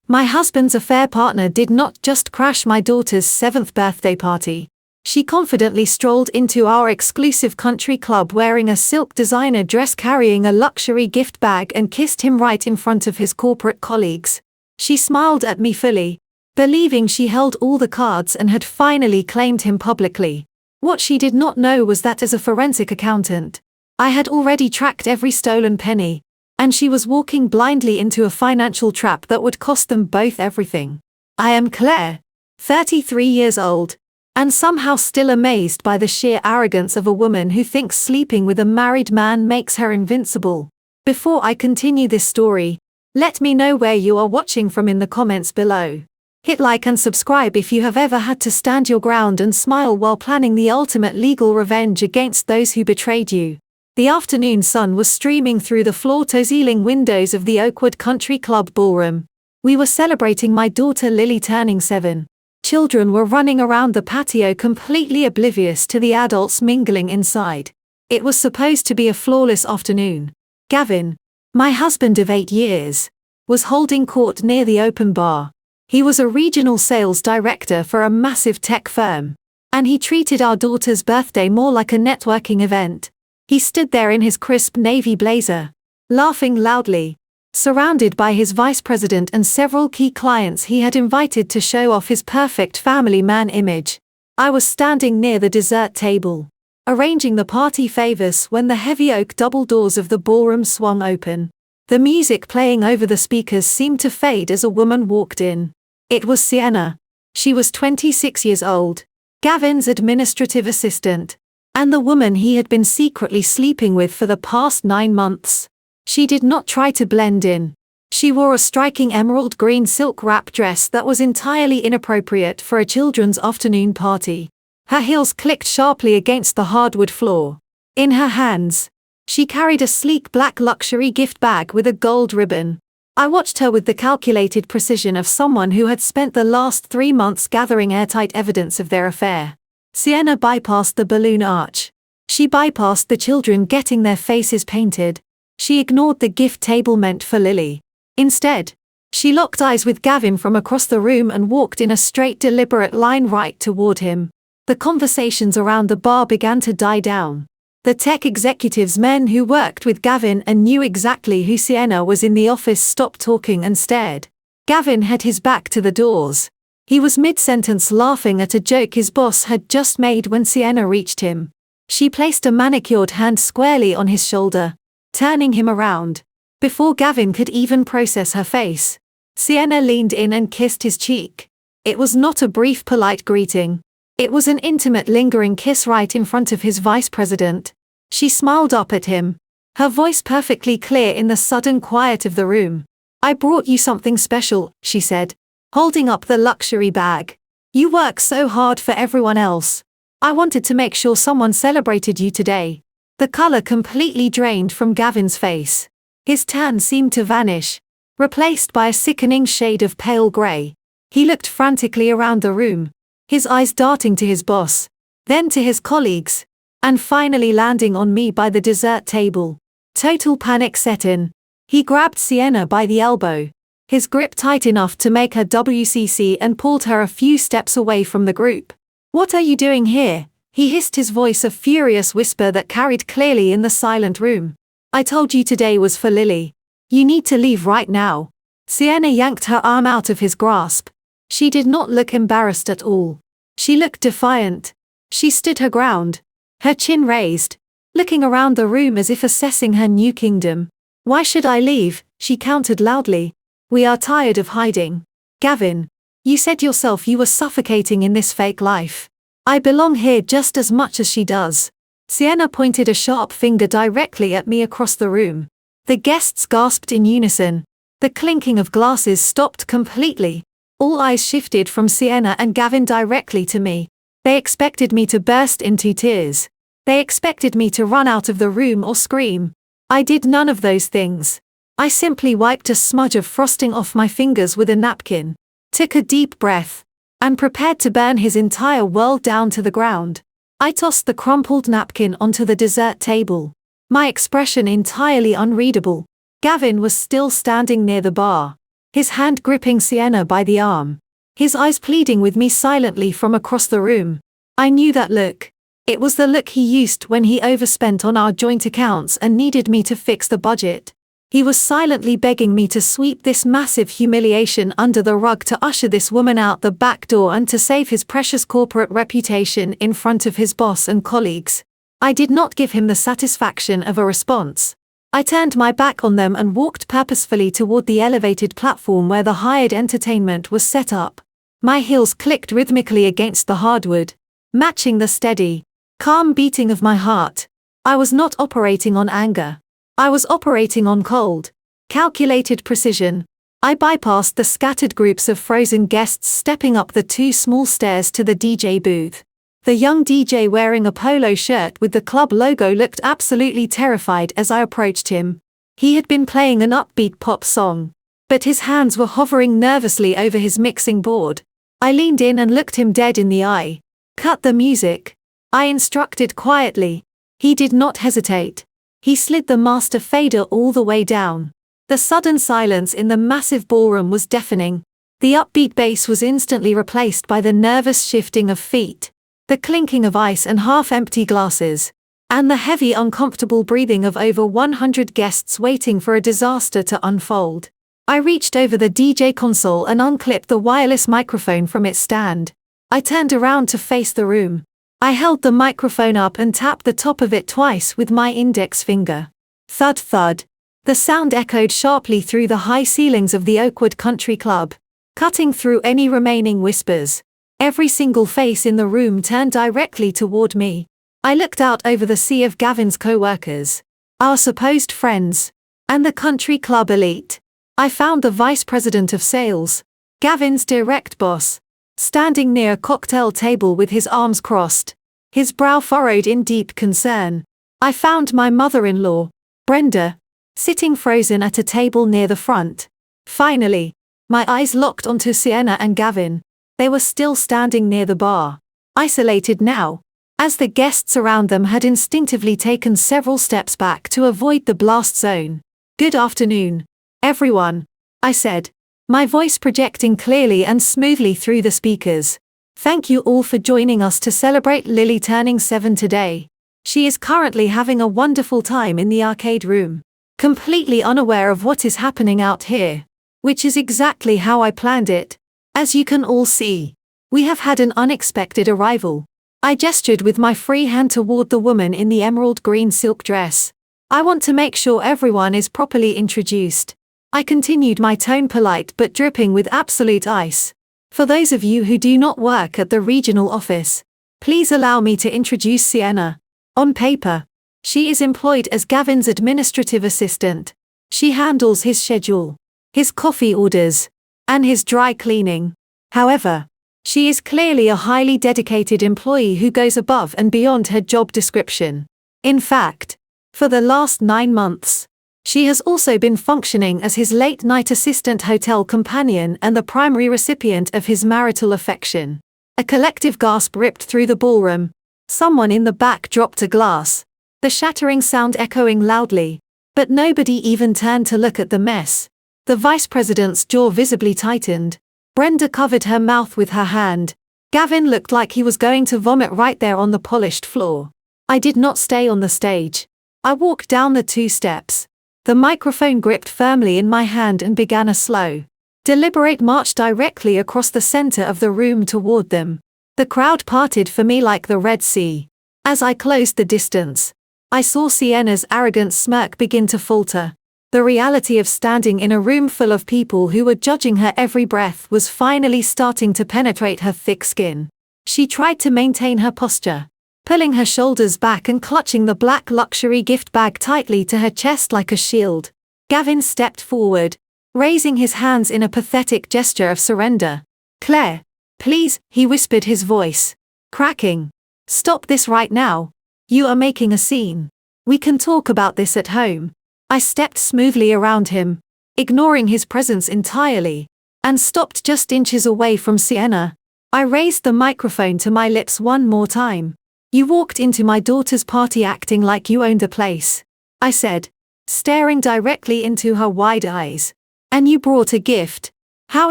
My husband's affair partner did not just crash my daughter's 7th birthday party. She confidently strolled into our exclusive country club wearing a silk designer dress, carrying a luxury gift bag, and kissed him right in front of his corporate colleagues. She smiled at me fully, believing she held all the cards and had finally claimed him publicly. What she did not know was that as a forensic accountant, I had already tracked every stolen penny, and she was walking blindly into a financial trap that would cost them both everything. I am Claire, 33 years old, and somehow still amazed by the sheer arrogance of a woman who thinks sleeping with a married man makes her invincible. Before I continue this story, let me know where you are watching from in the comments below. Hit like and subscribe if you have ever had to stand your ground and smile while planning the ultimate legal revenge against those who betrayed you. The afternoon sun was streaming through the floor-to-ceiling windows of the Oakwood Country Club ballroom. We were celebrating my daughter Lily turning 7. Children were running around the patio completely oblivious to the adults mingling inside. It was supposed to be a flawless afternoon. Gavin, my husband of 8 years, was holding court near the open bar. He was a regional sales director for a massive tech firm, and he treated our daughter's birthday more like a networking event. He stood there in his crisp navy blazer, laughing loudly, surrounded by his vice president and several key clients he had invited to show off his perfect family man image. I was standing near the dessert table, arranging the party favors, when the heavy oak double doors of the ballroom swung open. The music playing over the speakers seemed to fade as a woman walked in. It was Sienna. She was 26 years old, Gavin's administrative assistant, and the woman he had been secretly sleeping with for the past 9 months. She did not try to blend in. She wore a striking emerald green silk wrap dress that was entirely inappropriate for a children's afternoon party. Her heels clicked sharply against the hardwood floor. In her hands, she carried a sleek black luxury gift bag with a gold ribbon. I watched her with the calculated precision of someone who had spent the last 3 months gathering airtight evidence of their affair. Sienna bypassed the balloon arch. She bypassed the children getting their faces painted. She ignored the gift table meant for Lily. Instead, she locked eyes with Gavin from across the room and walked in a straight, deliberate line right toward him. The conversations around the bar began to die down. The tech executives, men who worked with Gavin and knew exactly who Sienna was in the office, stopped talking and stared. Gavin had his back to the doors. He was mid-sentence laughing at a joke his boss had just made when Sienna reached him. She placed a manicured hand squarely on his shoulder, turning him around. Before Gavin could even process her face, Sienna leaned in and kissed his cheek. It was not a brief, polite greeting. It was an intimate, lingering kiss right in front of his vice president. She smiled up at him, her voice perfectly clear in the sudden quiet of the room. "I brought you something special," she said, holding up the luxury bag. "You work so hard for everyone else. I wanted to make sure someone celebrated you today." The color completely drained from Gavin's face. His tan seemed to vanish, replaced by a sickening shade of pale gray. He looked frantically around the room, his eyes darting to his boss, then to his colleagues, and finally landing on me by the dessert table. Total panic set in. He grabbed Sienna by the elbow, his grip tight enough to make her WCC, and pulled her a few steps away from the group. "What are you doing here?" he hissed, his voice a furious whisper that carried clearly in the silent room. "I told you today was for Lily. You need to leave right now." Sienna yanked her arm out of his grasp. She did not look embarrassed at all. She looked defiant. She stood her ground, her chin raised, looking around the room as if assessing her new kingdom. "Why should I leave?" she countered loudly. "We are tired of hiding. Gavin, you said yourself you were suffocating in this fake life. I belong here just as much as she does." Sienna pointed a sharp finger directly at me across the room. The guests gasped in unison. The clinking of glasses stopped completely. All eyes shifted from Sienna and Gavin directly to me. They expected me to burst into tears. They expected me to run out of the room or scream. I did none of those things. I simply wiped a smudge of frosting off my fingers with a napkin, took a deep breath, and prepared to burn his entire world down to the ground. I tossed the crumpled napkin onto the dessert table, my expression entirely unreadable. Gavin was still standing near the bar, his hand gripping Sienna by the arm, his eyes pleading with me silently from across the room. I knew that look. It was the look he used when he overspent on our joint accounts and needed me to fix the budget. He was silently begging me to sweep this massive humiliation under the rug, to usher this woman out the back door, and to save his precious corporate reputation in front of his boss and colleagues. I did not give him the satisfaction of a response. I turned my back on them and walked purposefully toward the elevated platform where the hired entertainment was set up. My heels clicked rhythmically against the hardwood, matching the steady, calm beating of my heart. I was not operating on anger. I was operating on cold, calculated precision. I bypassed the scattered groups of frozen guests stepping up the 2 small stairs to the DJ booth. The young DJ wearing a polo shirt with the club logo looked absolutely terrified as I approached him. He had been playing an upbeat pop song, but his hands were hovering nervously over his mixing board. I leaned in and looked him dead in the eye. "Cut the music," I instructed quietly. He did not hesitate. He slid the master fader all the way down. The sudden silence in the massive ballroom was deafening. The upbeat bass was instantly replaced by the nervous shifting of feet, the clinking of ice and half-empty glasses, and the heavy, uncomfortable breathing of over 100 guests waiting for a disaster to unfold. I reached over the DJ console and unclipped the wireless microphone from its stand. I turned around to face the room. I held the microphone up and tapped the top of it twice with my index finger. Thud thud. The sound echoed sharply through the high ceilings of the Oakwood Country Club, cutting through any remaining whispers. Every single face in the room turned directly toward me. I looked out over the sea of Gavin's co-workers, our supposed friends, and the country club elite. I found the vice president of sales, Gavin's direct boss, standing near a cocktail table with his arms crossed, his brow furrowed in deep concern. I found my mother-in-law, Brenda, sitting frozen at a table near the front. Finally, my eyes locked onto Sienna and Gavin. They were still standing near the bar, isolated now, as the guests around them had instinctively taken several steps back to avoid the blast zone. "Good afternoon, everyone," I said, my voice projecting clearly and smoothly through the speakers. "Thank you all for joining us to celebrate Lily turning 7 today. She is currently having a wonderful time in the arcade room, completely unaware of what is happening out here, which is exactly how I planned it. As you can all see, we have had an unexpected arrival." I gestured with my free hand toward the woman in the emerald green silk dress. "I want to make sure everyone is properly introduced." I continued, my tone polite but dripping with absolute ice. "For those of you who do not work at the regional office, please allow me to introduce Sienna. On paper, she is employed as Gavin's administrative assistant. She handles his schedule, his coffee orders, and his dry cleaning. However, she is clearly a highly dedicated employee who goes above and beyond her job description. In fact, for the last 9 months, she has also been functioning as his late-night assistant, hotel companion, and the primary recipient of his marital affection." A collective gasp ripped through the ballroom. Someone in the back dropped a glass, the shattering sound echoing loudly, but nobody even turned to look at the mess. The vice president's jaw visibly tightened. Brenda covered her mouth with her hand. Gavin looked like he was going to vomit right there on the polished floor. I did not stay on the stage. I walked down the 2 steps, the microphone gripped firmly in my hand, and began a slow, deliberate march directly across the center of the room toward them. The crowd parted for me like the Red Sea. As I closed the distance, I saw Sienna's arrogant smirk begin to falter. The reality of standing in a room full of people who were judging her every breath was finally starting to penetrate her thick skin. She tried to maintain her posture, pulling her shoulders back and clutching the black luxury gift bag tightly to her chest like a shield. Gavin stepped forward, raising his hands in a pathetic gesture of surrender. "Claire, please," he whispered, his voice cracking. "Stop this right now. You are making a scene. We can talk about this at home." I stepped smoothly around him, ignoring his presence entirely, and stopped just inches away from Sienna. I raised the microphone to my lips one more time. "You walked into my daughter's party acting like you owned the place," I said, staring directly into her wide eyes. And you brought a gift. How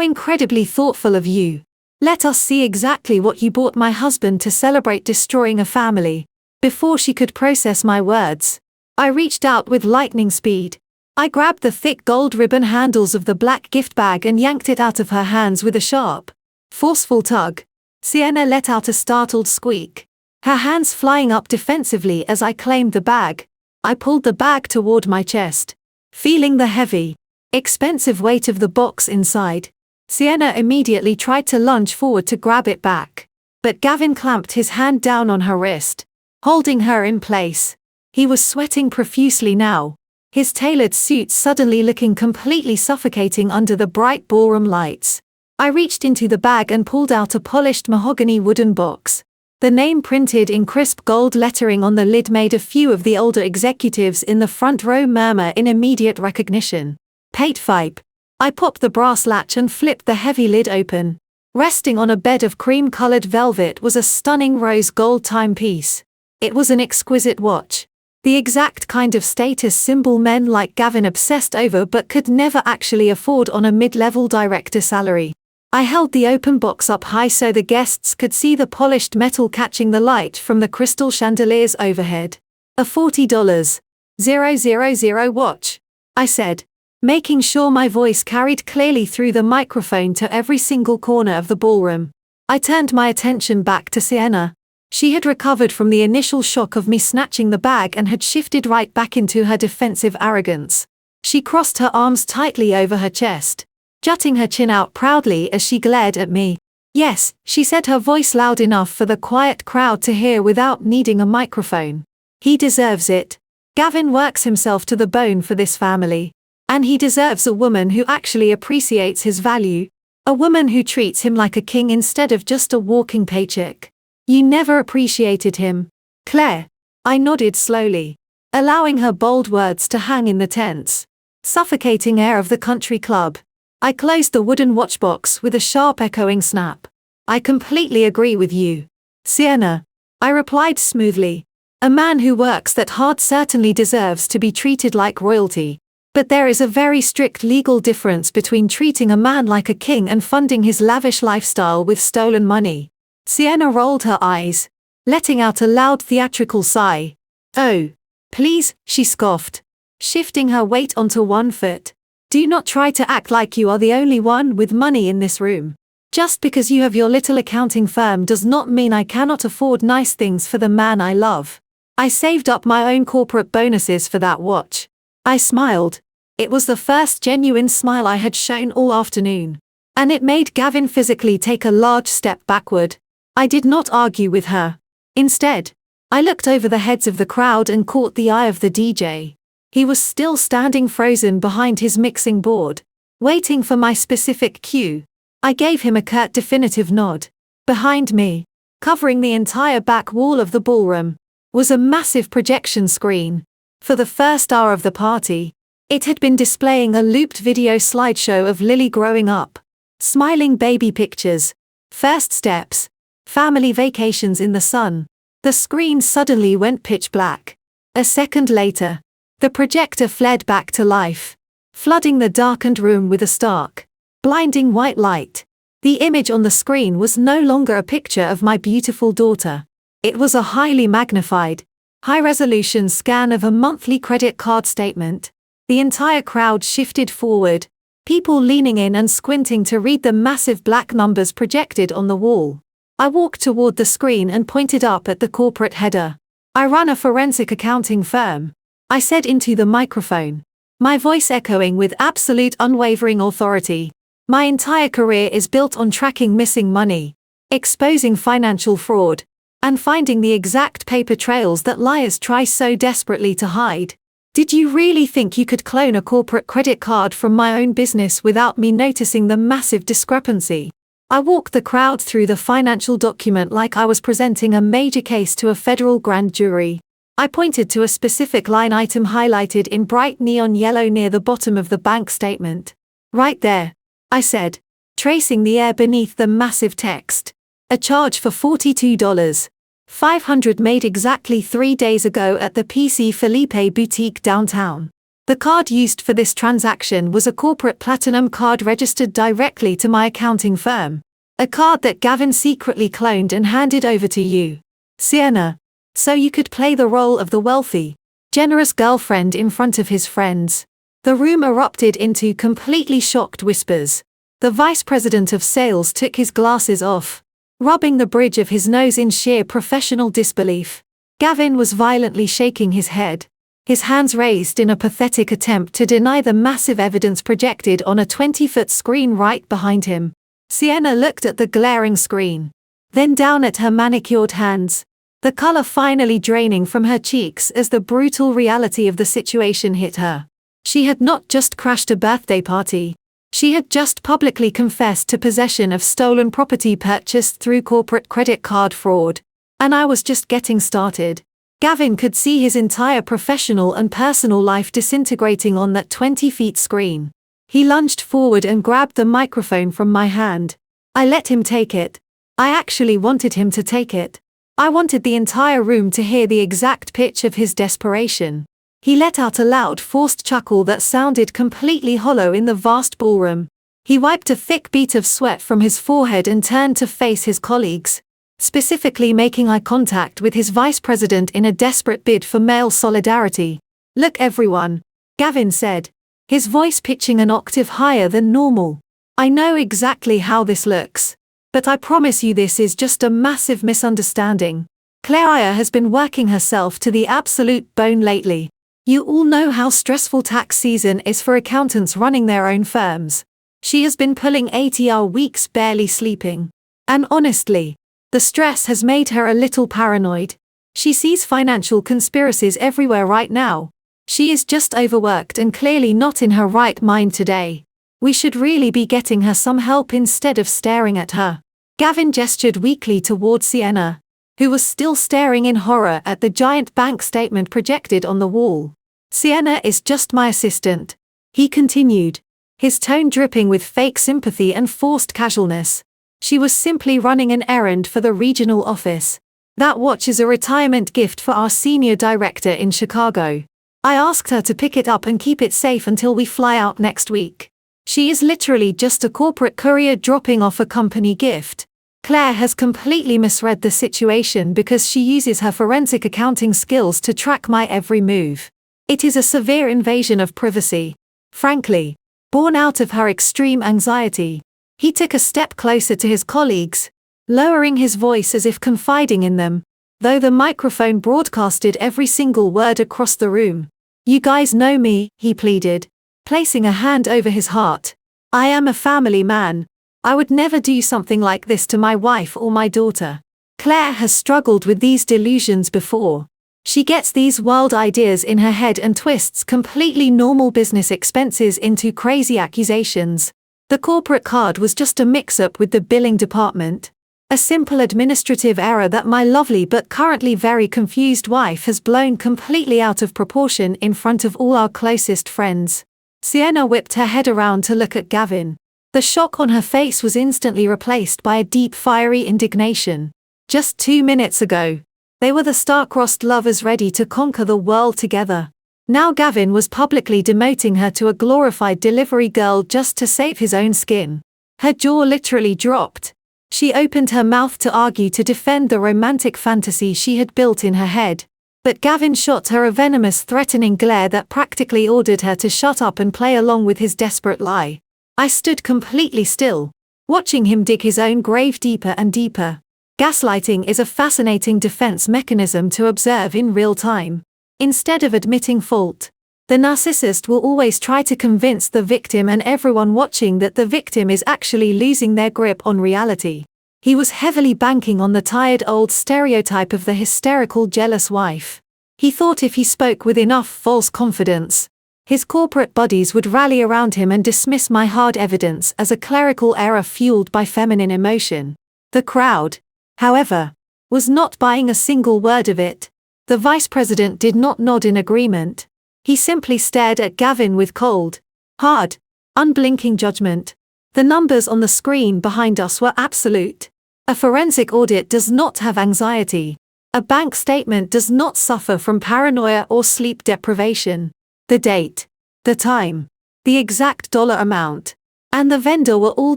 incredibly thoughtful of you. Let us see exactly what you bought my husband to celebrate destroying a family. Before she could process my words, I reached out with lightning speed. I grabbed the thick gold ribbon handles of the black gift bag and yanked it out of her hands with a sharp, forceful tug. Sienna let out a startled squeak, her hands flying up defensively as I claimed the bag. I pulled the bag toward my chest, feeling the heavy, expensive weight of the box inside. Sienna immediately tried to lunge forward to grab it back, but Gavin clamped his hand down on her wrist, holding her in place. He was sweating profusely now, his tailored suit suddenly looking completely suffocating under the bright ballroom lights. I reached into the bag and pulled out a polished mahogany wooden box. The name printed in crisp gold lettering on the lid made a few of the older executives in the front row murmur in immediate recognition. Pate Fipe. I popped the brass latch and flipped the heavy lid open. Resting on a bed of cream-colored velvet was a stunning rose gold timepiece. It was an exquisite watch. The exact kind of status symbol men like Gavin obsessed over but could never actually afford on a mid-level director salary. I held the open box up high so the guests could see the polished metal catching the light from the crystal chandeliers overhead. A $40,000 watch, I said, making sure my voice carried clearly through the microphone to every single corner of the ballroom. I turned my attention back to Sienna. She had recovered from the initial shock of me snatching the bag and had shifted right back into her defensive arrogance. She crossed her arms tightly over her chest, jutting her chin out proudly as she glared at me. Yes, she said, her voice loud enough for the quiet crowd to hear without needing a microphone. He deserves it. Gavin works himself to the bone for this family. And he deserves a woman who actually appreciates his value. A woman who treats him like a king instead of just a walking paycheck. You never appreciated him, Claire. I nodded slowly, allowing her bold words to hang in the tense, suffocating air of the country club. I closed the wooden watchbox with a sharp echoing snap. I completely agree with you, Sienna, I replied smoothly. A man who works that hard certainly deserves to be treated like royalty. But there is a very strict legal difference between treating a man like a king and funding his lavish lifestyle with stolen money. Sienna rolled her eyes, letting out a loud theatrical sigh. Oh, please, she scoffed, shifting her weight onto one foot. Do not try to act like you are the only one with money in this room. Just because you have your little accounting firm does not mean I cannot afford nice things for the man I love. I saved up my own corporate bonuses for that watch. I smiled. It was the first genuine smile I had shown all afternoon. And it made Gavin physically take a large step backward. I did not argue with her. Instead, I looked over the heads of the crowd and caught the eye of the DJ. He was still standing frozen behind his mixing board, waiting for my specific cue. I gave him a curt definitive nod. Behind me, covering the entire back wall of the ballroom, was a massive projection screen. For the first hour of the party, it had been displaying a looped video slideshow of Lily growing up, smiling baby pictures, first steps, family vacations in the sun. The screen suddenly went pitch black. A second later, the projector fled back to life, flooding the darkened room with a stark, blinding white light. The image on the screen was no longer a picture of my beautiful daughter. It was a highly magnified, high-resolution scan of a monthly credit card statement. The entire crowd shifted forward, people leaning in and squinting to read the massive black numbers projected on the wall. I walked toward the screen and pointed up at the corporate header. I run a forensic accounting firm, I said into the microphone, my voice echoing with absolute unwavering authority. My entire career is built on tracking missing money, exposing financial fraud, and finding the exact paper trails that liars try so desperately to hide. Did you really think you could clone a corporate credit card from my own business without me noticing the massive discrepancy? I walked the crowd through the financial document like I was presenting a major case to a federal grand jury. I pointed to a specific line item highlighted in bright neon yellow near the bottom of the bank statement. Right there, I said, tracing the air beneath the massive text. A charge for $42,500 made exactly 3 days ago at the PC Felipe boutique downtown. The card used for this transaction was a corporate platinum card registered directly to my accounting firm. A card that Gavin secretly cloned and handed over to you, Sienna, so you could play the role of the wealthy, generous girlfriend in front of his friends. The room erupted into completely shocked whispers. The vice president of sales took his glasses off, rubbing the bridge of his nose in sheer professional disbelief. Gavin was violently shaking his head, his hands raised in a pathetic attempt to deny the massive evidence projected on a 20-foot screen right behind him. Sienna looked at the glaring screen, then down at her manicured hands, the color finally draining from her cheeks as the brutal reality of the situation hit her. She had not just crashed a birthday party, she had just publicly confessed to possession of stolen property purchased through corporate credit card fraud. And I was just getting started. Gavin could see his entire professional and personal life disintegrating on that 20-foot screen. He lunged forward and grabbed the microphone from my hand. I let him take it. I actually wanted him to take it. I wanted the entire room to hear the exact pitch of his desperation. He let out a loud, forced chuckle that sounded completely hollow in the vast ballroom. He wiped a thick bead of sweat from his forehead and turned to face his colleagues, specifically making eye contact with his vice president in a desperate bid for male solidarity. "Look everyone," Gavin said, his voice pitching an octave higher than normal. "I know exactly how this looks, but I promise you this is just a massive misunderstanding. Claire has been working herself to the absolute bone lately. You all know how stressful tax season is for accountants running their own firms. She has been pulling 80-hour weeks barely sleeping. And honestly, the stress has made her a little paranoid. She sees financial conspiracies everywhere right now. She is just overworked and clearly not in her right mind today. We should really be getting her some help instead of staring at her." Gavin gestured weakly toward Sienna, who was still staring in horror at the giant bank statement projected on the wall. "Sienna is just my assistant," he continued, his tone dripping with fake sympathy and forced casualness. "She was simply running an errand for the regional office. That watch is a retirement gift for our senior director in Chicago. I asked her to pick it up and keep it safe until we fly out next week. She is literally just a corporate courier dropping off a company gift." Claire has completely misread the situation because she uses her forensic accounting skills to track my every move. It is a severe invasion of privacy. Frankly, born out of her extreme anxiety. He took a step closer to his colleagues, lowering his voice as if confiding in them, though the microphone broadcasted every single word across the room. "You guys know me," he pleaded, placing a hand over his heart. "I am a family man. I would never do something like this to my wife or my daughter. Claire has struggled with these delusions before. She gets these wild ideas in her head and twists completely normal business expenses into crazy accusations. The corporate card was just a mix-up with the billing department. A simple administrative error that my lovely but currently very confused wife has blown completely out of proportion in front of all our closest friends." Sienna whipped her head around to look at Gavin. The shock on her face was instantly replaced by a deep fiery indignation. Just 2 minutes ago, they were the star-crossed lovers ready to conquer the world together. Now Gavin was publicly demoting her to a glorified delivery girl just to save his own skin. Her jaw literally dropped. She opened her mouth to argue to defend the romantic fantasy she had built in her head, but Gavin shot her a venomous, threatening glare that practically ordered her to shut up and play along with his desperate lie. I stood completely still, watching him dig his own grave deeper and deeper. Gaslighting is a fascinating defense mechanism to observe in real time. Instead of admitting fault, the narcissist will always try to convince the victim and everyone watching that the victim is actually losing their grip on reality. He was heavily banking on the tired old stereotype of the hysterical jealous wife. He thought if he spoke with enough false confidence, his corporate buddies would rally around him and dismiss my hard evidence as a clerical error fueled by feminine emotion. The crowd, however, was not buying a single word of it. The vice president did not nod in agreement. He simply stared at Gavin with cold, hard, unblinking judgment. The numbers on the screen behind us were absolute. A forensic audit does not have anxiety. A bank statement does not suffer from paranoia or sleep deprivation. The date, the time, the exact dollar amount, and the vendor were all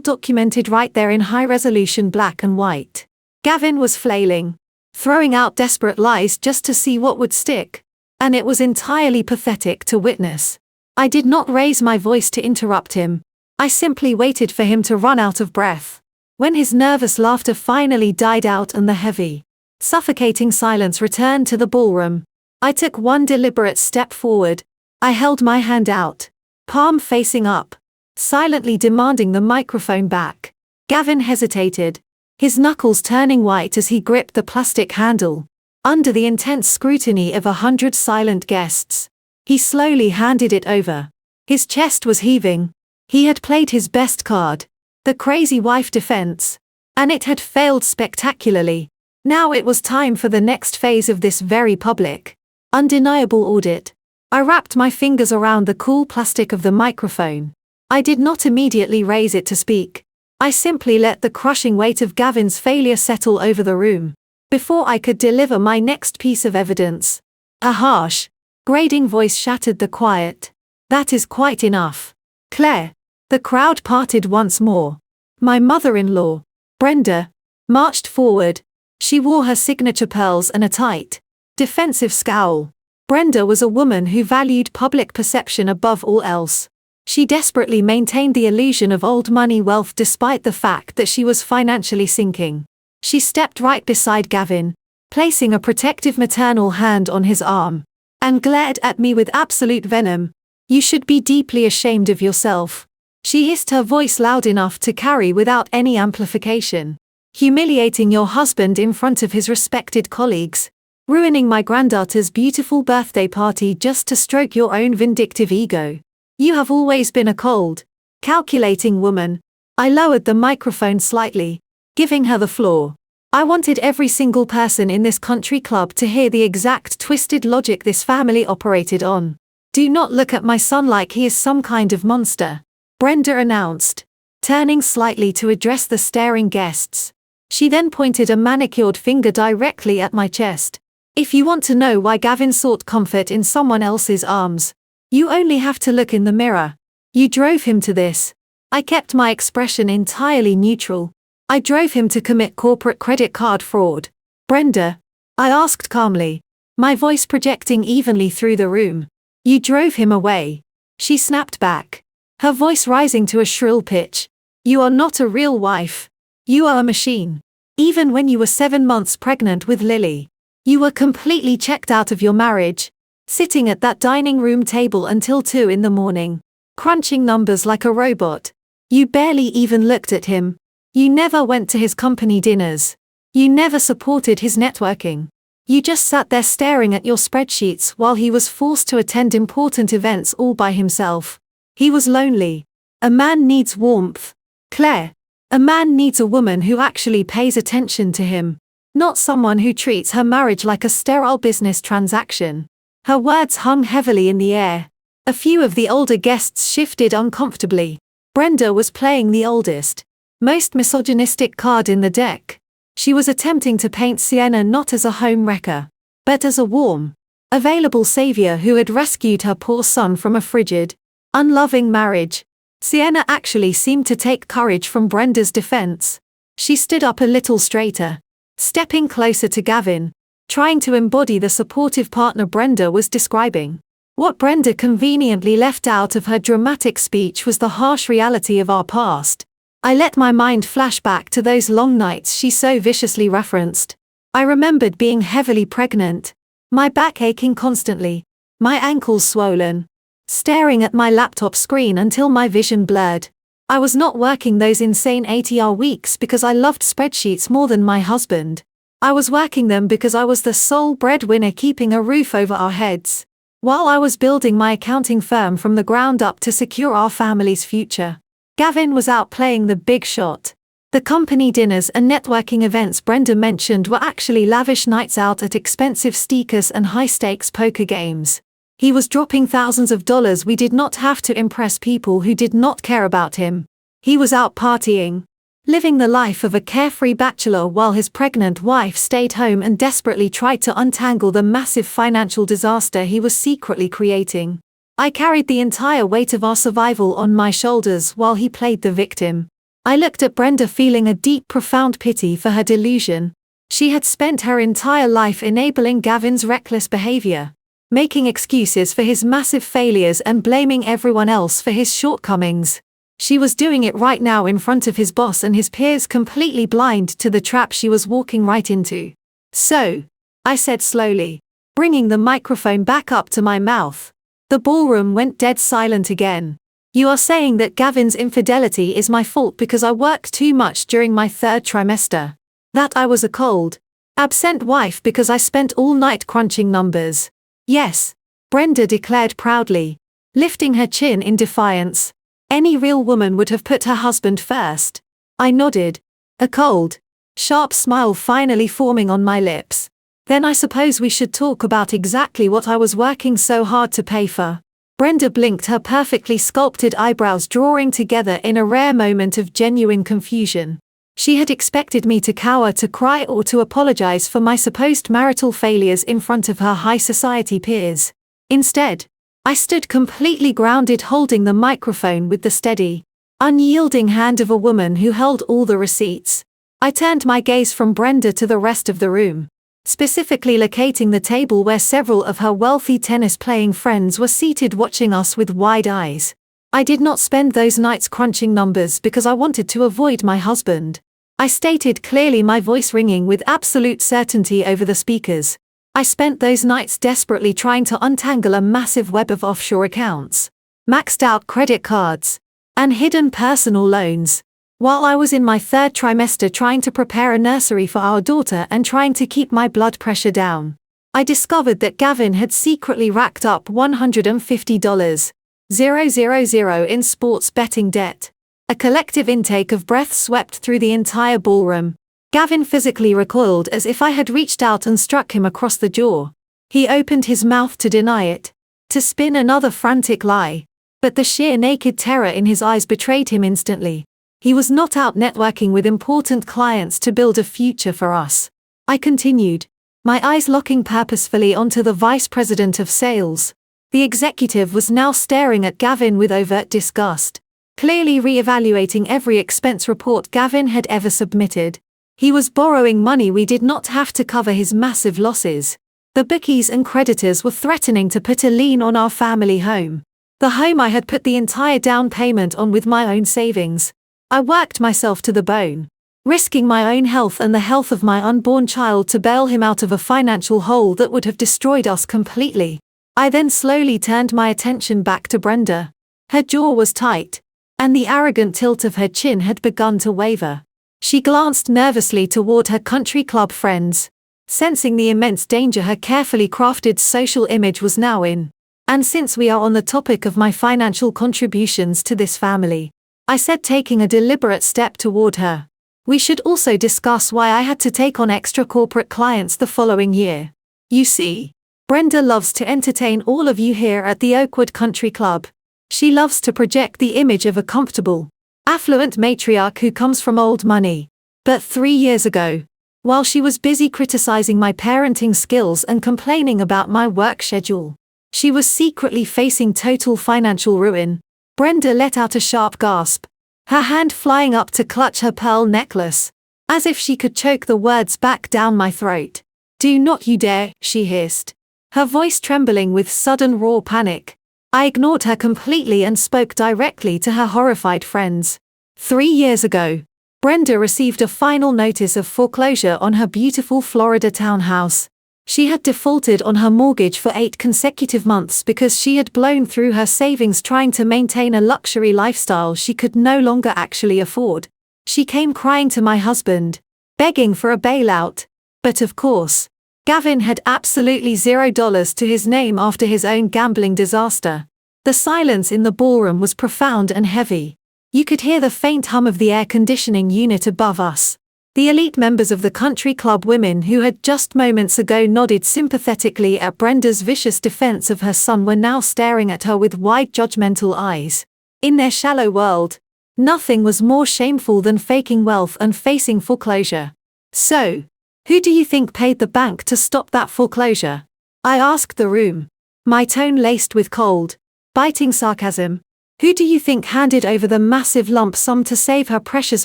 documented right there in high-resolution black and white. Gavin was flailing, throwing out desperate lies just to see what would stick, and it was entirely pathetic to witness. I did not raise my voice to interrupt him. I simply waited for him to run out of breath. When his nervous laughter finally died out and the heavy, suffocating silence returned to the ballroom, I took one deliberate step forward. I held my hand out, palm facing up, silently demanding the microphone back. Gavin hesitated, his knuckles turning white as he gripped the plastic handle. Under the intense scrutiny of 100 silent guests, he slowly handed it over. His chest was heaving. He had played his best card, the crazy wife defense, and it had failed spectacularly. Now it was time for the next phase of this very public, undeniable audit. I wrapped my fingers around the cool plastic of the microphone. I did not immediately raise it to speak. I simply let the crushing weight of Gavin's failure settle over the room. Before I could deliver my next piece of evidence, a harsh, grating voice shattered the quiet. "That is quite enough, Claire." The crowd parted once more. My mother-in-law, Brenda, marched forward. She wore her signature pearls and a tight, defensive scowl. Brenda was a woman who valued public perception above all else. She desperately maintained the illusion of old money wealth despite the fact that she was financially sinking. She stepped right beside Gavin, placing a protective maternal hand on his arm, and glared at me with absolute venom. "You should be deeply ashamed of yourself." She hissed, her voice loud enough to carry without any amplification. "Humiliating your husband in front of his respected colleagues. Ruining my granddaughter's beautiful birthday party just to stroke your own vindictive ego. You have always been a cold, calculating woman." I lowered the microphone slightly, giving her the floor. I wanted every single person in this country club to hear the exact twisted logic this family operated on. "Do not look at my son like he is some kind of monster," Brenda announced, turning slightly to address the staring guests. She then pointed a manicured finger directly at my chest. "If you want to know why Gavin sought comfort in someone else's arms, you only have to look in the mirror. You drove him to this." I kept my expression entirely neutral. "I drove him to commit corporate credit card fraud." "Brenda?" I asked calmly, my voice projecting evenly through the room. "You drove him away," she snapped back, her voice rising to a shrill pitch. "You are not a real wife. You are a machine. Even when you were 7 months pregnant with Lily, you were completely checked out of your marriage, sitting at that dining room table until 2 in the morning, crunching numbers like a robot. You barely even looked at him. You never went to his company dinners. You never supported his networking. You just sat there staring at your spreadsheets while he was forced to attend important events all by himself. He was lonely. A man needs warmth, Claire. A man needs a woman who actually pays attention to him, not someone who treats her marriage like a sterile business transaction." Her words hung heavily in the air. A few of the older guests shifted uncomfortably. Brenda was playing the oldest, most misogynistic card in the deck. She was attempting to paint Sienna not as a home wrecker, but as a warm, available savior who had rescued her poor son from a frigid, unloving marriage. Sienna actually seemed to take courage from Brenda's defense. She stood up a little straighter, stepping closer to Gavin, trying to embody the supportive partner Brenda was describing. What Brenda conveniently left out of her dramatic speech was the harsh reality of our past. I let my mind flash back to those long nights she so viciously referenced. I remembered being heavily pregnant, my back aching constantly, my ankles swollen, staring at my laptop screen until my vision blurred. I was not working those insane 80-hour weeks because I loved spreadsheets more than my husband. I was working them because I was the sole breadwinner keeping a roof over our heads, while I was building my accounting firm from the ground up to secure our family's future. Gavin was out playing the big shot. The company dinners and networking events Brenda mentioned were actually lavish nights out at expensive steakers and high-stakes poker games. He was dropping thousands of dollars. We did not have to impress people who did not care about him. He was out partying, living the life of a carefree bachelor while his pregnant wife stayed home and desperately tried to untangle the massive financial disaster he was secretly creating. I carried the entire weight of our survival on my shoulders while he played the victim. I looked at Brenda feeling a deep, profound pity for her delusion. She had spent her entire life enabling Gavin's reckless behavior, making excuses for his massive failures and blaming everyone else for his shortcomings. She was doing it right now in front of his boss and his peers, completely blind to the trap she was walking right into. "So," I said slowly, bringing the microphone back up to my mouth. The ballroom went dead silent again. "You are saying that Gavin's infidelity is my fault because I worked too much during my 3rd trimester? That I was a cold, absent wife because I spent all night crunching numbers?" "Yes," Brenda declared proudly, lifting her chin in defiance. "Any real woman would have put her husband first." I nodded, a cold, sharp smile finally forming on my lips. "Then I suppose we should talk about exactly what I was working so hard to pay for." Brenda blinked, her perfectly sculpted eyebrows drawing together in a rare moment of genuine confusion. She had expected me to cower, to cry, or to apologize for my supposed marital failures in front of her high society peers. Instead, I stood completely grounded, holding the microphone with the steady, unyielding hand of a woman who held all the receipts. I turned my gaze from Brenda to the rest of the room, specifically locating the table where several of her wealthy tennis-playing friends were seated watching us with wide eyes. I did not spend those nights crunching numbers because I wanted to avoid my husband. I stated clearly, my voice ringing with absolute certainty over the speakers. I spent those nights desperately trying to untangle a massive web of offshore accounts, maxed out credit cards, and hidden personal loans, while I was in my 3rd trimester trying to prepare a nursery for our daughter and trying to keep my blood pressure down. I discovered that Gavin had secretly racked up $150,000 in sports betting debt. A collective intake of breath swept through the entire ballroom. Gavin physically recoiled as if I had reached out and struck him across the jaw. He opened his mouth to deny it, to spin another frantic lie, but the sheer naked terror in his eyes betrayed him instantly. He was not out networking with important clients to build a future for us. I continued, my eyes locking purposefully onto the vice president of sales. The executive was now staring at Gavin with overt disgust, clearly re-evaluating every expense report Gavin had ever submitted. He was borrowing money we did not have to cover his massive losses. The bookies and creditors were threatening to put a lien on our family home, the home I had put the entire down payment on with my own savings. I worked myself to the bone, risking my own health and the health of my unborn child to bail him out of a financial hole that would have destroyed us completely. I then slowly turned my attention back to Brenda. Her jaw was tight, and the arrogant tilt of her chin had begun to waver. She glanced nervously toward her country club friends, sensing the immense danger her carefully crafted social image was now in. "And since we are on the topic of my financial contributions to this family," I said, taking a deliberate step toward her, "we should also discuss why I had to take on extra corporate clients the following year. You see, Brenda loves to entertain all of you here at the Oakwood Country Club. She loves to project the image of a comfortable, affluent matriarch who comes from old money. But 3 years ago, while she was busy criticizing my parenting skills and complaining about my work schedule, she was secretly facing total financial ruin." Brenda let out a sharp gasp, her hand flying up to clutch her pearl necklace, as if she could choke the words back down my throat. "Do not you dare," she hissed, her voice trembling with sudden raw panic. I ignored her completely and spoke directly to her horrified friends. 3 years ago, Brenda received a final notice of foreclosure on her beautiful Florida townhouse. She had defaulted on her mortgage for 8 consecutive months because she had blown through her savings trying to maintain a luxury lifestyle she could no longer actually afford. She came crying to my husband, begging for a bailout. But of course, Gavin had absolutely $0 to his name after his own gambling disaster. The silence in the ballroom was profound and heavy. You could hear the faint hum of the air conditioning unit above us. The elite members of the country club women who had just moments ago nodded sympathetically at Brenda's vicious defense of her son were now staring at her with wide judgmental eyes. In their shallow world, nothing was more shameful than faking wealth and facing foreclosure. "So, who do you think paid the bank to stop that foreclosure?" I asked the room, my tone laced with cold, Biting sarcasm. Who do you think handed over the massive lump sum to save her precious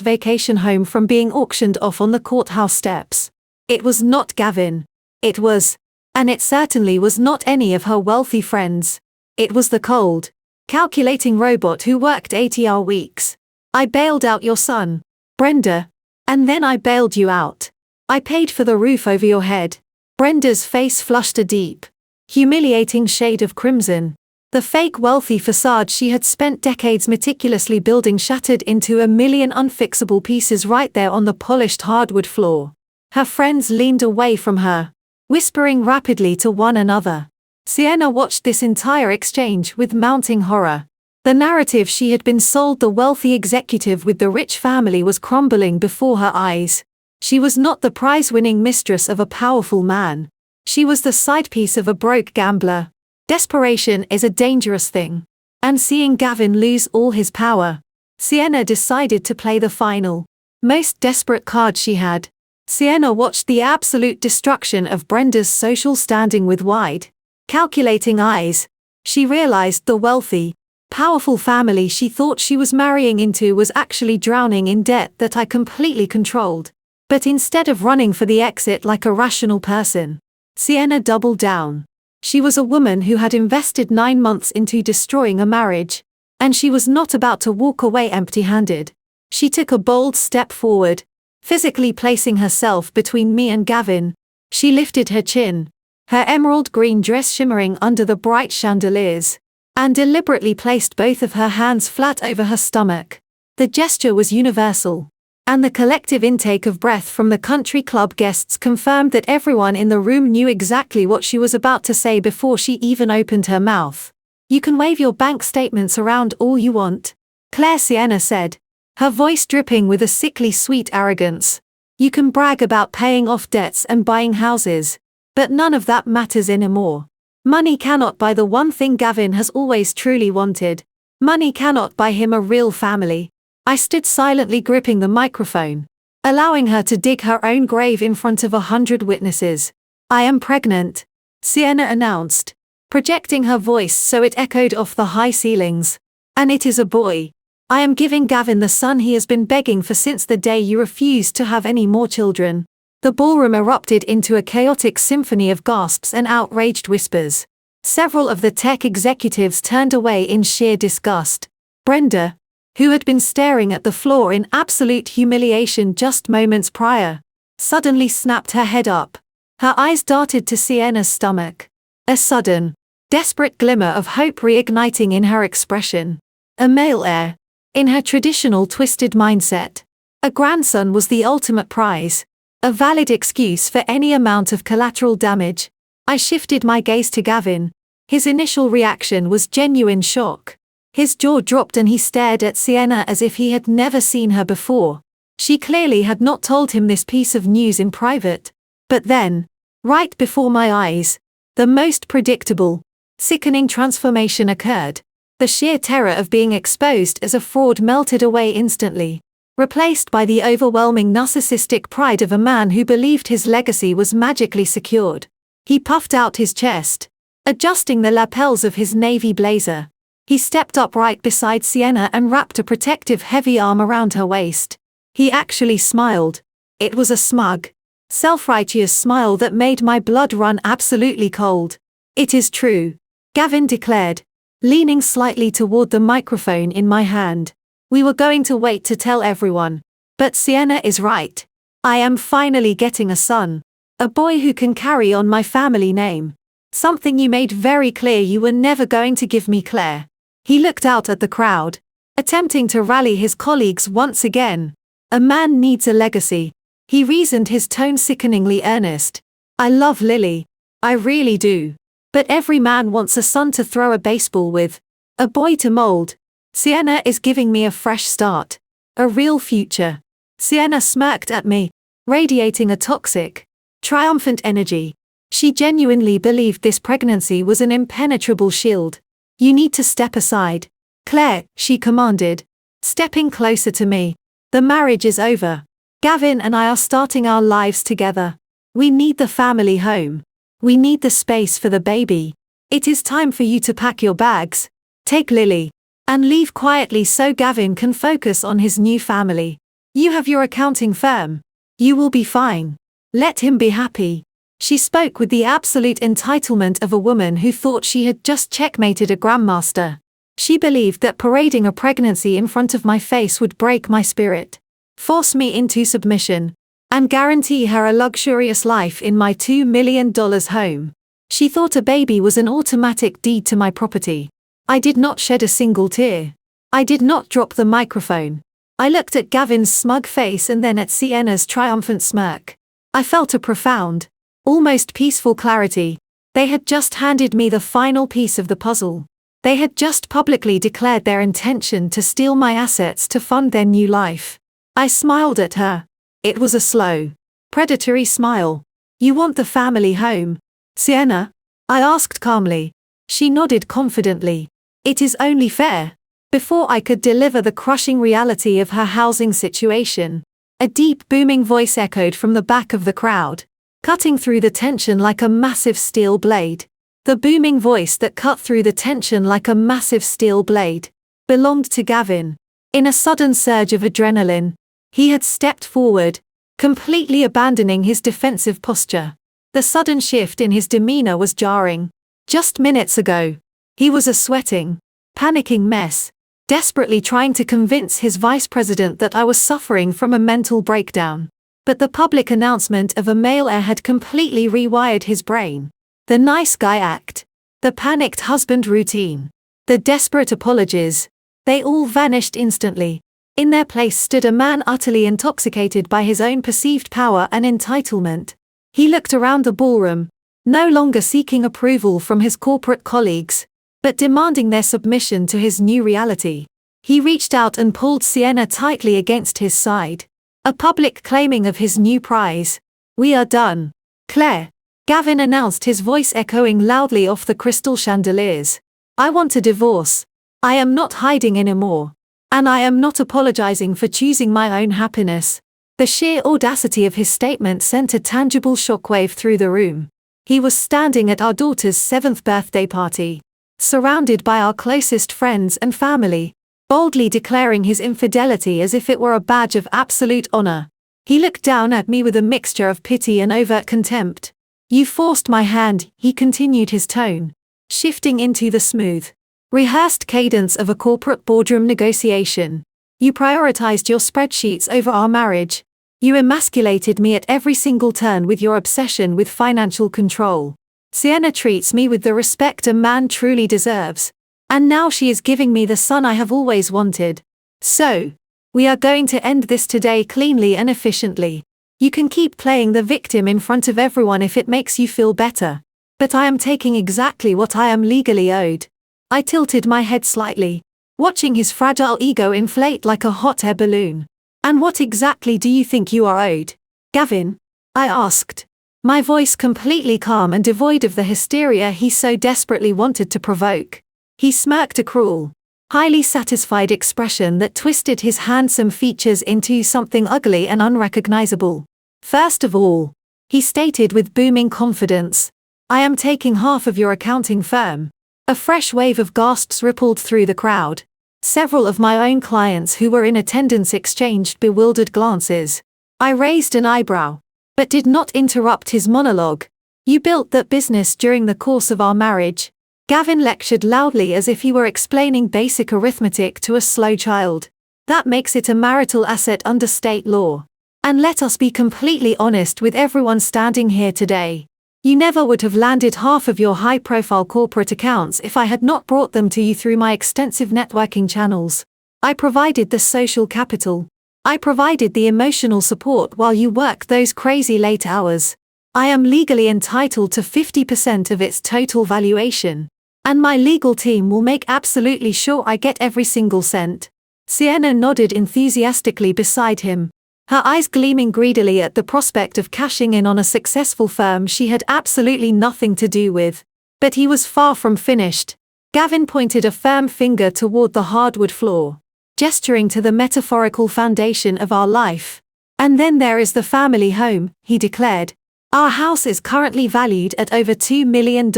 vacation home from being auctioned off on the courthouse steps? It was not Gavin. It was. And it certainly was not any of her wealthy friends. It was the cold, calculating robot who worked 80-hour weeks. I bailed out your son, Brenda. And then I bailed you out. I paid for the roof over your head. Brenda's face flushed a deep, humiliating shade of crimson. The fake wealthy facade she had spent decades meticulously building shattered into a million unfixable pieces right there on the polished hardwood floor. Her friends leaned away from her, whispering rapidly to one another. Sienna watched this entire exchange with mounting horror. The narrative she had been sold, the wealthy executive with the rich family, was crumbling before her eyes. She was not the prize-winning mistress of a powerful man. She was the side piece of a broke gambler. Desperation is a dangerous thing. And seeing Gavin lose all his power, Sienna decided to play the final, most desperate card she had. Sienna watched the absolute destruction of Brenda's social standing with wide, calculating eyes. She realized the wealthy, powerful family she thought she was marrying into was actually drowning in debt that I completely controlled. But instead of running for the exit like a rational person, Sienna doubled down. She was a woman who had invested 9 months into destroying a marriage, and she was not about to walk away empty-handed. She took a bold step forward, physically placing herself between me and Gavin. She lifted her chin, her emerald green dress shimmering under the bright chandeliers, and deliberately placed both of her hands flat over her stomach. The gesture was universal, and the collective intake of breath from the country club guests confirmed that everyone in the room knew exactly what she was about to say before she even opened her mouth. "You can wave your bank statements around all you want," Claire Sienna said, her voice dripping with a sickly sweet arrogance. "You can brag about paying off debts and buying houses, but none of that matters anymore. Money cannot buy the one thing Gavin has always truly wanted. Money cannot buy him a real family." I stood silently gripping the microphone, allowing her to dig her own grave in front of 100 witnesses. "I am pregnant," Sienna announced, projecting her voice so it echoed off the high ceilings. "And it is a boy. I am giving Gavin the son he has been begging for since the day you refused to have any more children." The ballroom erupted into a chaotic symphony of gasps and outraged whispers. Several of the tech executives turned away in sheer disgust. Brenda, who had been staring at the floor in absolute humiliation just moments prior, suddenly snapped her head up. Her eyes darted to Sienna's stomach, a sudden, desperate glimmer of hope reigniting in her expression. A male heir, in her traditional twisted mindset. A grandson was the ultimate prize, a valid excuse for any amount of collateral damage. I shifted my gaze to Gavin. His initial reaction was genuine shock. His jaw dropped and he stared at Sienna as if he had never seen her before. She clearly had not told him this piece of news in private. But then, right before my eyes, the most predictable, sickening transformation occurred. The sheer terror of being exposed as a fraud melted away instantly, replaced by the overwhelming narcissistic pride of a man who believed his legacy was magically secured. He puffed out his chest, adjusting the lapels of his navy blazer. He stepped up right beside Sienna and wrapped a protective heavy arm around her waist. He actually smiled. It was a smug, self-righteous smile that made my blood run absolutely cold. "It is true," Gavin declared, leaning slightly toward the microphone in my hand. "We were going to wait to tell everyone. But Sienna is right. I am finally getting a son. A boy who can carry on my family name. Something you made very clear you were never going to give me, Claire." He looked out at the crowd, attempting to rally his colleagues once again. "A man needs a legacy," he reasoned, his tone sickeningly earnest. "I love Lily. I really do. But every man wants a son to throw a baseball with. A boy to mold. Sienna is giving me a fresh start. A real future." Sienna smirked at me, radiating a toxic, triumphant energy. She genuinely believed this pregnancy was an impenetrable shield. "You need to step aside, Claire," she commanded, stepping closer to me. "The marriage is over. Gavin and I are starting our lives together. We need the family home. We need the space for the baby. It is time for you to pack your bags." Take Lily. And leave quietly so Gavin can focus on his new family. You have your accounting firm. You will be fine. Let him be happy. She spoke with the absolute entitlement of a woman who thought she had just checkmated a grandmaster. She believed that parading a pregnancy in front of my face would break my spirit, force me into submission, and guarantee her a luxurious life in my $2 million home. She thought a baby was an automatic deed to my property. I did not shed a single tear. I did not drop the microphone. I looked at Gavin's smug face and then at Sienna's triumphant smirk. I felt a profound, almost peaceful clarity. They had just handed me the final piece of the puzzle. They had just publicly declared their intention to steal my assets to fund their new life. I smiled at her. It was a slow, predatory smile. You want the family home, Sienna? I asked calmly. She nodded confidently. It is only fair. Before I could deliver the crushing reality of her housing situation, a deep booming voice echoed from the back of the crowd, cutting through the tension like a massive steel blade. The booming voice that cut through the tension like a massive steel blade belonged to Gavin. In a sudden surge of adrenaline, he had stepped forward, completely abandoning his defensive posture. The sudden shift in his demeanor was jarring. Just minutes ago, he was a sweating, panicking mess, desperately trying to convince his vice president that I was suffering from a mental breakdown. But the public announcement of a male heir had completely rewired his brain. The nice guy act, the panicked husband routine, the desperate apologies, they all vanished instantly. In their place stood a man utterly intoxicated by his own perceived power and entitlement. He looked around the ballroom, no longer seeking approval from his corporate colleagues, but demanding their submission to his new reality. He reached out and pulled Sienna tightly against his side. A public claiming of his new prize. We are done. Claire. Gavin announced, his voice echoing loudly off the crystal chandeliers. I want a divorce. I am not hiding anymore. And I am not apologizing for choosing my own happiness. The sheer audacity of his statement sent a tangible shockwave through the room. He was standing at our daughter's 7th birthday party, surrounded by our closest friends and family, boldly declaring his infidelity as if it were a badge of absolute honor. He looked down at me with a mixture of pity and overt contempt. You forced my hand, he continued, his tone shifting into the smooth, rehearsed cadence of a corporate boardroom negotiation. You prioritized your spreadsheets over our marriage. You emasculated me at every single turn with your obsession with financial control. Sienna treats me with the respect a man truly deserves. And now she is giving me the son I have always wanted. So, we are going to end this today cleanly and efficiently. You can keep playing the victim in front of everyone if it makes you feel better. But I am taking exactly what I am legally owed. I tilted my head slightly, watching his fragile ego inflate like a hot air balloon. And what exactly do you think you are owed, Gavin? I asked, my voice completely calm and devoid of the hysteria he so desperately wanted to provoke. He smirked a cruel, highly satisfied expression that twisted his handsome features into something ugly and unrecognizable. First of all, he stated with booming confidence, I am taking half of your accounting firm. A fresh wave of gasps rippled through the crowd. Several of my own clients who were in attendance exchanged bewildered glances. I raised an eyebrow, but did not interrupt his monologue. You built that business during the course of our marriage. Gavin lectured loudly as if he were explaining basic arithmetic to a slow child. That makes it a marital asset under state law. And let us be completely honest with everyone standing here today. You never would have landed half of your high-profile corporate accounts if I had not brought them to you through my extensive networking channels. I provided the social capital. I provided the emotional support while you worked those crazy late hours. I am legally entitled to 50% of its total valuation. And my legal team will make absolutely sure I get every single cent. Sienna nodded enthusiastically beside him, her eyes gleaming greedily at the prospect of cashing in on a successful firm she had absolutely nothing to do with. But he was far from finished. Gavin pointed a firm finger toward the hardwood floor, gesturing to the metaphorical foundation of our life. And then there is the family home, he declared. Our house is currently valued at over $2 million.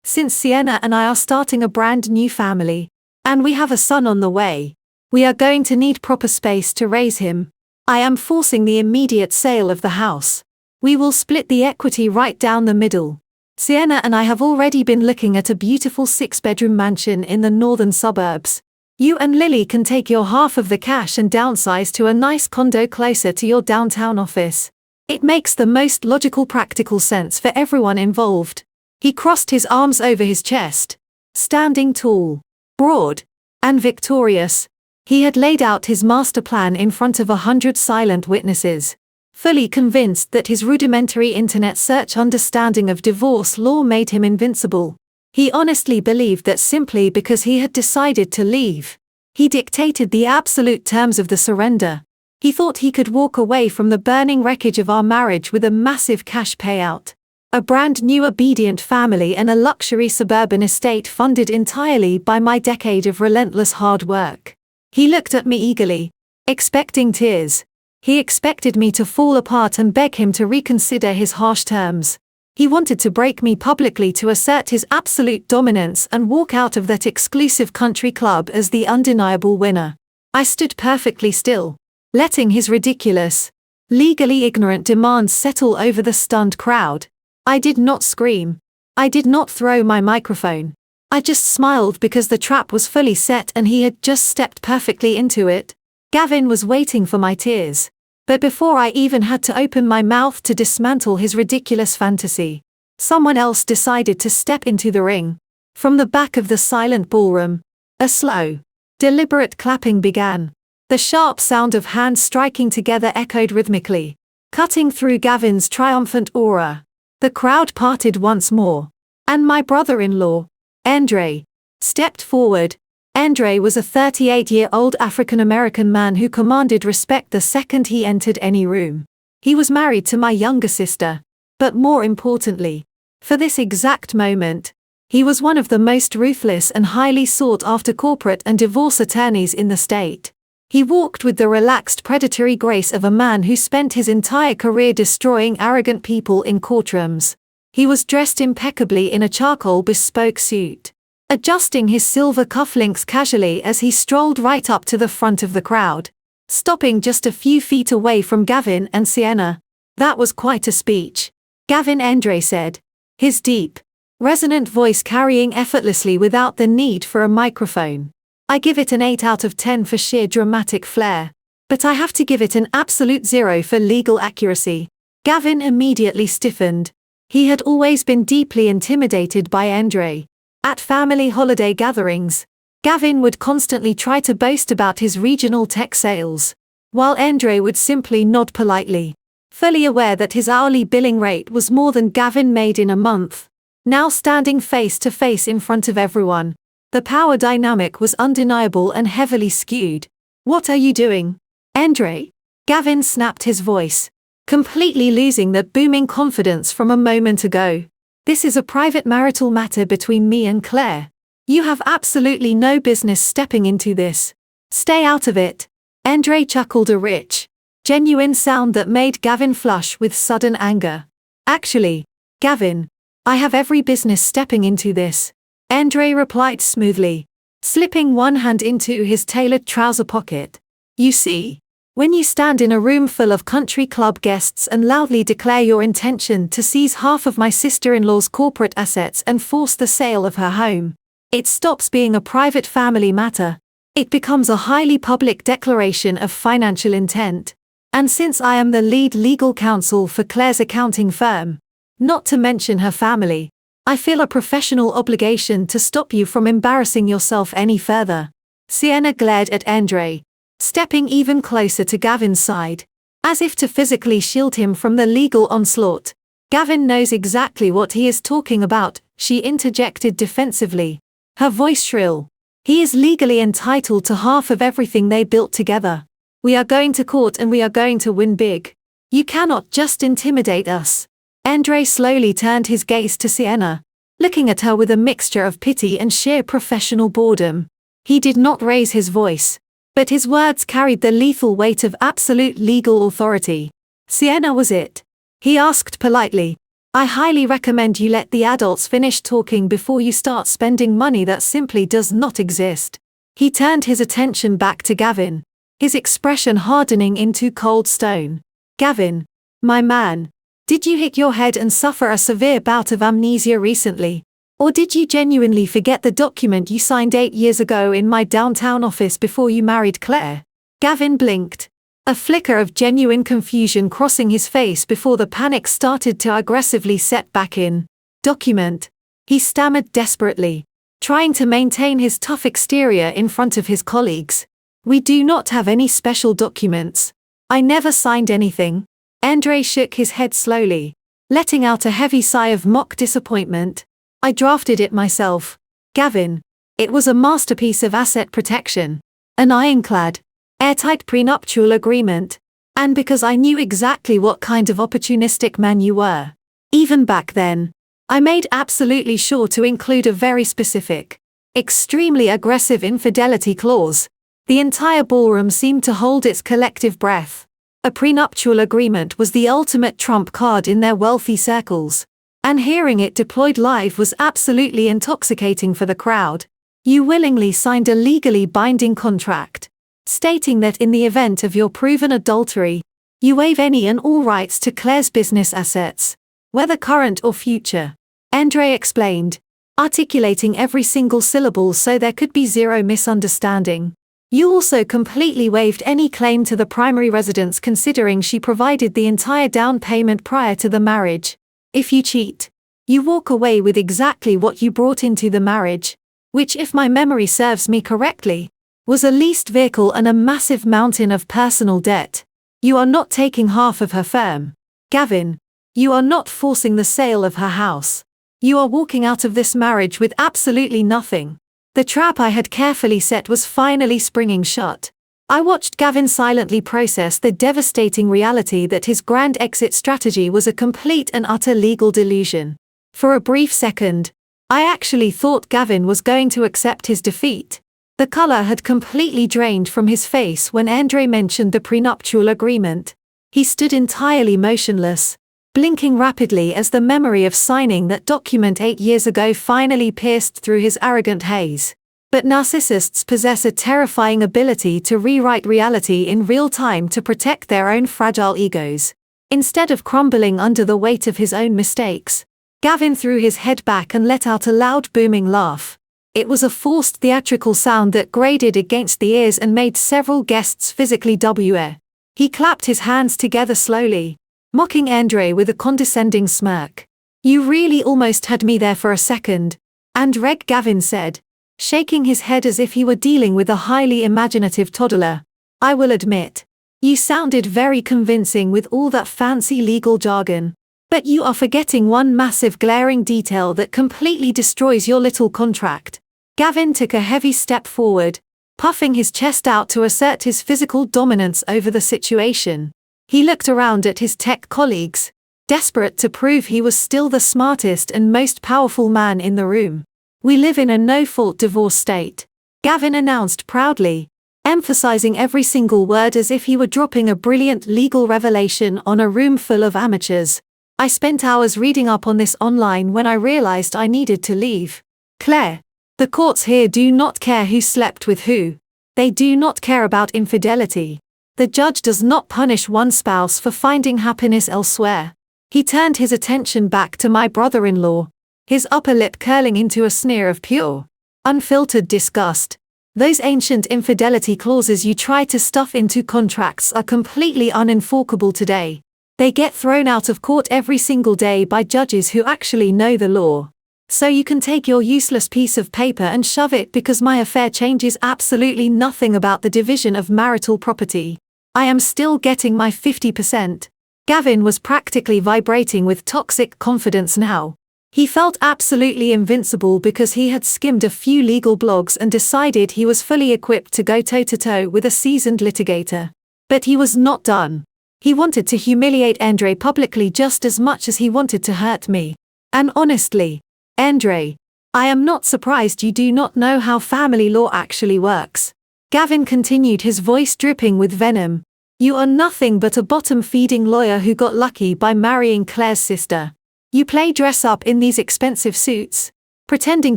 since Sienna and I are starting a brand new family. And we have a son on the way. We are going to need proper space to raise him. I am forcing the immediate sale of the house. We will split the equity right down the middle. Sienna and I have already been looking at a beautiful 6-bedroom mansion in the northern suburbs. You and Lily can take your half of the cash and downsize to a nice condo closer to your downtown office. It makes the most logical practical sense for everyone involved. He crossed his arms over his chest. Standing tall, broad, and victorious, he had laid out his master plan in front of 100 silent witnesses, fully convinced that his rudimentary internet search understanding of divorce law made him invincible. He honestly believed that simply because he had decided to leave, he dictated the absolute terms of the surrender. He thought he could walk away from the burning wreckage of our marriage with a massive cash payout, a brand new obedient family, and a luxury suburban estate funded entirely by my decade of relentless hard work. He looked at me eagerly, expecting tears. He expected me to fall apart and beg him to reconsider his harsh terms. He wanted to break me publicly to assert his absolute dominance and walk out of that exclusive country club as the undeniable winner. I stood perfectly still, letting his ridiculous, legally ignorant demands settle over the stunned crowd. I did not scream. I did not throw my microphone. I just smiled because the trap was fully set and he had just stepped perfectly into it. Gavin was waiting for my tears. But before I even had to open my mouth to dismantle his ridiculous fantasy, someone else decided to step into the ring. From the back of the silent ballroom, a slow, deliberate clapping began. The sharp sound of hands striking together echoed rhythmically, cutting through Gavin's triumphant aura. The crowd parted once more, and my brother-in-law, Andre, stepped forward. Andre was a 38-year-old African-American man who commanded respect the second he entered any room. He was married to my younger sister, but more importantly, for this exact moment, he was one of the most ruthless and highly sought-after corporate and divorce attorneys in the state. He walked with the relaxed predatory grace of a man who spent his entire career destroying arrogant people in courtrooms. He was dressed impeccably in a charcoal bespoke suit, adjusting his silver cufflinks casually as he strolled right up to the front of the crowd, stopping just a few feet away from Gavin and Sienna. That was quite a speech, Gavin, Andre said, his deep, resonant voice carrying effortlessly without the need for a microphone. I give it an 8 out of 10 for sheer dramatic flair, but I have to give it an absolute 0 for legal accuracy. Gavin immediately stiffened. He had always been deeply intimidated by Andre. At family holiday gatherings, Gavin would constantly try to boast about his regional tech sales, while Andre would simply nod politely, fully aware that his hourly billing rate was more than Gavin made in a month. Now standing face to face in front of everyone, the power dynamic was undeniable and heavily skewed. "What are you doing, Andre?" Gavin snapped his voice, completely losing that booming confidence from a moment ago. "This is a private marital matter between me and Claire. You have absolutely no business stepping into this. Stay out of it." Andre chuckled, a rich, genuine sound that made Gavin flush with sudden anger. "Actually, Gavin, I have every business stepping into this," Andre replied smoothly, slipping one hand into his tailored trouser pocket. "You see, when you stand in a room full of country club guests and loudly declare your intention to seize half of my sister-in-law's corporate assets and force the sale of her home, it stops being a private family matter. It becomes a highly public declaration of financial intent. And since I am the lead legal counsel for Claire's accounting firm, not to mention her family, I feel a professional obligation to stop you from embarrassing yourself any further." Sienna glared at Andre, stepping even closer to Gavin's side, as if to physically shield him from the legal onslaught. "Gavin knows exactly what he is talking about," she interjected defensively, her voice shrill. "He is legally entitled to half of everything they built together. We are going to court and we are going to win big. You cannot just intimidate us." Andre slowly turned his gaze to Sienna, looking at her with a mixture of pity and sheer professional boredom. He did not raise his voice, but his words carried the lethal weight of absolute legal authority. "Sienna, was it?" he asked politely. I highly recommend you let the adults finish talking before you start spending money that simply does not exist. He turned his attention back to Gavin, his expression hardening into cold stone. Gavin, my man, did you hit your head and suffer a severe bout of amnesia recently? Or did you genuinely forget the document you signed 8 years ago in my downtown office before you married Claire? Gavin blinked, a flicker of genuine confusion crossing his face before the panic started to aggressively set back in. Document? He stammered desperately, trying to maintain his tough exterior in front of his colleagues. We do not have any special documents. I never signed anything. Andre shook his head slowly, letting out a heavy sigh of mock disappointment. I drafted it myself. Gavin. It was a masterpiece of asset protection. An ironclad, airtight prenuptial agreement. And because I knew exactly what kind of opportunistic man you were. Even back then, I made absolutely sure to include a very specific, extremely aggressive infidelity clause. The entire ballroom seemed to hold its collective breath. A prenuptial agreement was the ultimate trump card in their wealthy circles. And hearing it deployed live was absolutely intoxicating for the crowd. You willingly signed a legally binding contract, stating that in the event of your proven adultery, you waive any and all rights to Claire's business assets, whether current or future. Andre explained, articulating every single syllable so there could be zero misunderstanding. You also completely waived any claim to the primary residence considering she provided the entire down payment prior to the marriage. If you cheat, you walk away with exactly what you brought into the marriage, which, if my memory serves me correctly, was a leased vehicle and a massive mountain of personal debt. You are not taking half of her firm. Gavin, you are not forcing the sale of her house. You are walking out of this marriage with absolutely nothing. The trap I had carefully set was finally springing shut. I watched Gavin silently process the devastating reality that his grand exit strategy was a complete and utter legal delusion. For a brief second, I actually thought Gavin was going to accept his defeat. The color had completely drained from his face when Andre mentioned the prenuptial agreement. He stood entirely motionless, blinking rapidly as the memory of signing that document 8 years ago finally pierced through his arrogant haze. But narcissists possess a terrifying ability to rewrite reality in real time to protect their own fragile egos. Instead of crumbling under the weight of his own mistakes, Gavin threw his head back and let out a loud booming laugh. It was a forced theatrical sound that grated against the ears and made several guests physically were. He clapped his hands together slowly, mocking Andre with a condescending smirk. You really almost had me there for a second, Gavin said, shaking his head as if he were dealing with a highly imaginative toddler. I will admit, you sounded very convincing with all that fancy legal jargon. But you are forgetting one massive glaring detail that completely destroys your little contract. Gavin took a heavy step forward, puffing his chest out to assert his physical dominance over the situation. He looked around at his tech colleagues, desperate to prove he was still the smartest and most powerful man in the room. We live in a no-fault divorce state, Gavin announced proudly, emphasizing every single word as if he were dropping a brilliant legal revelation on a room full of amateurs. I spent hours reading up on this online when I realized I needed to leave. Claire, the courts here do not care who slept with who. They do not care about infidelity. The judge does not punish one spouse for finding happiness elsewhere. He turned his attention back to my brother-in-law, his upper lip curling into a sneer of pure, unfiltered disgust. Those ancient infidelity clauses you try to stuff into contracts are completely unenforceable today. They get thrown out of court every single day by judges who actually know the law. So you can take your useless piece of paper and shove it because my affair changes absolutely nothing about the division of marital property. I am still getting my 50%. Gavin was practically vibrating with toxic confidence now. He felt absolutely invincible because he had skimmed a few legal blogs and decided he was fully equipped to go toe-to-toe with a seasoned litigator. But he was not done. He wanted to humiliate Andre publicly just as much as he wanted to hurt me. And honestly, Andre, I am not surprised you do not know how family law actually works. Gavin continued, his voice dripping with venom. You are nothing but a bottom-feeding lawyer who got lucky by marrying Claire's sister. You play dress up in these expensive suits, pretending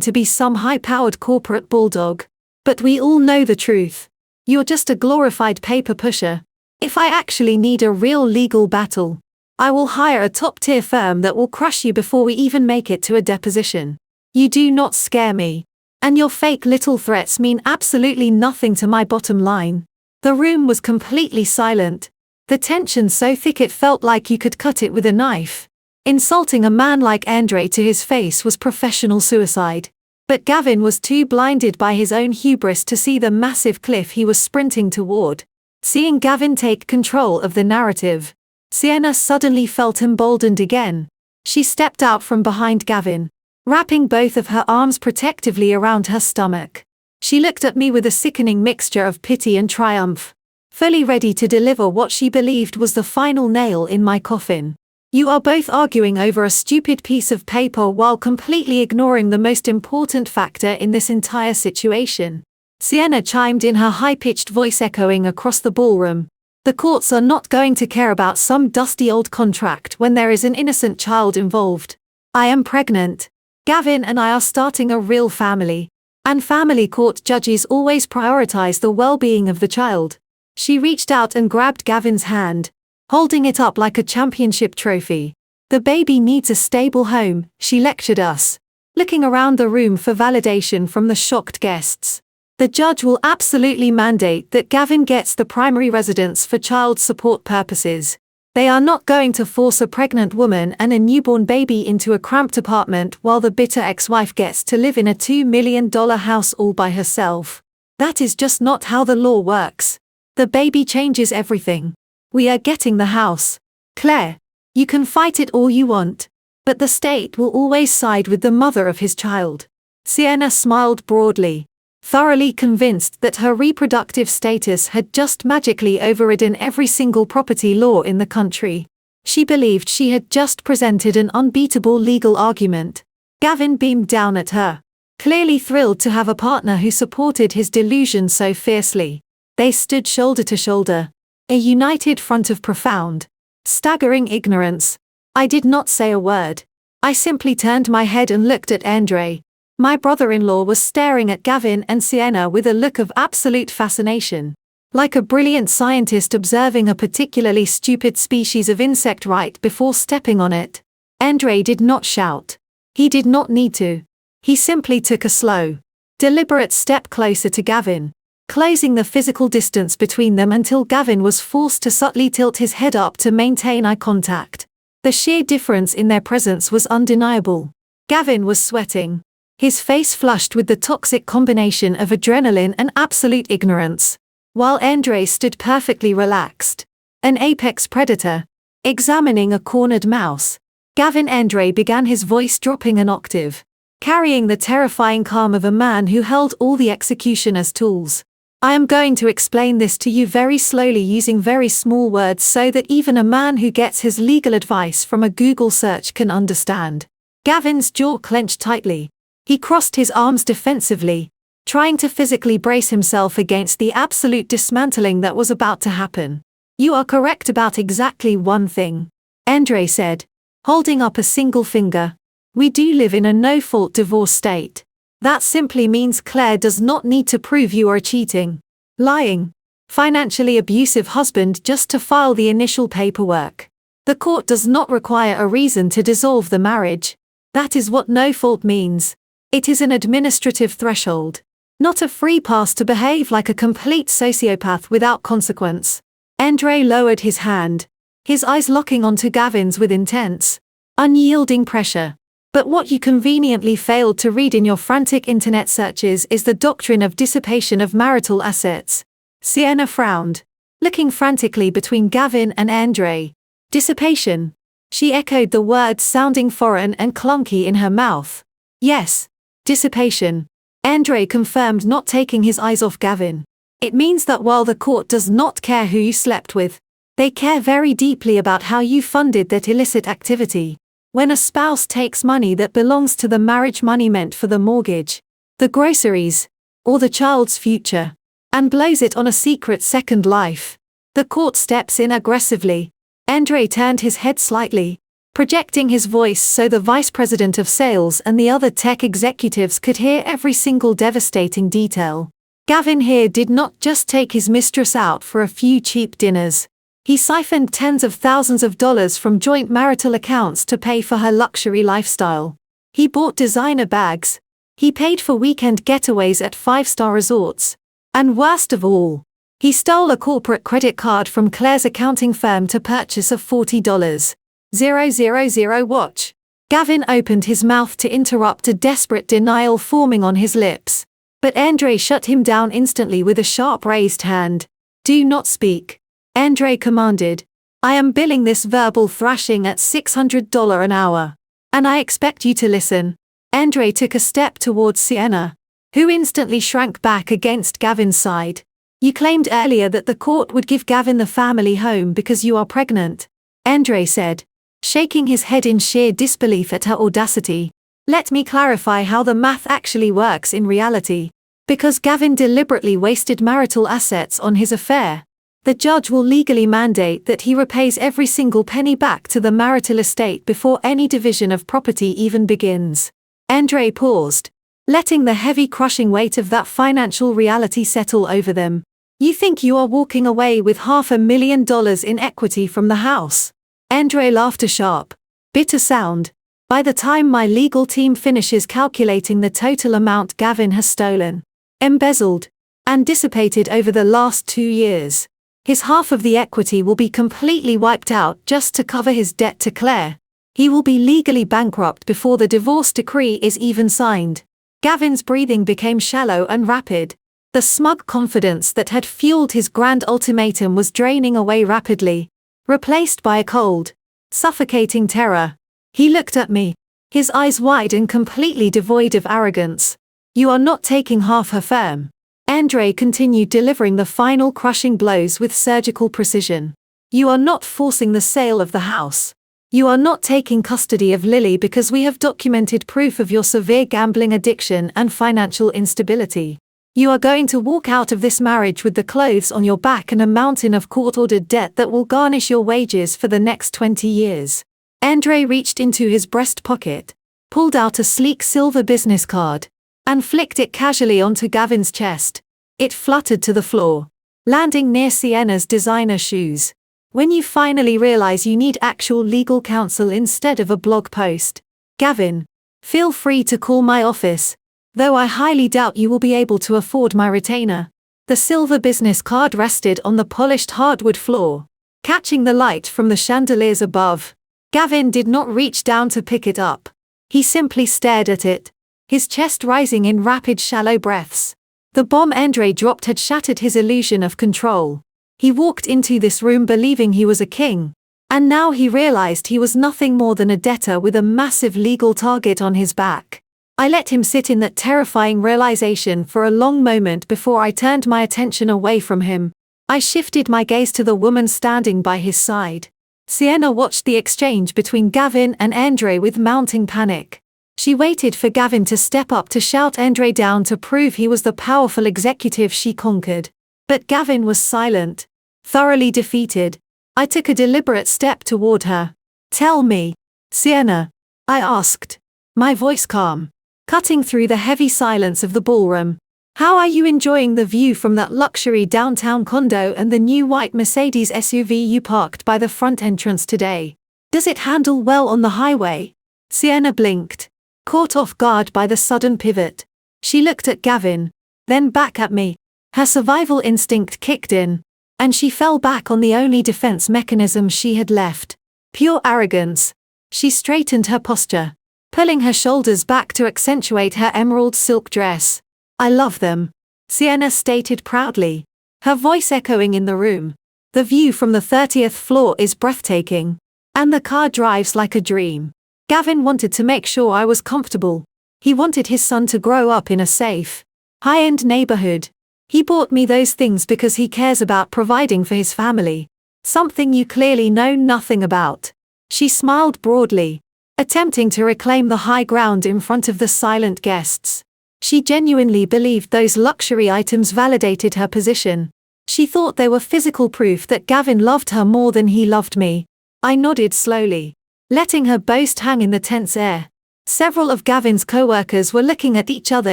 to be some high-powered corporate bulldog. But we all know the truth. You're just a glorified paper pusher. If I actually need a real legal battle, I will hire a top-tier firm that will crush you before we even make it to a deposition. You do not scare me. And your fake little threats mean absolutely nothing to my bottom line. The room was completely silent, the tension so thick it felt like you could cut it with a knife. Insulting a man like Andre to his face was professional suicide. But Gavin was too blinded by his own hubris to see the massive cliff he was sprinting toward. Seeing Gavin take control of the narrative, Sienna suddenly felt emboldened again. She stepped out from behind Gavin, wrapping both of her arms protectively around her stomach. She looked at me with a sickening mixture of pity and triumph, fully ready to deliver what she believed was the final nail in my coffin. You are both arguing over a stupid piece of paper while completely ignoring the most important factor in this entire situation. Sienna chimed in, her high-pitched voice echoing across the ballroom. The courts are not going to care about some dusty old contract when there is an innocent child involved. I am pregnant. Gavin and I are starting a real family. And family court judges always prioritize the well-being of the child. She reached out and grabbed Gavin's hand, holding it up like a championship trophy. The baby needs a stable home, she lectured us, looking around the room for validation from the shocked guests. The judge will absolutely mandate that Gavin gets the primary residence for child support purposes. They are not going to force a pregnant woman and a newborn baby into a cramped apartment while the bitter ex-wife gets to live in a $2 million house all by herself. That is just not how the law works. The baby changes everything. We are getting the house. Claire, you can fight it all you want, but the state will always side with the mother of his child. Sienna smiled broadly, thoroughly convinced that her reproductive status had just magically overridden every single property law in the country. She believed she had just presented an unbeatable legal argument. Gavin beamed down at her, clearly thrilled to have a partner who supported his delusion so fiercely. They stood shoulder to shoulder, a united front of profound, staggering ignorance. I did not say a word. I simply turned my head and looked at Andre. My brother-in-law was staring at Gavin and Sienna with a look of absolute fascination. Like a brilliant scientist observing a particularly stupid species of insect right before stepping on it. Andre did not shout. He did not need to. He simply took a slow, deliberate step closer to Gavin, closing the physical distance between them until Gavin was forced to subtly tilt his head up to maintain eye contact. The sheer difference in their presence was undeniable. Gavin was sweating, his face flushed with the toxic combination of adrenaline and absolute ignorance, while Andre stood perfectly relaxed, an apex predator, examining a cornered mouse. Gavin Andre began, his voice dropping an octave, carrying the terrifying calm of a man who held all the executioner's tools. I am going to explain this to you very slowly using very small words so that even a man who gets his legal advice from a Google search can understand. Gavin's jaw clenched tightly. He crossed his arms defensively, trying to physically brace himself against the absolute dismantling that was about to happen. You are correct about exactly one thing, Andre said, holding up a single finger. We do live in a no-fault divorce state. That simply means Claire does not need to prove you are a cheating, lying, financially abusive husband just to file the initial paperwork. The court does not require a reason to dissolve the marriage. That is what no fault means. It is an administrative threshold, not a free pass to behave like a complete sociopath without consequence. Andre lowered his hand, his eyes locking onto Gavin's with intense, unyielding pressure. But what you conveniently failed to read in your frantic internet searches is the doctrine of dissipation of marital assets. Sienna frowned, looking frantically between Gavin and Andre. Dissipation. She echoed the word, sounding foreign and clunky in her mouth. Yes, dissipation. Andre confirmed, not taking his eyes off Gavin. It means that while the court does not care who you slept with, they care very deeply about how you funded that illicit activity. When a spouse takes money that belongs to the marriage, money meant for the mortgage, the groceries, or the child's future, and blows it on a secret second life, the court steps in aggressively. Andre turned his head slightly, projecting his voice so the vice president of sales and the other tech executives could hear every single devastating detail. Gavin here did not just take his mistress out for a few cheap dinners. He siphoned tens of thousands of dollars from joint marital accounts to pay for her luxury lifestyle. He bought designer bags. He paid for weekend getaways at 5-star resorts. And worst of all, he stole a corporate credit card from Claire's accounting firm to purchase a $40,000 watch. Gavin opened his mouth to interrupt, a desperate denial forming on his lips. But Andre shut him down instantly with a sharp raised hand. "Do not speak," Andre commanded. "I am billing this verbal thrashing at $600 an hour. And I expect you to listen." Andre took a step towards Sienna, who instantly shrank back against Gavin's side. "You claimed earlier that the court would give Gavin the family home because you are pregnant," Andre said, shaking his head in sheer disbelief at her audacity. "Let me clarify how the math actually works in reality. Because Gavin deliberately wasted marital assets on his affair, the judge will legally mandate that he repays every single penny back to the marital estate before any division of property even begins." Andre paused, letting the heavy crushing weight of that financial reality settle over them. "You think you are walking away with $500,000 in equity from the house?" Andre laughed, a sharp, bitter sound. "By the time my legal team finishes calculating the total amount Gavin has stolen, embezzled, and dissipated over the last 2 years, his half of the equity will be completely wiped out just to cover his debt to Claire. He will be legally bankrupt before the divorce decree is even signed." Gavin's breathing became shallow and rapid. The smug confidence that had fueled his grand ultimatum was draining away rapidly, replaced by a cold, suffocating terror. He looked at me, his eyes wide and completely devoid of arrogance. "You are not taking half her firm." Andre continued, delivering the final crushing blows with surgical precision. "You are not forcing the sale of the house. You are not taking custody of Lily because we have documented proof of your severe gambling addiction and financial instability. You are going to walk out of this marriage with the clothes on your back and a mountain of court-ordered debt that will garnish your wages for the next 20 years. Andre reached into his breast pocket, pulled out a sleek silver business card, and flicked it casually onto Gavin's chest. It fluttered to the floor, landing near Sienna's designer shoes. "When you finally realize you need actual legal counsel instead of a blog post, Gavin, feel free to call my office, though I highly doubt you will be able to afford my retainer." The silver business card rested on the polished hardwood floor, catching the light from the chandeliers above. Gavin did not reach down to pick it up. He simply stared at it, his chest rising in rapid shallow breaths. The bomb Andre dropped had shattered his illusion of control. He walked into this room believing he was a king, and now he realized he was nothing more than a debtor with a massive legal target on his back. I let him sit in that terrifying realization for a long moment before I turned my attention away from him. I shifted my gaze to the woman standing by his side. Sienna watched the exchange between Gavin and Andre with mounting panic. She waited for Gavin to step up to shout Andre down to prove he was the powerful executive she conquered. But Gavin was silent, thoroughly defeated. I took a deliberate step toward her. "Tell me, Sienna," I asked, my voice calm, cutting through the heavy silence of the ballroom. "How are you enjoying the view from that luxury downtown condo and the new white Mercedes SUV you parked by the front entrance today? Does it handle well on the highway?" Sienna blinked, caught off guard by the sudden pivot. She looked at Gavin, then back at me. Her survival instinct kicked in, and she fell back on the only defense mechanism she had left: pure arrogance. She straightened her posture, pulling her shoulders back to accentuate her emerald silk dress. "I love them," Sienna stated proudly, her voice echoing in the room. "The view from the 30th floor is breathtaking, and the car drives like a dream." Gavin wanted to make sure I was comfortable. He wanted his son to grow up in a safe, high-end neighborhood. He bought me those things because he cares about providing for his family. Something you clearly know nothing about. She smiled broadly, attempting to reclaim the high ground in front of the silent guests. She genuinely believed those luxury items validated her position. She thought they were physical proof that Gavin loved her more than he loved me. I nodded slowly. letting her boast hang in the tense air. Several of Gavin's co-workers were looking at each other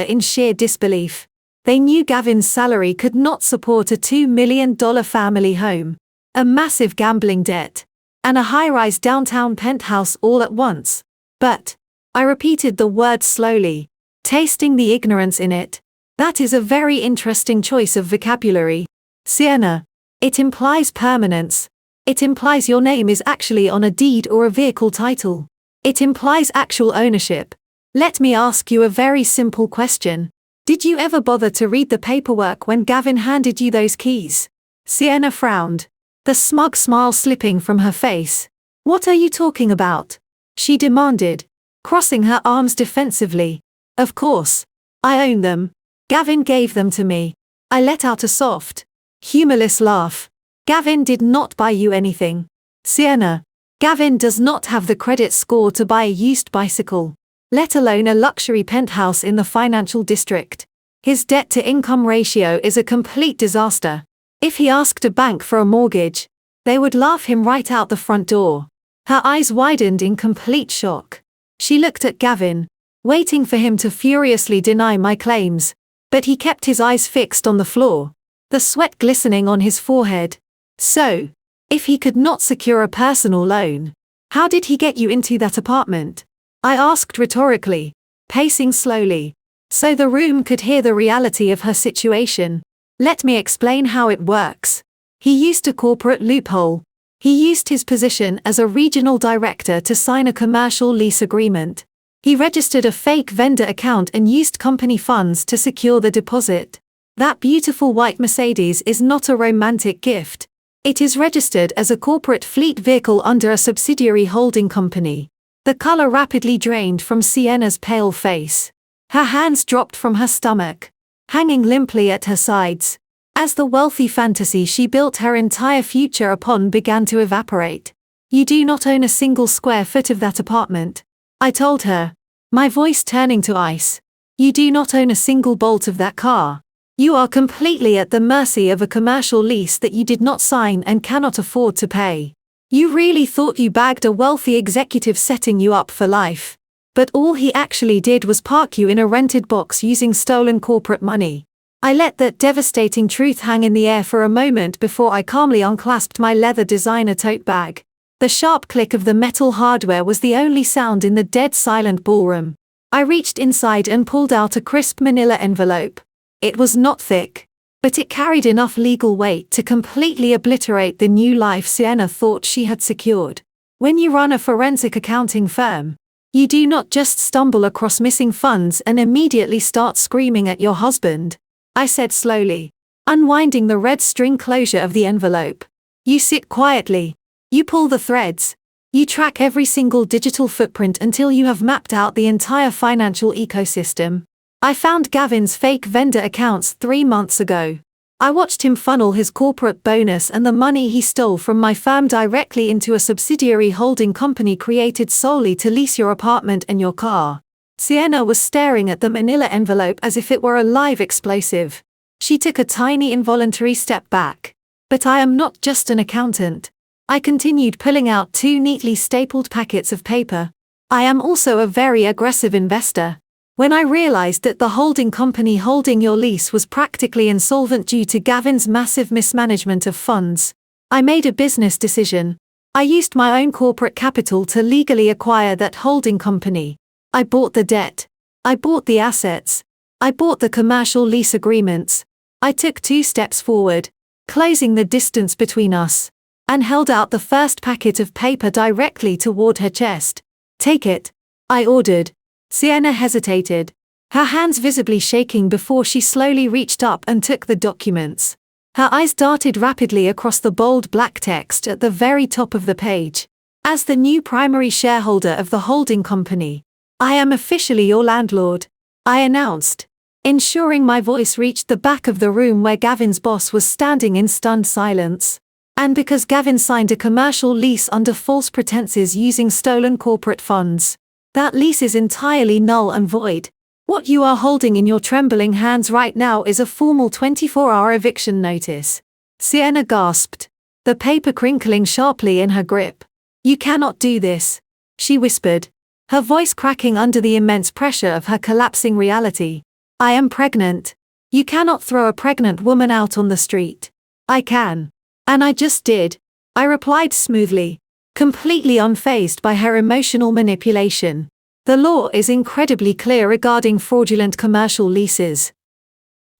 in sheer disbelief. They knew Gavin's salary could not support a $2 million family home, a massive gambling debt, and a high-rise downtown penthouse all at once. But, I repeated the word slowly, tasting the ignorance in it. That is a very interesting choice of vocabulary. Sienna. It implies permanence. It implies your name is actually on a deed or a vehicle title. It implies actual ownership. Let me ask you a very simple question. Did you ever bother to read the paperwork when Gavin handed you those keys? Sienna frowned, the smug smile slipping from her face. What are you talking about? She demanded, crossing her arms defensively. Of course. I own them. Gavin gave them to me. I let out a soft, humorless laugh. Gavin did not buy you anything. Sienna. Gavin does not have the credit score to buy a used bicycle, let alone a luxury penthouse in the financial district. His debt-to-income ratio is a complete disaster. If he asked a bank for a mortgage, they would laugh him right out the front door. Her eyes widened in complete shock. She looked at Gavin, waiting for him to furiously deny my claims, but he kept his eyes fixed on the floor, the sweat glistening on his forehead. So, if he could not secure a personal loan, how did he get you into that apartment? I asked rhetorically, pacing slowly, so the room could hear the reality of her situation. Let me explain how it works. He used a corporate loophole. He used his position as a regional director to sign a commercial lease agreement. He registered a fake vendor account and used company funds to secure the deposit. That beautiful white Mercedes is not a romantic gift. It is registered as a corporate fleet vehicle under a subsidiary holding company. The color rapidly drained from Sienna's pale face. Her hands dropped from her stomach, hanging limply at her sides, as the wealthy fantasy she built her entire future upon began to evaporate. You do not own a single square foot of that apartment, I told her, my voice turning to ice. You do not own a single bolt of that car. You are completely at the mercy of a commercial lease that you did not sign and cannot afford to pay. You really thought you bagged a wealthy executive setting you up for life. But all he actually did was park you in a rented box using stolen corporate money. I let that devastating truth hang in the air for a moment before I calmly unclasped my leather designer tote bag. The sharp click of the metal hardware was the only sound in the dead-silent ballroom. I reached inside and pulled out a crisp manila envelope. It was not thick, but it carried enough legal weight to completely obliterate the new life Sienna thought she had secured. When you run a forensic accounting firm, you do not just stumble across missing funds and immediately start screaming at your husband, I said slowly, unwinding the red string closure of the envelope. You sit quietly. You pull the threads. You track every single digital footprint until you have mapped out the entire financial ecosystem. I found Gavin's fake vendor accounts 3 months ago. I watched him funnel his corporate bonus and the money he stole from my firm directly into a subsidiary holding company created solely to lease your apartment and your car. Sienna was staring at the manila envelope as if it were a live explosive. She took a tiny involuntary step back. But I am not just an accountant. I continued pulling out 2 neatly stapled packets of paper. I am also a very aggressive investor. When I realized that the holding company holding your lease was practically insolvent due to Gavin's massive mismanagement of funds, I made a business decision. I used my own corporate capital to legally acquire that holding company. I bought the debt. I bought the assets. I bought the commercial lease agreements. I took 2 steps forward, closing the distance between us, and held out the first packet of paper directly toward her chest. Take it, I ordered. Sienna hesitated, her hands visibly shaking before she slowly reached up and took the documents. Her eyes darted rapidly across the bold black text at the very top of the page. As the new primary shareholder of the holding company, I am officially your landlord, I announced, ensuring my voice reached the back of the room where Gavin's boss was standing in stunned silence. And because Gavin signed a commercial lease under false pretenses using stolen corporate funds, that lease is entirely null and void. What you are holding in your trembling hands right now is a formal 24-hour eviction notice. Sienna gasped, the paper crinkling sharply in her grip. You cannot do this. she whispered, her voice cracking under the immense pressure of her collapsing reality. I am pregnant. You cannot throw a pregnant woman out on the street. I can. And I just did, I replied smoothly, completely unfazed by her emotional manipulation. The law is incredibly clear regarding fraudulent commercial leases.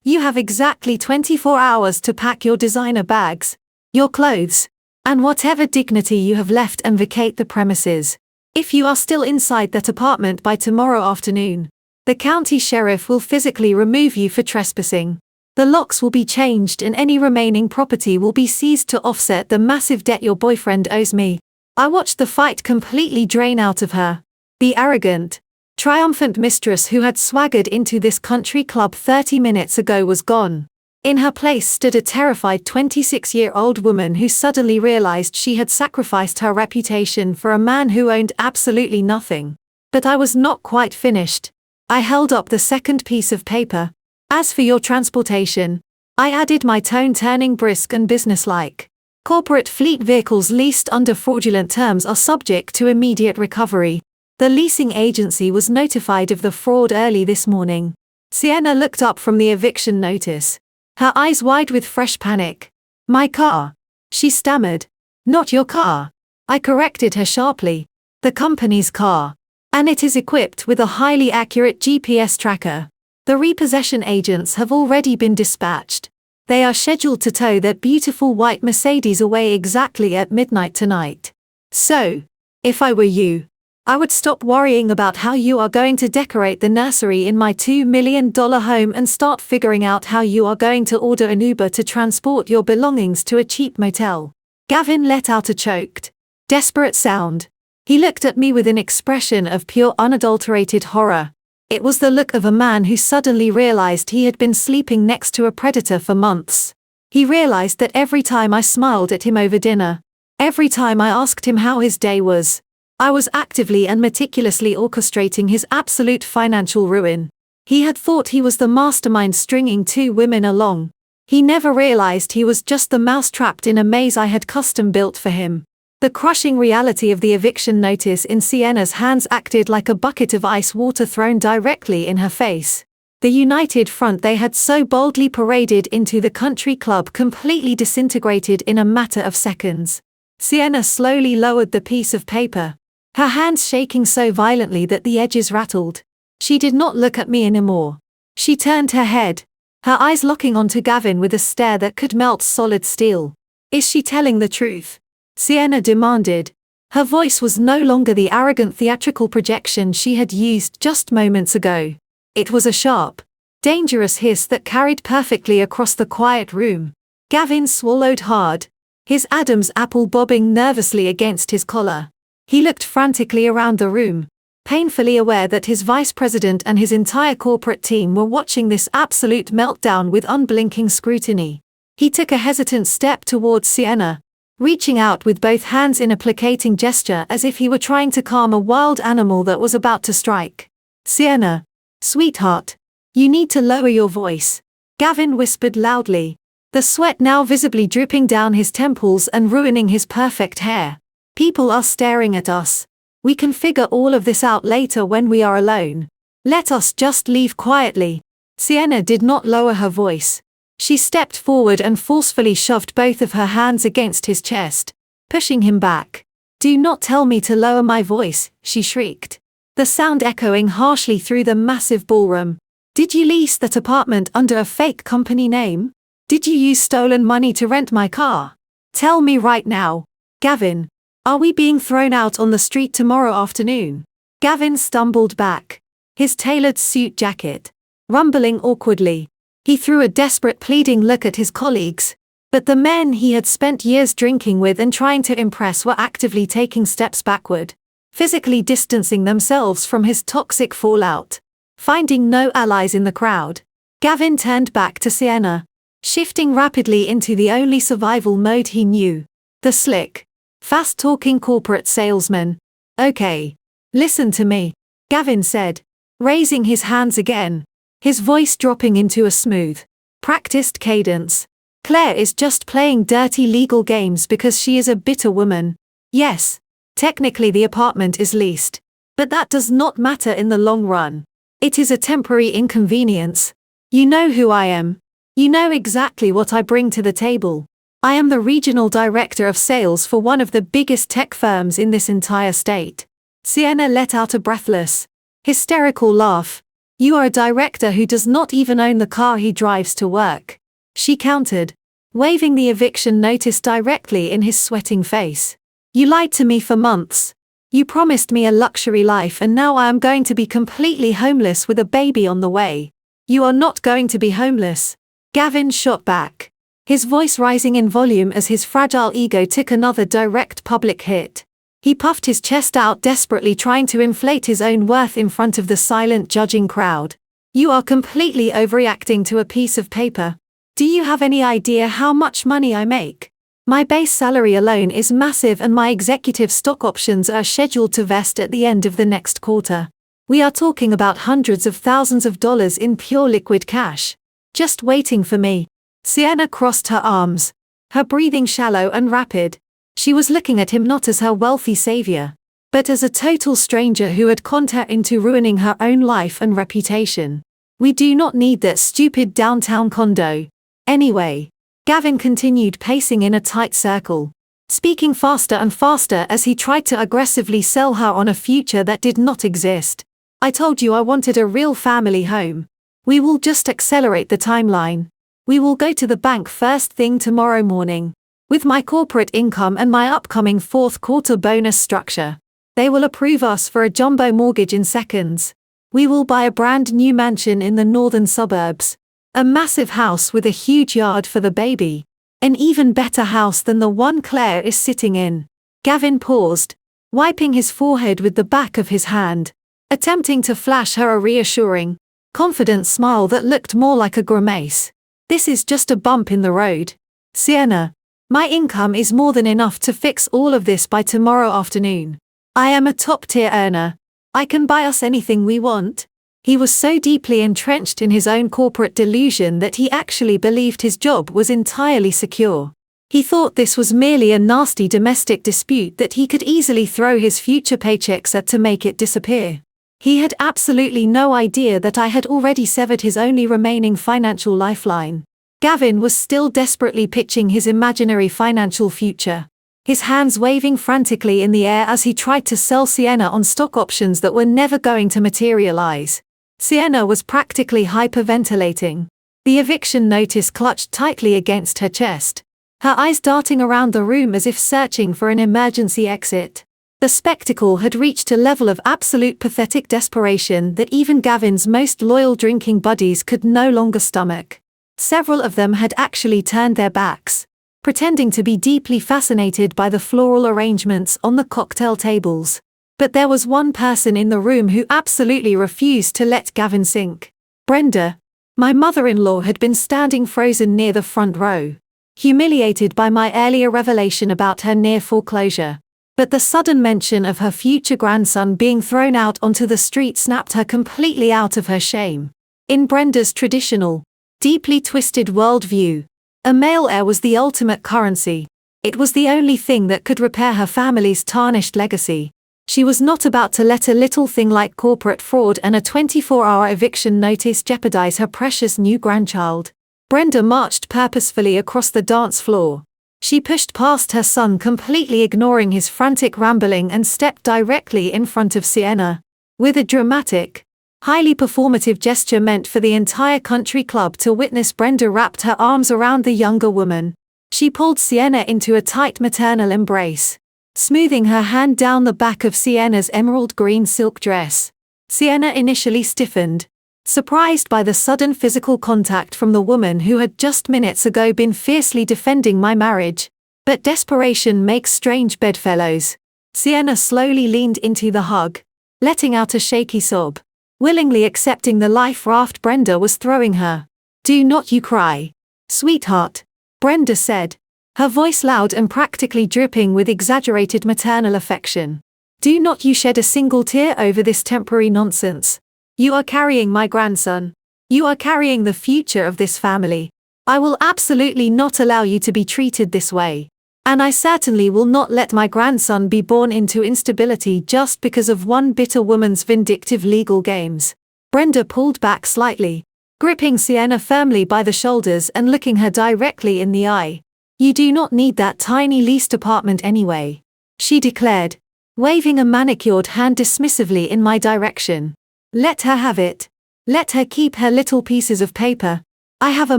You have exactly 24 hours to pack your designer bags, your clothes, and whatever dignity you have left and vacate the premises. If you are still inside that apartment by tomorrow afternoon, the county sheriff will physically remove you for trespassing. The locks will be changed and any remaining property will be seized to offset the massive debt your boyfriend owes me. I watched the fight completely drain out of her. The arrogant, triumphant mistress who had swaggered into this country club 30 minutes ago was gone. In her place stood a terrified 26-year-old woman who suddenly realized she had sacrificed her reputation for a man who owned absolutely nothing. But I was not quite finished. I held up the second piece of paper. As for your transportation, I added, my tone turning brisk and businesslike. Corporate fleet vehicles leased under fraudulent terms are subject to immediate recovery. The leasing agency was notified of the fraud early this morning. Sienna looked up from the eviction notice, her eyes wide with fresh panic. My car, she stammered. Not your car, I corrected her sharply. The company's car. And it is equipped with a highly accurate GPS tracker. The repossession agents have already been dispatched. They are scheduled to tow that beautiful white Mercedes away exactly at midnight tonight. So, if I were you, I would stop worrying about how you are going to decorate the nursery in my $2 million home and start figuring out how you are going to order an Uber to transport your belongings to a cheap motel. Gavin let out a choked, desperate sound. He looked at me with an expression of pure unadulterated horror. It was the look of a man who suddenly realized he had been sleeping next to a predator for months. He realized that every time I smiled at him over dinner, every time I asked him how his day was, I was actively and meticulously orchestrating his absolute financial ruin. He had thought he was the mastermind stringing two women along. He never realized he was just the mouse trapped in a maze I had custom built for him. The crushing reality of the eviction notice in Sienna's hands acted like a bucket of ice water thrown directly in her face. The united front they had so boldly paraded into the country club completely disintegrated in a matter of seconds. Sienna slowly lowered the piece of paper, her hands shaking so violently that the edges rattled. She did not look at me anymore. She turned her head, her eyes locking onto Gavin with a stare that could melt solid steel. Is she telling the truth? Sienna demanded. Her voice was no longer the arrogant theatrical projection she had used just moments ago. It was a sharp, dangerous hiss that carried perfectly across the quiet room. Gavin swallowed hard, his Adam's apple bobbing nervously against his collar. He looked frantically around the room, painfully aware that his vice president and his entire corporate team were watching this absolute meltdown with unblinking scrutiny. He took a hesitant step towards Sienna, reaching out with both hands in a placating gesture as if he were trying to calm a wild animal that was about to strike. Sienna, sweetheart, you need to lower your voice, Gavin whispered loudly, the sweat now visibly dripping down his temples and ruining his perfect hair. People are staring at us. We can figure all of this out later when we are alone. Let us just leave quietly. Sienna did not lower her voice. She stepped forward and forcefully shoved both of her hands against his chest, pushing him back. Do not tell me to lower my voice, she shrieked, the sound echoing harshly through the massive ballroom. Did you lease that apartment under a fake company name? Did you use stolen money to rent my car? Tell me right now. Gavin, are we being thrown out on the street tomorrow afternoon? Gavin stumbled back, his tailored suit jacket rumbling awkwardly. He threw a desperate pleading look at his colleagues, but the men he had spent years drinking with and trying to impress were actively taking steps backward, physically distancing themselves from his toxic fallout. Finding no allies in the crowd, Gavin turned back to Sienna, shifting rapidly into the only survival mode he knew, the slick, fast-talking corporate salesman. Okay, listen to me, Gavin said, raising his hands again, his voice dropping into a smooth, practiced cadence. Claire is just playing dirty legal games because she is a bitter woman. Yes, Technically the apartment is leased. But that does not matter in the long run. It is a temporary inconvenience. You know who I am. You know exactly what I bring to the table. I am the regional director of sales for one of the biggest tech firms in this entire state. Sienna let out a breathless, hysterical laugh. You are a director who does not even own the car he drives to work. She countered, waving the eviction notice directly in his sweating face. You lied to me for months. You promised me a luxury life and now I am going to be completely homeless with a baby on the way. You are not going to be homeless. Gavin shot back, his voice rising in volume as his fragile ego took another direct public hit. He puffed his chest out, desperately trying to inflate his own worth in front of the silent judging crowd. You are completely overreacting to a piece of paper. Do you have any idea how much money I make? My base salary alone is massive and my executive stock options are scheduled to vest at the end of the next quarter. We are talking about hundreds of thousands of dollars in pure liquid cash. Just waiting for me. Sienna crossed her arms, her breathing shallow and rapid. She was looking at him not as her wealthy savior, but as a total stranger who had conned her into ruining her own life and reputation. We do not need that stupid downtown condo. Anyway. Gavin continued pacing in a tight circle, speaking faster and faster as he tried to aggressively sell her on a future that did not exist. I told you I wanted a real family home. We will just accelerate the timeline. We will go to the bank first thing tomorrow morning. With my corporate income and my upcoming fourth quarter bonus structure, they will approve us for a jumbo mortgage in seconds. We will buy a brand new mansion in the northern suburbs. A massive house with a huge yard for the baby. An even better house than the one Claire is sitting in. Gavin paused, wiping his forehead with the back of his hand, attempting to flash her a reassuring, confident smile that looked more like a grimace. This is just a bump in the road. Sienna, my income is more than enough to fix all of this by tomorrow afternoon. I am a top-tier earner. I can buy us anything we want. He was so deeply entrenched in his own corporate delusion that he actually believed his job was entirely secure. He thought this was merely a nasty domestic dispute that he could easily throw his future paychecks at to make it disappear. He had absolutely no idea that I had already severed his only remaining financial lifeline. Gavin was still desperately pitching his imaginary financial future, his hands waving frantically in the air as he tried to sell Sienna on stock options that were never going to materialize. Sienna was practically hyperventilating, the eviction notice clutched tightly against her chest, her eyes darting around the room as if searching for an emergency exit. The spectacle had reached a level of absolute pathetic desperation that even Gavin's most loyal drinking buddies could no longer stomach. Several of them had actually turned their backs, pretending to be deeply fascinated by the floral arrangements on the cocktail tables. But there was one person in the room who absolutely refused to let Gavin sink. Brenda, my mother-in-law, had been standing frozen near the front row, humiliated by my earlier revelation about her near foreclosure. But the sudden mention of her future grandson being thrown out onto the street snapped her completely out of her shame. In Brenda's traditional, deeply twisted worldview, a male heir was the ultimate currency. It was the only thing that could repair her family's tarnished legacy. She was not about to let a little thing like corporate fraud and a 24-hour eviction notice jeopardize her precious new grandchild. Brenda marched purposefully across the dance floor. She pushed past her son, completely ignoring his frantic rambling, and stepped directly in front of Sienna. With a dramatic, highly performative gesture meant for the entire country club to witness, Brenda wrapped her arms around the younger woman. She pulled Sienna into a tight maternal embrace, smoothing her hand down the back of Sienna's emerald green silk dress. Sienna initially stiffened, surprised by the sudden physical contact from the woman who had just minutes ago been fiercely defending my marriage. But desperation makes strange bedfellows. Sienna slowly leaned into the hug, letting out a shaky sob, willingly accepting the life raft Brenda was throwing her. "Do not you cry, sweetheart," Brenda said, her voice loud and practically dripping with exaggerated maternal affection. "Do not you shed a single tear over this temporary nonsense. You are carrying my grandson. You are carrying the future of this family. I will absolutely not allow you to be treated this way. And I certainly will not let my grandson be born into instability just because of one bitter woman's vindictive legal games. Brenda pulled back slightly, gripping Sienna firmly by the shoulders and looking her directly in the eye. You do not need that tiny leased apartment anyway, she declared, waving a manicured hand dismissively in my direction. Let her have it. Let her keep her little pieces of paper. I have a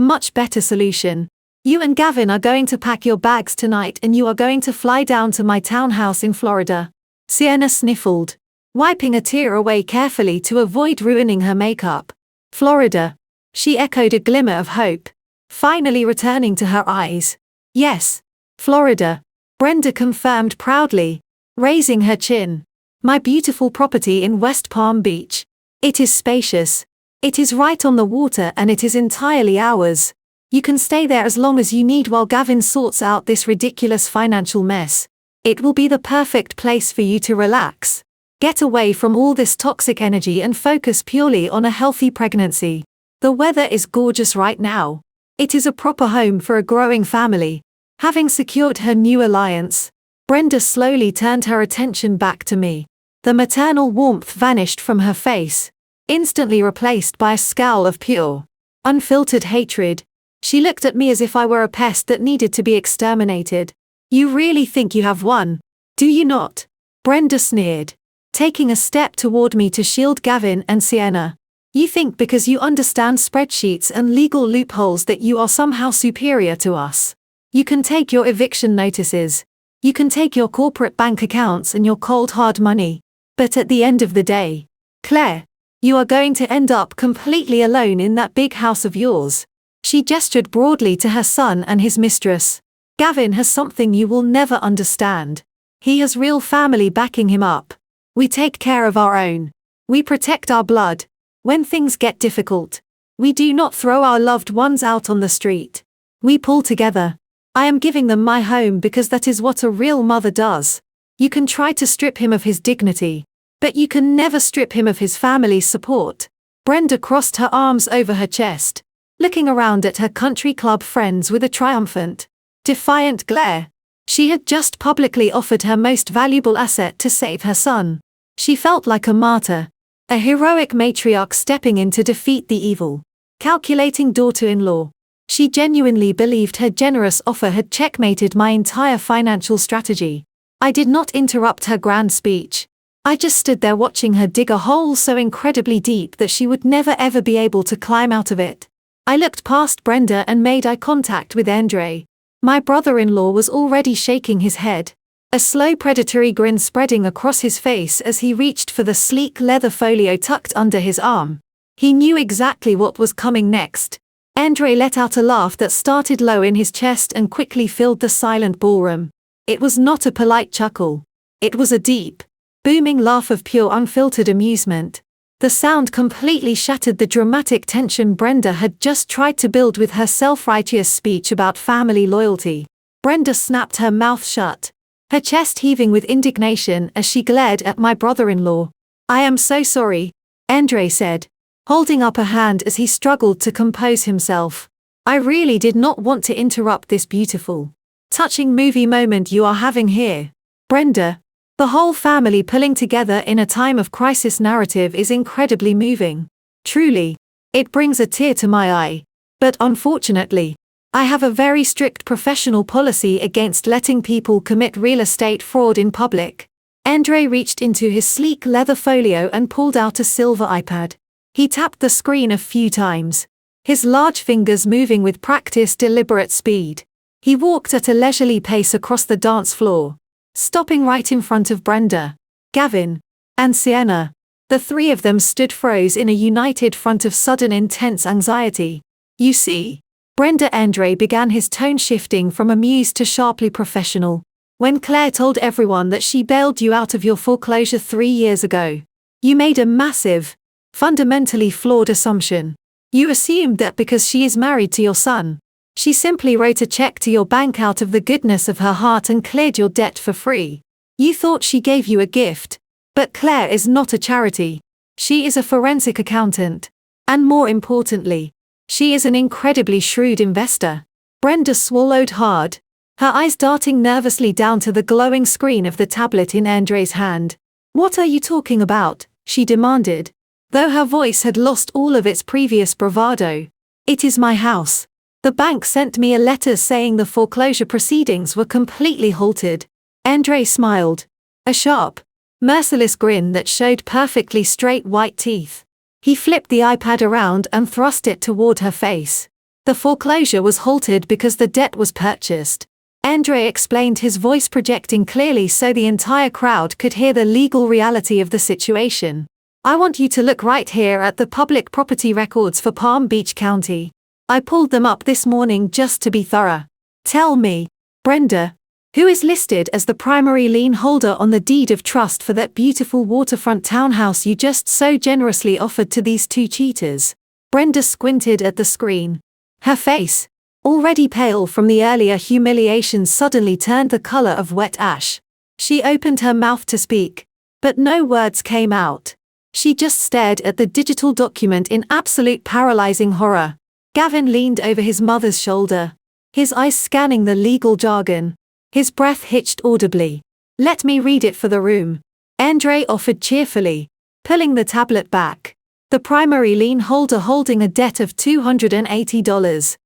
much better solution. You and Gavin are going to pack your bags tonight and you are going to fly down to my townhouse in Florida. Sienna sniffled, wiping a tear away carefully to avoid ruining her makeup. Florida. She echoed a glimmer of hope, finally returning to her eyes. Yes, Florida, Brenda confirmed proudly, raising her chin. My beautiful property in West Palm Beach. It is spacious. It is right on the water and it is entirely ours. You can stay there as long as you need while Gavin sorts out this ridiculous financial mess. It will be the perfect place for you to relax. Get away from all this toxic energy and focus purely on a healthy pregnancy. The weather is gorgeous right now. It is a proper home for a growing family. Having secured her new alliance, Brenda slowly turned her attention back to me. The maternal warmth vanished from her face, instantly replaced by a scowl of pure, unfiltered hatred. She looked at me as if I were a pest that needed to be exterminated. You really think you have won, do you not? Brenda sneered, taking a step toward me to shield Gavin and Sienna. You think because you understand spreadsheets and legal loopholes that you are somehow superior to us. You can take your eviction notices. You can take your corporate bank accounts and your cold hard money. But at the end of the day, Claire, you are going to end up completely alone in that big house of yours. She gestured broadly to her son and his mistress. Gavin has something you will never understand. He has real family backing him up. We take care of our own. We protect our blood. When things get difficult, we do not throw our loved ones out on the street. We pull together. I am giving them my home because that is what a real mother does. You can try to strip him of his dignity, but you can never strip him of his family's support. Brenda crossed her arms over her chest, looking around at her country club friends with a triumphant, defiant glare. She had just publicly offered her most valuable asset to save her son. She felt like a martyr, a heroic matriarch stepping in to defeat the evil, calculating daughter-in-law. She genuinely believed her generous offer had checkmated my entire financial strategy. I did not interrupt her grand speech. I just stood there watching her dig a hole so incredibly deep that she would never ever be able to climb out of it. I looked past Brenda and made eye contact with Andre. My brother-in-law was already shaking his head, a slow predatory grin spreading across his face as he reached for the sleek leather folio tucked under his arm. He knew exactly what was coming next. Andre let out a laugh that started low in his chest and quickly filled the silent ballroom. It was not a polite chuckle. It was a deep, booming laugh of pure unfiltered amusement. The sound completely shattered the dramatic tension Brenda had just tried to build with her self-righteous speech about family loyalty. Brenda snapped her mouth shut, her chest heaving with indignation as she glared at my brother-in-law. I am so sorry, Andre said, holding up a hand as he struggled to compose himself. I really did not want to interrupt this beautiful, touching movie moment you are having here. Brenda, the whole family pulling together in a time of crisis narrative is incredibly moving. Truly, it brings a tear to my eye. But unfortunately, I have a very strict professional policy against letting people commit real estate fraud in public. Andre reached into his sleek leather folio and pulled out a silver iPad. He tapped the screen a few times, his large fingers moving with practiced deliberate speed. He walked at a leisurely pace across the dance floor, stopping right in front of Brenda, Gavin, and Sienna. The three of them stood froze in a united front of sudden intense anxiety. You see, Brenda. Andre began, his tone shifting from amused to sharply professional. When Claire told everyone that she bailed you out of your foreclosure 3 years ago, you made a massive, fundamentally flawed assumption. You assumed that because she is married to your son, she simply wrote a check to your bank out of the goodness of her heart and cleared your debt for free. You thought she gave you a gift. But Claire is not a charity. She is a forensic accountant. And more importantly, she is an incredibly shrewd investor. Brenda swallowed hard, her eyes darting nervously down to the glowing screen of the tablet in Andre's hand. "What are you talking about?" she demanded, though her voice had lost all of its previous bravado. "It is my house. The bank sent me a letter saying the foreclosure proceedings were completely halted." Andre smiled, a sharp, merciless grin that showed perfectly straight white teeth. He flipped the iPad around and thrust it toward her face. "The foreclosure was halted because the debt was purchased," Andre explained, his voice projecting clearly so the entire crowd could hear the legal reality of the situation. "I want you to look right here at the public property records for Palm Beach County. I pulled them up this morning just to be thorough. Tell me, Brenda, who is listed as the primary lien holder on the deed of trust for that beautiful waterfront townhouse you just so generously offered to these two cheaters?" Brenda squinted at the screen. Her face, already pale from the earlier humiliation, suddenly turned the color of wet ash. She opened her mouth to speak, but no words came out. She just stared at the digital document in absolute paralyzing horror. Gavin leaned over his mother's shoulder, his eyes scanning the legal jargon. His breath hitched audibly. "Let me read it for the room," Andre offered cheerfully, pulling the tablet back. "The primary lien holder holding a debt of $280,000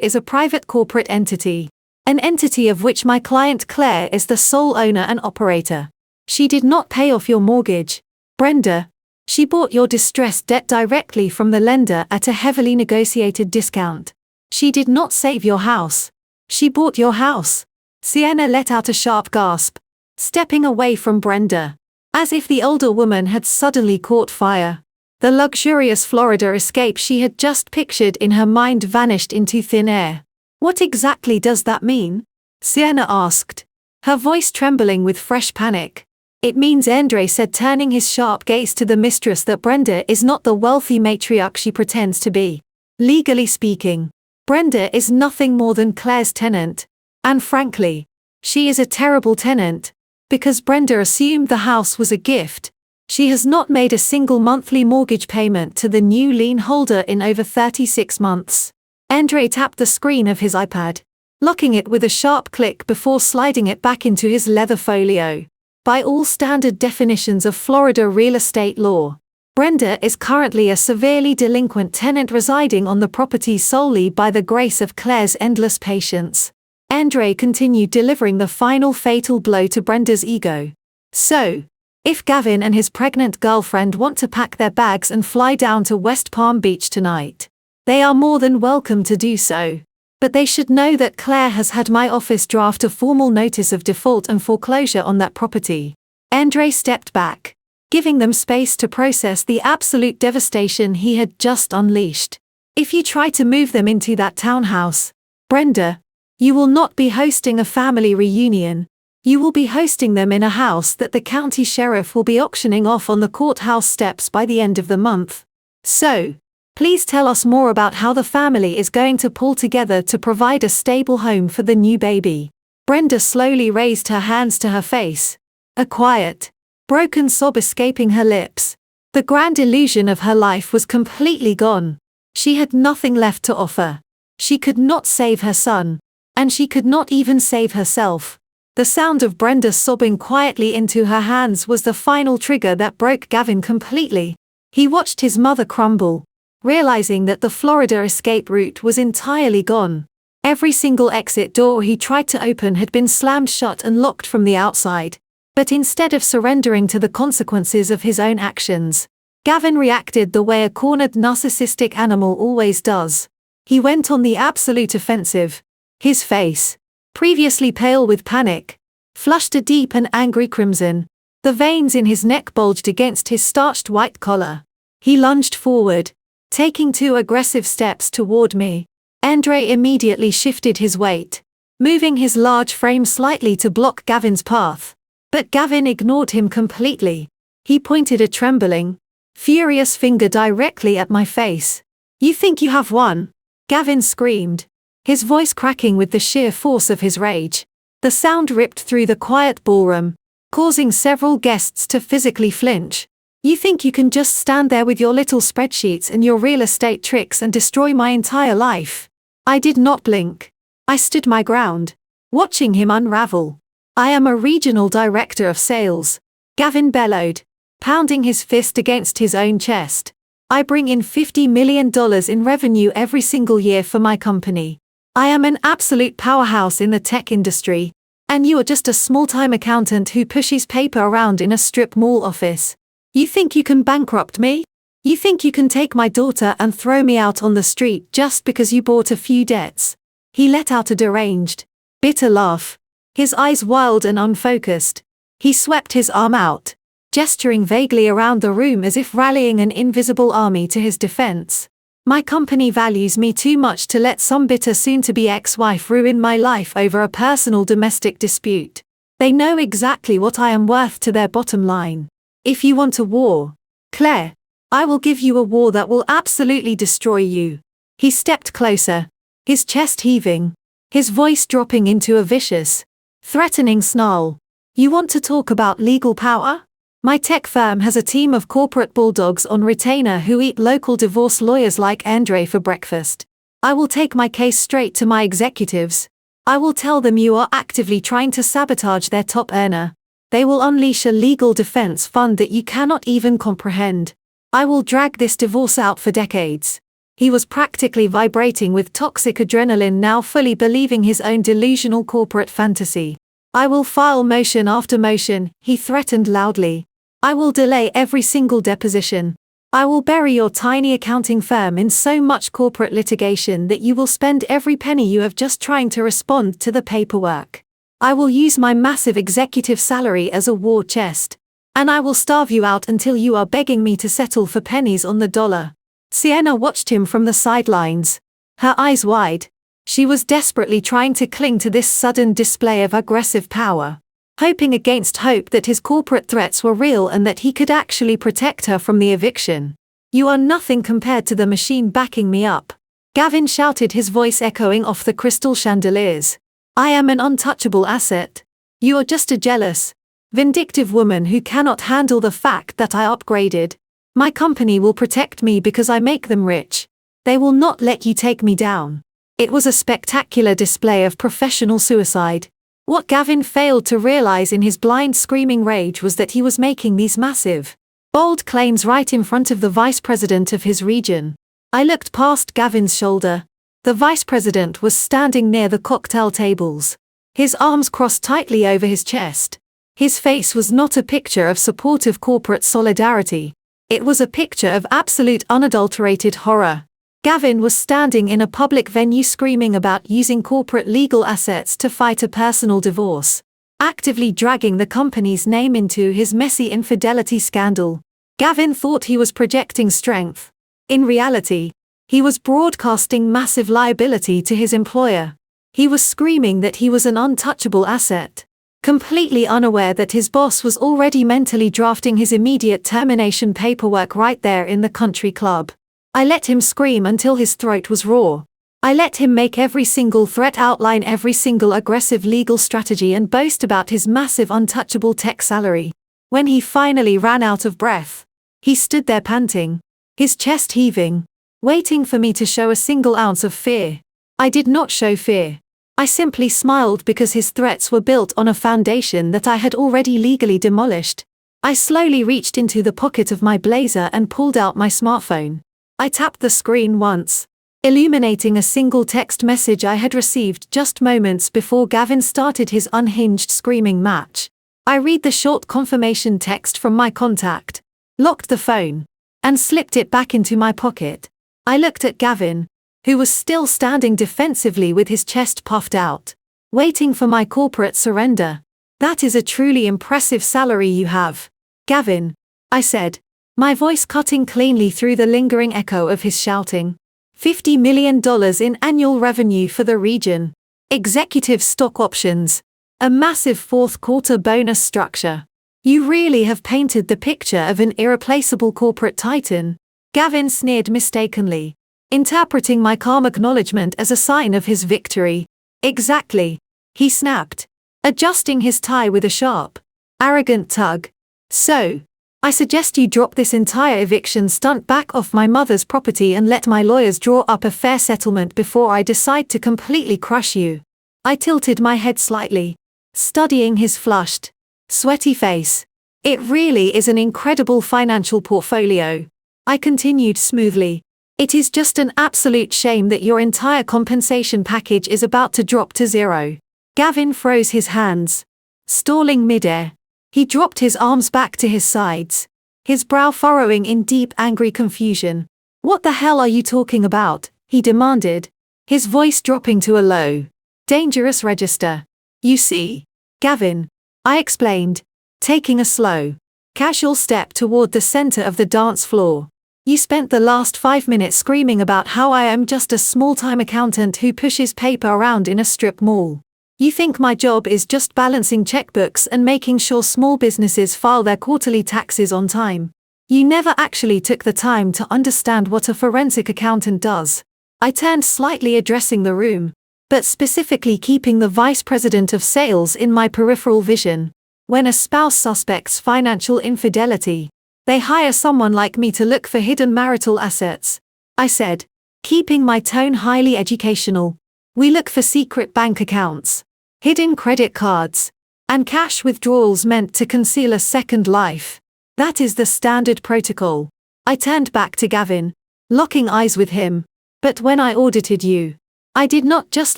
is a private corporate entity, an entity of which my client Claire is the sole owner and operator. She did not pay off your mortgage, Brenda. She bought your distressed debt directly from the lender at a heavily negotiated discount. She did not save your house. She bought your house." Sienna let out a sharp gasp, stepping away from Brenda, as if the older woman had suddenly caught fire. The luxurious Florida escape she had just pictured in her mind vanished into thin air. "What exactly does that mean?" Sienna asked, her voice trembling with fresh panic. "It means," Andre said, turning his sharp gaze to the mistress, "that Brenda is not the wealthy matriarch she pretends to be. Legally speaking, Brenda is nothing more than Claire's tenant. And frankly, she is a terrible tenant. Because Brenda assumed the house was a gift, she has not made a single monthly mortgage payment to the new lien holder in over 36 months. Andre tapped the screen of his iPad, locking it with a sharp click before sliding it back into his leather folio. "By all standard definitions of Florida real estate law, Brenda is currently a severely delinquent tenant residing on the property solely by the grace of Claire's endless patience." Andre continued, delivering the final fatal blow to Brenda's ego. "So, if Gavin and his pregnant girlfriend want to pack their bags and fly down to West Palm Beach tonight, they are more than welcome to do so. But they should know that Claire has had my office draft a formal notice of default and foreclosure on that property." Andre stepped back, giving them space to process the absolute devastation he had just unleashed. "If you try to move them into that townhouse, Brenda, you will not be hosting a family reunion. You will be hosting them in a house that the county sheriff will be auctioning off on the courthouse steps by the end of the month. So, please tell us more about how the family is going to pull together to provide a stable home for the new baby." Brenda slowly raised her hands to her face, a quiet, broken sob escaping her lips. The grand illusion of her life was completely gone. She had nothing left to offer. She could not save her son, and she could not even save herself. The sound of Brenda sobbing quietly into her hands was the final trigger that broke Gavin completely. He watched his mother crumble, realizing that the Florida escape route was entirely gone. Every single exit door he tried to open had been slammed shut and locked from the outside. But instead of surrendering to the consequences of his own actions, Gavin reacted the way a cornered narcissistic animal always does. He went on the absolute offensive. His face, previously pale with panic, flushed a deep and angry crimson. The veins in his neck bulged against his starched white collar. He lunged forward, taking 2 aggressive steps toward me. Andre immediately shifted his weight, moving his large frame slightly to block Gavin's path. But Gavin ignored him completely. He pointed a trembling, furious finger directly at my face. "You think you have won?" Gavin screamed, his voice cracking with the sheer force of his rage. The sound ripped through the quiet ballroom, causing several guests to physically flinch. "You think you can just stand there with your little spreadsheets and your real estate tricks and destroy my entire life?" I did not blink. I stood my ground, watching him unravel. I am a regional director of sales, Gavin bellowed, pounding his fist against his own chest. I bring in $50 million in revenue every single year for my company. I am an absolute powerhouse in the tech industry, and you are just a small-time accountant who pushes paper around in a strip mall office. You think you can bankrupt me? You think you can take my daughter and throw me out on the street just because you bought a few debts? He let out a deranged, bitter laugh, his eyes wild and unfocused. He swept his arm out, gesturing vaguely around the room as if rallying an invisible army to his defense. My company values me too much to let some bitter soon-to-be ex-wife ruin my life over a personal domestic dispute. They know exactly what I am worth to their bottom line. If you want a war, Claire, I will give you a war that will absolutely destroy you. He stepped closer, his chest heaving, his voice dropping into a vicious, threatening snarl. You want to talk about legal power? My tech firm has a team of corporate bulldogs on retainer who eat local divorce lawyers like Andre for breakfast. I will take my case straight to my executives. I will tell them you are actively trying to sabotage their top earner. They will unleash a legal defense fund that you cannot even comprehend. I will drag this divorce out for decades. He was practically vibrating with toxic adrenaline, now fully believing his own delusional corporate fantasy. I will file motion after motion, he threatened loudly. I will delay every single deposition. I will bury your tiny accounting firm in so much corporate litigation that you will spend every penny you have just trying to respond to the paperwork. I will use my massive executive salary as a war chest. And I will starve you out until you are begging me to settle for pennies on the dollar. Sienna watched him from the sidelines, her eyes wide. She was desperately trying to cling to this sudden display of aggressive power, hoping against hope that his corporate threats were real and that he could actually protect her from the eviction. You are nothing compared to the machine backing me up, Gavin shouted, his voice echoing off the crystal chandeliers. I am an untouchable asset. You are just a jealous, vindictive woman who cannot handle the fact that I upgraded. My company will protect me because I make them rich. They will not let you take me down. It was a spectacular display of professional suicide. What Gavin failed to realize in his blind screaming rage was that he was making these massive, bold claims right in front of the vice president of his region. I looked past Gavin's shoulder. The vice president was standing near the cocktail tables, his arms crossed tightly over his chest. His face was not a picture of supportive corporate solidarity. It was a picture of absolute unadulterated horror. Gavin was standing in a public venue screaming about using corporate legal assets to fight a personal divorce, actively dragging the company's name into his messy infidelity scandal. Gavin thought he was projecting strength. In reality, he was broadcasting massive liability to his employer. He was screaming that he was an untouchable asset, completely unaware that his boss was already mentally drafting his immediate termination paperwork right there in the country club. I let him scream until his throat was raw. I let him make every single threat, outline every single aggressive legal strategy, and boast about his massive untouchable tech salary. When he finally ran out of breath, he stood there panting, his chest heaving, waiting for me to show a single ounce of fear. I did not show fear. I simply smiled because his threats were built on a foundation that I had already legally demolished. I slowly reached into the pocket of my blazer and pulled out my smartphone. I tapped the screen once, illuminating a single text message I had received just moments before Gavin started his unhinged screaming match. I read the short confirmation text from my contact, locked the phone, and slipped it back into my pocket. I looked at Gavin, who was still standing defensively with his chest puffed out, waiting for my corporate surrender. That is a truly impressive salary you have, Gavin, I said, my voice cutting cleanly through the lingering echo of his shouting. $50 million in annual revenue for the region, executive stock options, a massive fourth-quarter bonus structure. You really have painted the picture of an irreplaceable corporate titan, Gavin sneered mistakenly, interpreting my calm acknowledgement as a sign of his victory. Exactly, he snapped, adjusting his tie with a sharp, arrogant tug. So, I suggest you drop this entire eviction stunt back off my mother's property and let my lawyers draw up a fair settlement before I decide to completely crush you. I tilted my head slightly, studying his flushed, sweaty face. It really is an incredible financial portfolio. I continued smoothly. It is just an absolute shame that your entire compensation package is about to drop to zero. Gavin froze his hands, stalling midair. He dropped his arms back to his sides, his brow furrowing in deep angry confusion. What the hell are you talking about? He demanded, his voice dropping to a low, dangerous register. You see, Gavin, I explained, taking a slow, casual step toward the center of the dance floor. You spent the last 5 minutes screaming about how I am just a small-time accountant who pushes paper around in a strip mall. You think my job is just balancing checkbooks and making sure small businesses file their quarterly taxes on time. You never actually took the time to understand what a forensic accountant does. I turned slightly, addressing the room, but specifically keeping the vice president of sales in my peripheral vision. When a spouse suspects financial infidelity, they hire someone like me to look for hidden marital assets, I said, keeping my tone highly educational. We look for secret bank accounts, hidden credit cards, and cash withdrawals meant to conceal a second life. That is the standard protocol. I turned back to Gavin, locking eyes with him. But when I audited you, I did not just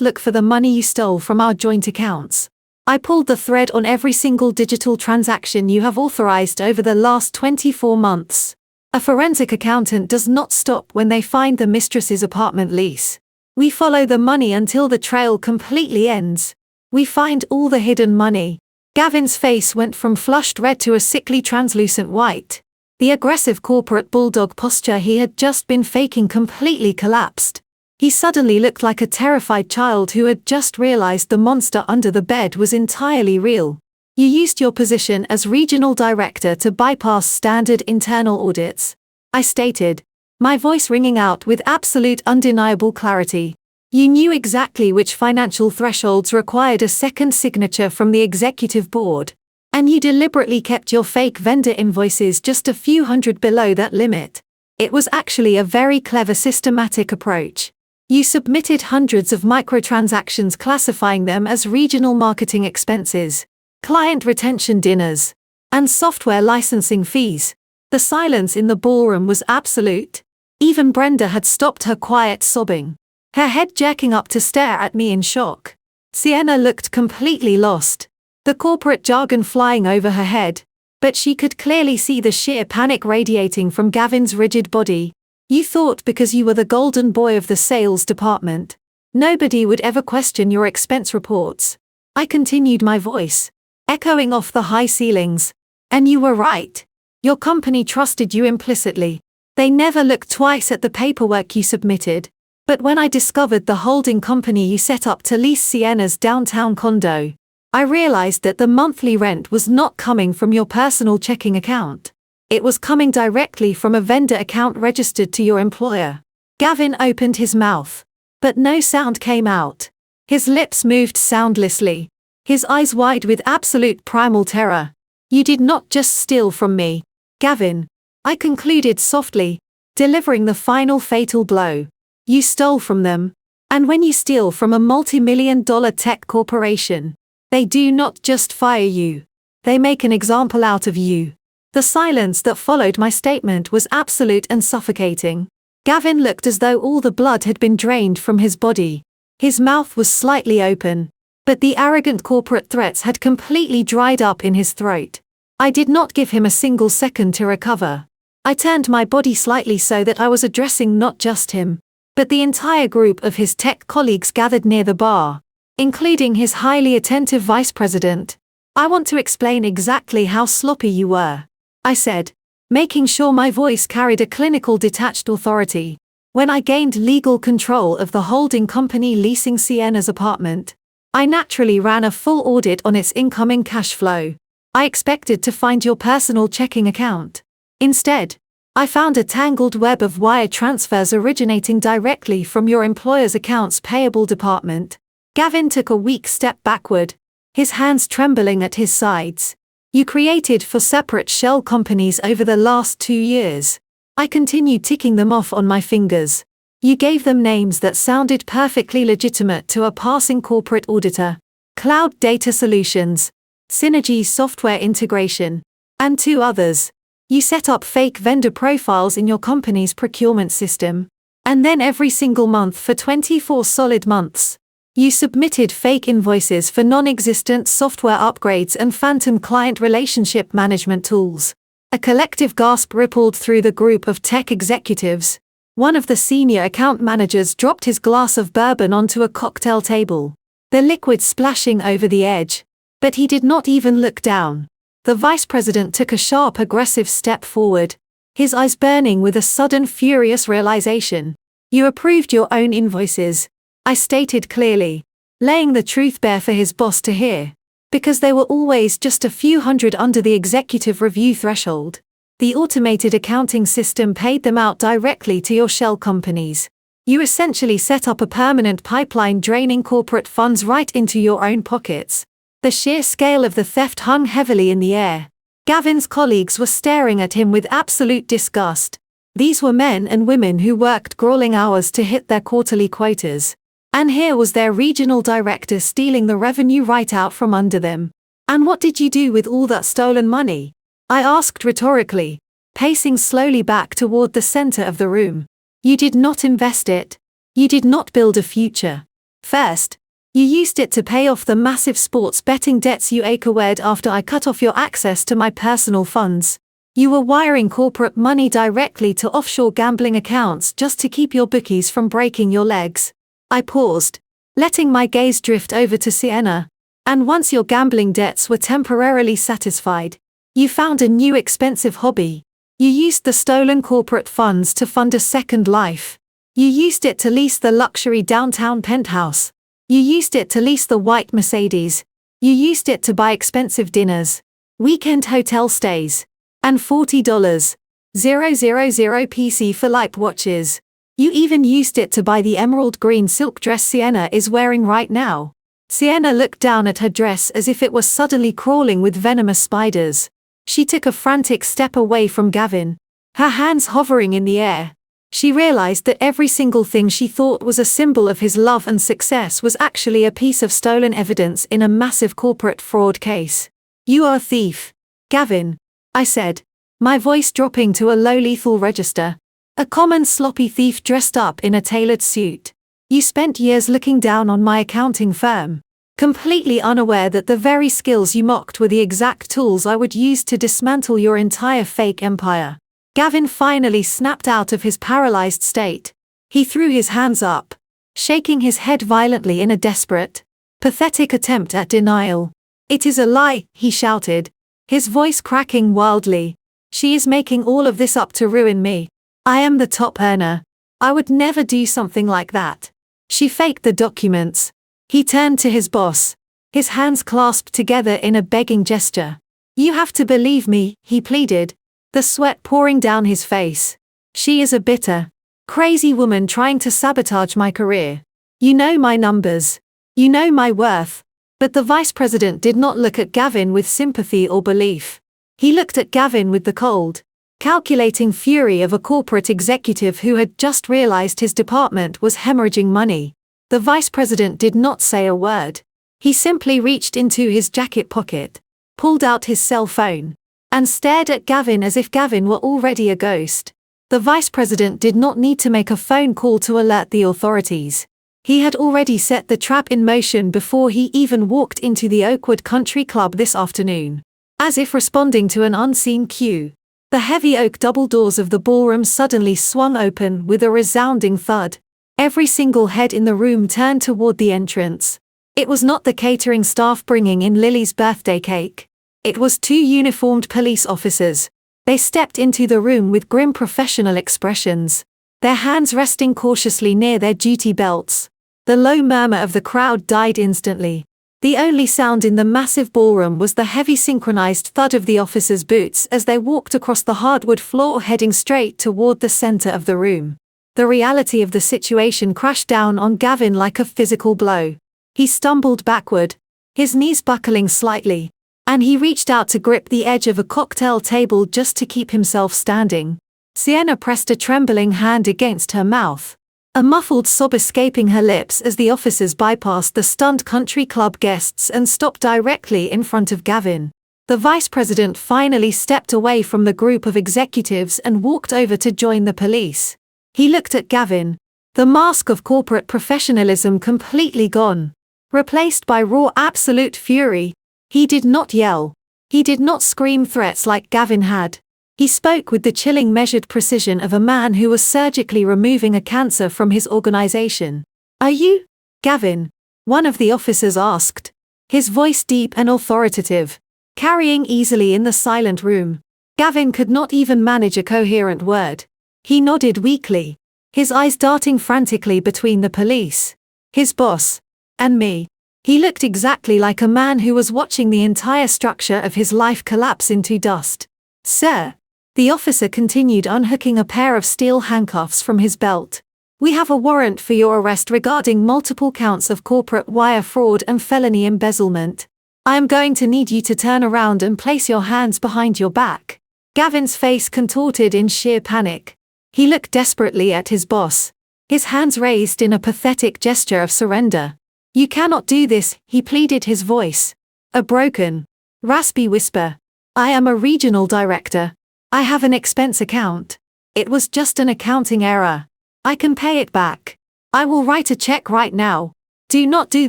look for the money you stole from our joint accounts. I pulled the thread on every single digital transaction you have authorized over the last 24 months. A forensic accountant does not stop when they find the mistress's apartment lease. We follow the money until the trail completely ends. We find all the hidden money. Gavin's face went from flushed red to a sickly translucent white. The aggressive corporate bulldog posture he had just been faking completely collapsed. He suddenly looked like a terrified child who had just realized the monster under the bed was entirely real. You used your position as regional director to bypass standard internal audits, I stated, my voice ringing out with absolute undeniable clarity. You knew exactly which financial thresholds required a second signature from the executive board, and you deliberately kept your fake vendor invoices just a few hundred below that limit. It was actually a very clever systematic approach. You submitted hundreds of microtransactions classifying them as regional marketing expenses, client retention dinners, and software licensing fees. The silence in the ballroom was absolute. Even Brenda had stopped her quiet sobbing, her head jerking up to stare at me in shock. Sienna looked completely lost, the corporate jargon flying over her head, but she could clearly see the sheer panic radiating from Gavin's rigid body. You thought because you were the golden boy of the sales department, nobody would ever question your expense reports. I continued, my voice echoing off the high ceilings. And you were right. Your company trusted you implicitly. They never looked twice at the paperwork you submitted. But when I discovered the holding company you set up to lease Sienna's downtown condo, I realized that the monthly rent was not coming from your personal checking account. It was coming directly from a vendor account registered to your employer. Gavin opened his mouth, but no sound came out. His lips moved soundlessly, his eyes wide with absolute primal terror. You did not just steal from me, Gavin, I concluded softly, delivering the final fatal blow. You stole from them. And when you steal from a multi-million-dollar tech corporation, they do not just fire you. They make an example out of you. The silence that followed my statement was absolute and suffocating. Gavin looked as though all the blood had been drained from his body. His mouth was slightly open, but the arrogant corporate threats had completely dried up in his throat. I did not give him a single second to recover. I turned my body slightly so that I was addressing not just him, but the entire group of his tech colleagues gathered near the bar, including his highly attentive vice president. I want to explain exactly how sloppy you were, I said, making sure my voice carried a clinical detached authority. When I gained legal control of the holding company leasing Sienna's apartment, I naturally ran a full audit on its incoming cash flow. I expected to find your personal checking account. Instead, I found a tangled web of wire transfers originating directly from your employer's accounts payable department. Gavin took a weak step backward, his hands trembling at his sides. you created for separate shell companies over the last 2 years. I continued ticking them off on my fingers. You gave them names that sounded perfectly legitimate to a passing corporate auditor. Cloud Data Solutions, Synergy Software Integration, and 2 others. You set up fake vendor profiles in your company's procurement system. And then every single month for 24 solid months, you submitted fake invoices for non-existent software upgrades and phantom client relationship management tools. A collective gasp rippled through the group of tech executives. One of the senior account managers dropped his glass of bourbon onto a cocktail table, the liquid splashing over the edge. But he did not even look down. The vice president took a sharp, aggressive step forward, his eyes burning with a sudden, furious realization. You approved your own invoices, I stated clearly, laying the truth bare for his boss to hear. Because they were always just a few hundred under the executive review threshold. The automated accounting system paid them out directly to your shell companies. You essentially set up a permanent pipeline draining corporate funds right into your own pockets. The sheer scale of the theft hung heavily in the air. Gavin's colleagues were staring at him with absolute disgust. These were men and women who worked grueling hours to hit their quarterly quotas. And here was their regional director stealing the revenue right out from under them. And what did you do with all that stolen money? I asked rhetorically, pacing slowly back toward the center of the room. You did not invest it. You did not build a future. First, you used it to pay off the massive sports betting debts you acquired after I cut off your access to my personal funds. You were wiring corporate money directly to offshore gambling accounts just to keep your bookies from breaking your legs. I paused, letting my gaze drift over to Sienna. And once your gambling debts were temporarily satisfied, you found a new expensive hobby. You used the stolen corporate funds to fund a second life. You used it to lease the luxury downtown penthouse. You used it to lease the white Mercedes. You used it to buy expensive dinners, weekend hotel stays, and $40,000 PC for light watches. You even used it to buy the emerald green silk dress Sienna is wearing right now. Sienna looked down at her dress as if it was suddenly crawling with venomous spiders. She took a frantic step away from Gavin, her hands hovering in the air. She realized that every single thing she thought was a symbol of his love and success was actually a piece of stolen evidence in a massive corporate fraud case. You are a thief, Gavin, I said, my voice dropping to a low lethal register. A common sloppy thief dressed up in a tailored suit. You spent years looking down on my accounting firm, completely unaware that the very skills you mocked were the exact tools I would use to dismantle your entire fake empire. Gavin finally snapped out of his paralyzed state. He threw his hands up, shaking his head violently in a desperate, pathetic attempt at denial. It is a lie, he shouted, his voice cracking wildly. She is making all of this up to ruin me. I am the top earner. I would never do something like that. She faked the documents. He turned to his boss, his hands clasped together in a begging gesture. You have to believe me, he pleaded, the sweat pouring down his face. She is a bitter, crazy woman trying to sabotage my career. You know my numbers. You know my worth. But the vice president did not look at Gavin with sympathy or belief. He looked at Gavin with the cold, calculating fury of a corporate executive who had just realized his department was hemorrhaging money. The vice president did not say a word. He simply reached into his jacket pocket, pulled out his cell phone, and stared at Gavin as if Gavin were already a ghost. The vice president did not need to make a phone call to alert the authorities. He had already set the trap in motion before he even walked into the Oakwood Country Club this afternoon. As if responding to an unseen cue, the heavy oak double doors of the ballroom suddenly swung open with a resounding thud. Every single head in the room turned toward the entrance. It was not the catering staff bringing in Lily's birthday cake. It was 2 uniformed police officers. They stepped into the room with grim professional expressions, their hands resting cautiously near their duty belts. The low murmur of the crowd died instantly. The only sound in the massive ballroom was the heavy synchronized thud of the officers' boots as they walked across the hardwood floor heading straight toward the center of the room. The reality of the situation crashed down on Gavin like a physical blow. He stumbled backward, his knees buckling slightly, And he reached out to grip the edge of a cocktail table just to keep himself standing. Sienna pressed a trembling hand against her mouth, a muffled sob escaping her lips as the officers bypassed the stunned country club guests and stopped directly in front of Gavin. The vice president finally stepped away from the group of executives and walked over to join the police. He looked at Gavin, the mask of corporate professionalism completely gone, replaced by raw absolute fury. He did not yell. He did not scream threats like Gavin had. He spoke with the chilling measured precision of a man who was surgically removing a cancer from his organization. "Are you Gavin?" one of the officers asked, his voice deep and authoritative, carrying easily in the silent room. Gavin could not even manage a coherent word. He nodded weakly, his eyes darting frantically between the police, his boss, and me. He looked exactly like a man who was watching the entire structure of his life collapse into dust. "Sir," the officer continued, unhooking a pair of steel handcuffs from his belt, "we have a warrant for your arrest regarding multiple counts of corporate wire fraud and felony embezzlement. I am going to need you to turn around and place your hands behind your back." Gavin's face contorted in sheer panic. He looked desperately at his boss, his hands raised in a pathetic gesture of surrender. "You cannot do this," he pleaded, his voice a broken, raspy whisper. "I am a regional director. I have an expense account. It was just an accounting error. I can pay it back. I will write a check right now. Do not do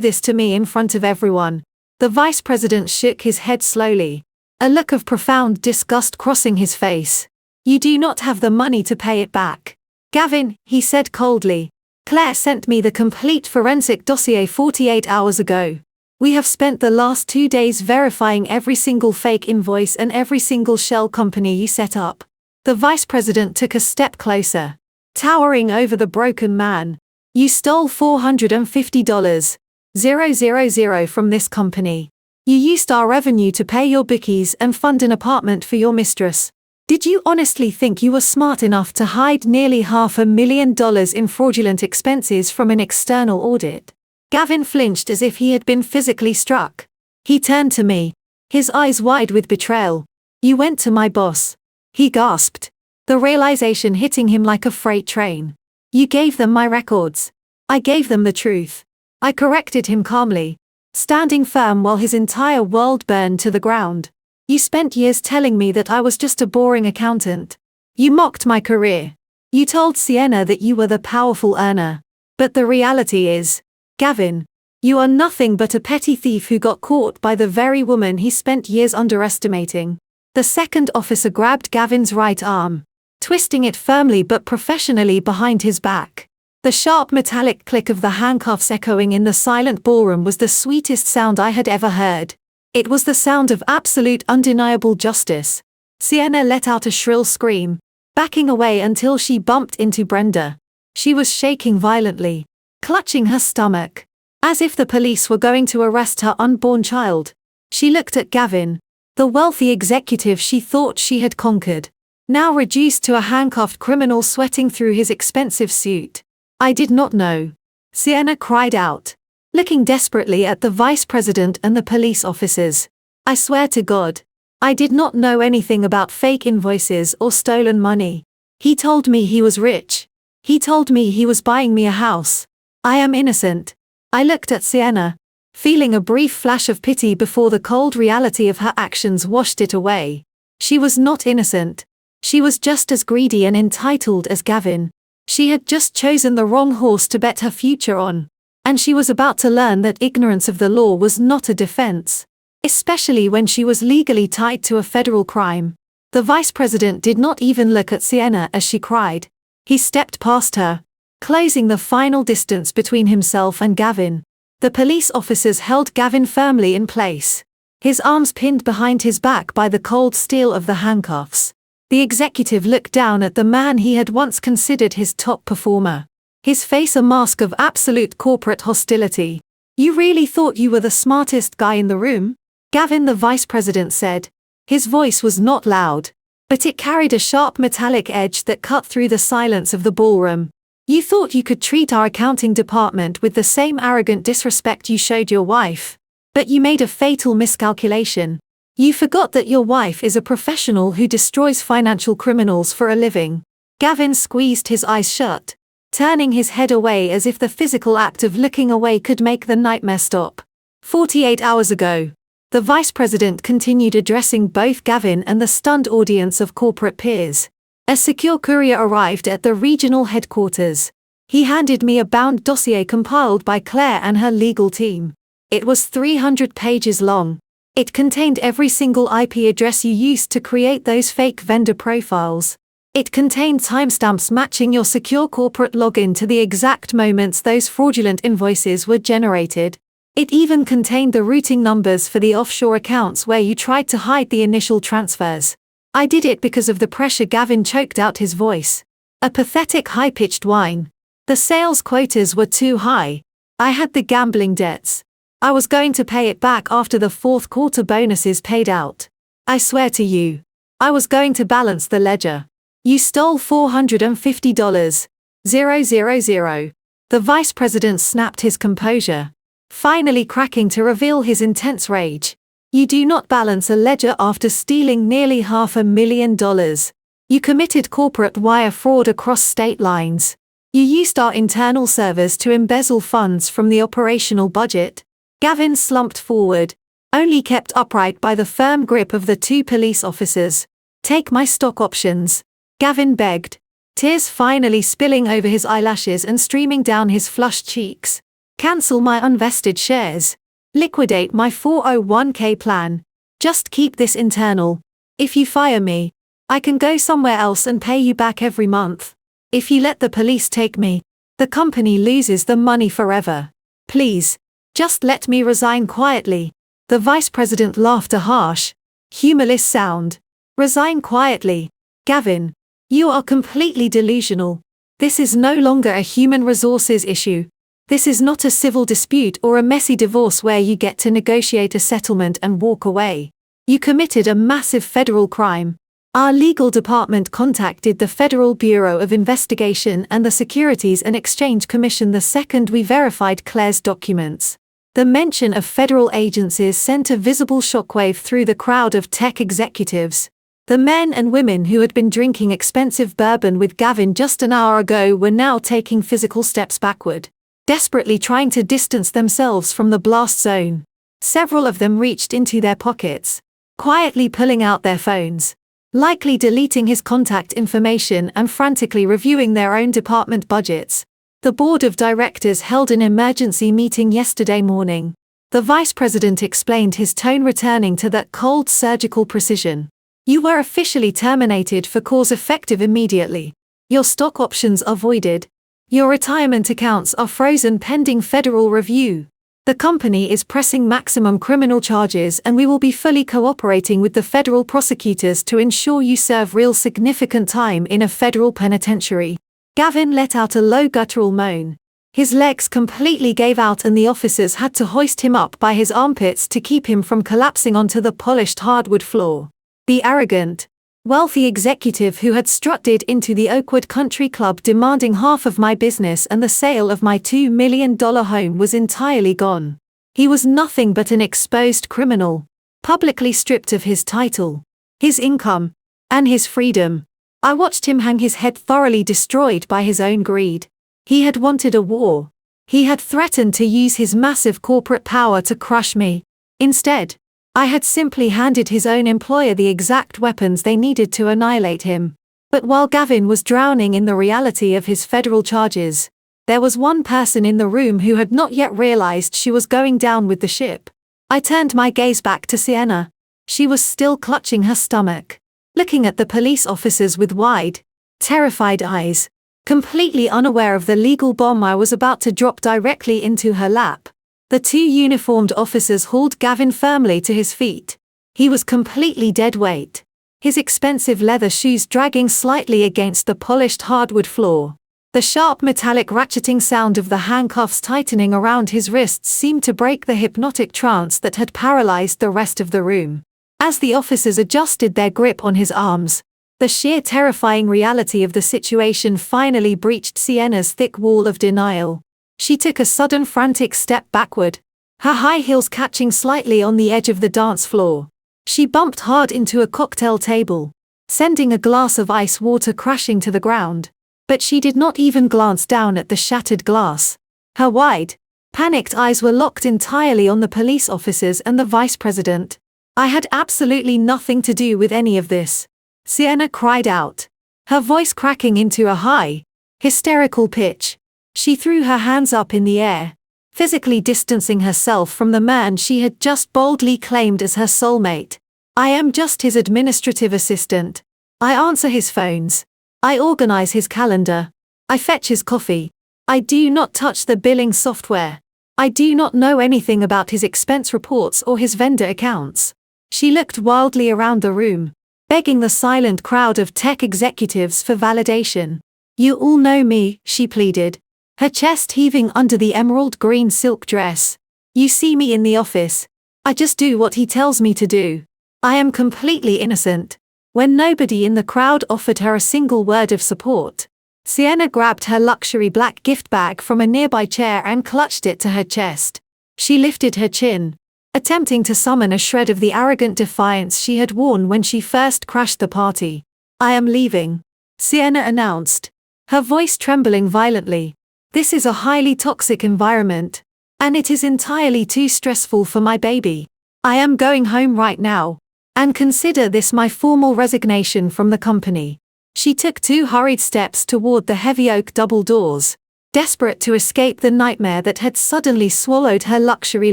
this to me in front of everyone." The vice president shook his head slowly, a look of profound disgust crossing his face. "You do not have the money to pay it back." "Gavin," he said coldly, "Claire sent me the complete forensic dossier 48 hours ago. We have spent the last 2 days verifying every single fake invoice and every single shell company you set up." The vice president took a step closer, towering over the broken man. "You stole $450,000 from this company. You used our revenue to pay your bookies and fund an apartment for your mistress. Did you honestly think you were smart enough to hide nearly $500,000 in fraudulent expenses from an external audit?" Gavin flinched as if he had been physically struck. He turned to me, his eyes wide with betrayal. "You went to my boss," he gasped, the realization hitting him like a freight train. "You gave them my records. I gave them the truth." I corrected him calmly, standing firm while his entire world burned to the ground. "You spent years telling me that I was just a boring accountant. You mocked my career. You told Sienna that you were the powerful earner. But the reality is, Gavin, you are nothing but a petty thief who got caught by the very woman he spent years underestimating." The second officer grabbed Gavin's right arm, twisting it firmly but professionally behind his back. The sharp metallic click of the handcuffs echoing in the silent ballroom was the sweetest sound I had ever heard. It was the sound of absolute undeniable justice. Sienna let out a shrill scream, backing away until she bumped into Brenda. She was shaking violently, clutching her stomach, as if the police were going to arrest her unborn child. She looked at Gavin, the wealthy executive she thought she had conquered, now reduced to a handcuffed criminal sweating through his expensive suit. "I did not know," Sienna cried out, looking desperately at the vice president and the police officers. "I swear to God, I did not know anything about fake invoices or stolen money. He told me he was rich. He told me he was buying me a house. I am innocent." I looked at Sienna, feeling a brief flash of pity before the cold reality of her actions washed it away. She was not innocent. She was just as greedy and entitled as Gavin. She had just chosen the wrong horse to bet her future on. And she was about to learn that ignorance of the law was not a defense, especially when she was legally tied to a federal crime. The vice president did not even look at Sienna as she cried. He stepped past her, closing the final distance between himself and Gavin. The police officers held Gavin firmly in place, his arms pinned behind his back by the cold steel of the handcuffs. The executive looked down at the man he had once considered his top performer, his face a mask of absolute corporate hostility. "You really thought you were the smartest guy in the room?" Gavin, the vice president said. His voice was not loud, but it carried a sharp metallic edge that cut through the silence of the ballroom. "You thought you could treat our accounting department with the same arrogant disrespect you showed your wife. But you made a fatal miscalculation. You forgot that your wife is a professional who destroys financial criminals for a living. Gavin squeezed his eyes shut, turning his head away as if the physical act of looking away could make the nightmare stop. 48 hours ago, the vice president continued addressing both Gavin and the stunned audience of corporate peers. A secure courier arrived at the regional headquarters. He handed me a bound dossier compiled by Claire and her legal team. It was 300 pages long. It contained every single IP address you used to create those fake vendor profiles. It contained timestamps matching your secure corporate login to the exact moments those fraudulent invoices were generated. It even contained the routing numbers for the offshore accounts where you tried to hide the initial transfers. I did it because of the pressure. Gavin choked out his voice. A pathetic high-pitched whine. The sales quotas were too high. I had the gambling debts. I was going to pay it back after the fourth quarter bonuses paid out. I swear to you. I was going to balance the ledger. You stole $450. 000. The vice president snapped his composure, finally cracking to reveal his intense rage. You do not balance a ledger after stealing nearly $500,000. You committed corporate wire fraud across state lines. You used our internal servers to embezzle funds from the operational budget. Gavin slumped forward, only kept upright by the firm grip of the two police officers. Take my stock options, Gavin begged, tears finally spilling over his eyelashes and streaming down his flushed cheeks. Cancel my unvested shares. Liquidate my 401k plan. Just keep this internal. If you fire me, I can go somewhere else and pay you back every month. If you let the police take me, the company loses the money forever. Please, just let me resign quietly. The vice president laughed a harsh, humorless sound. Resign quietly. Gavin, you are completely delusional. This is no longer a human resources issue. This is not a civil dispute or a messy divorce where you get to negotiate a settlement and walk away. You committed a massive federal crime. Our legal department contacted the Federal Bureau of Investigation and the Securities and Exchange Commission the second we verified Claire's documents. The mention of federal agencies sent a visible shockwave through the crowd of tech executives. The men and women who had been drinking expensive bourbon with Gavin just an hour ago were now taking physical steps backward, desperately trying to distance themselves from the blast zone. Several of them reached into their pockets, quietly pulling out their phones, likely deleting his contact information and frantically reviewing their own department budgets. The board of directors held an emergency meeting yesterday morning. The vice president explained, his tone returning to that cold surgical precision. You were officially terminated for cause effective immediately. Your stock options are voided. Your retirement accounts are frozen pending federal review. The company is pressing maximum criminal charges and we will be fully cooperating with the federal prosecutors to ensure you serve real significant time in a federal penitentiary. Gavin let out a low guttural moan. His legs completely gave out and the officers had to hoist him up by his armpits to keep him from collapsing onto the polished hardwood floor. The arrogant, wealthy executive who had strutted into the Oakwood Country Club demanding half of my business and the sale of my $2 million home was entirely gone. He was nothing but an exposed criminal, publicly stripped of his title, his income, and his freedom. I watched him hang his head, thoroughly destroyed by his own greed. He had wanted a war. He had threatened to use his massive corporate power to crush me. Instead, I had simply handed his own employer the exact weapons they needed to annihilate him. But while Gavin was drowning in the reality of his federal charges, there was one person in the room who had not yet realized she was going down with the ship. I turned my gaze back to Sienna. She was still clutching her stomach, looking at the police officers with wide, terrified eyes, completely unaware of the legal bomb I was about to drop directly into her lap. The two uniformed officers hauled Gavin firmly to his feet. He was completely dead weight, his expensive leather shoes dragging slightly against the polished hardwood floor. The sharp metallic ratcheting sound of the handcuffs tightening around his wrists seemed to break the hypnotic trance that had paralyzed the rest of the room. As the officers adjusted their grip on his arms, the sheer terrifying reality of the situation finally breached Sienna's thick wall of denial. She took a sudden frantic step backward, her high heels catching slightly on the edge of the dance floor. She bumped hard into a cocktail table, sending a glass of ice water crashing to the ground. But she did not even glance down at the shattered glass. Her wide, panicked eyes were locked entirely on the police officers and the vice president. I had absolutely nothing to do with any of this, Sienna cried out, her voice cracking into a high, hysterical pitch. She threw her hands up in the air, physically distancing herself from the man she had just boldly claimed as her soulmate. I am just his administrative assistant. I answer his phones. I organize his calendar. I fetch his coffee. I do not touch the billing software. I do not know anything about his expense reports or his vendor accounts. She looked wildly around the room, begging the silent crowd of tech executives for validation. You all know me, she pleaded, her chest heaving under the emerald green silk dress. You see me in the office. I just do what he tells me to do. I am completely innocent. When nobody in the crowd offered her a single word of support, Sienna grabbed her luxury black gift bag from a nearby chair and clutched it to her chest. She lifted her chin, attempting to summon a shred of the arrogant defiance she had worn when she first crashed the party. I am leaving, Sienna announced, her voice trembling violently. This is a highly toxic environment, and it is entirely too stressful for my baby. I am going home right now, and consider this my formal resignation from the company. She took 2 hurried steps toward the heavy oak double doors, desperate to escape the nightmare that had suddenly swallowed her luxury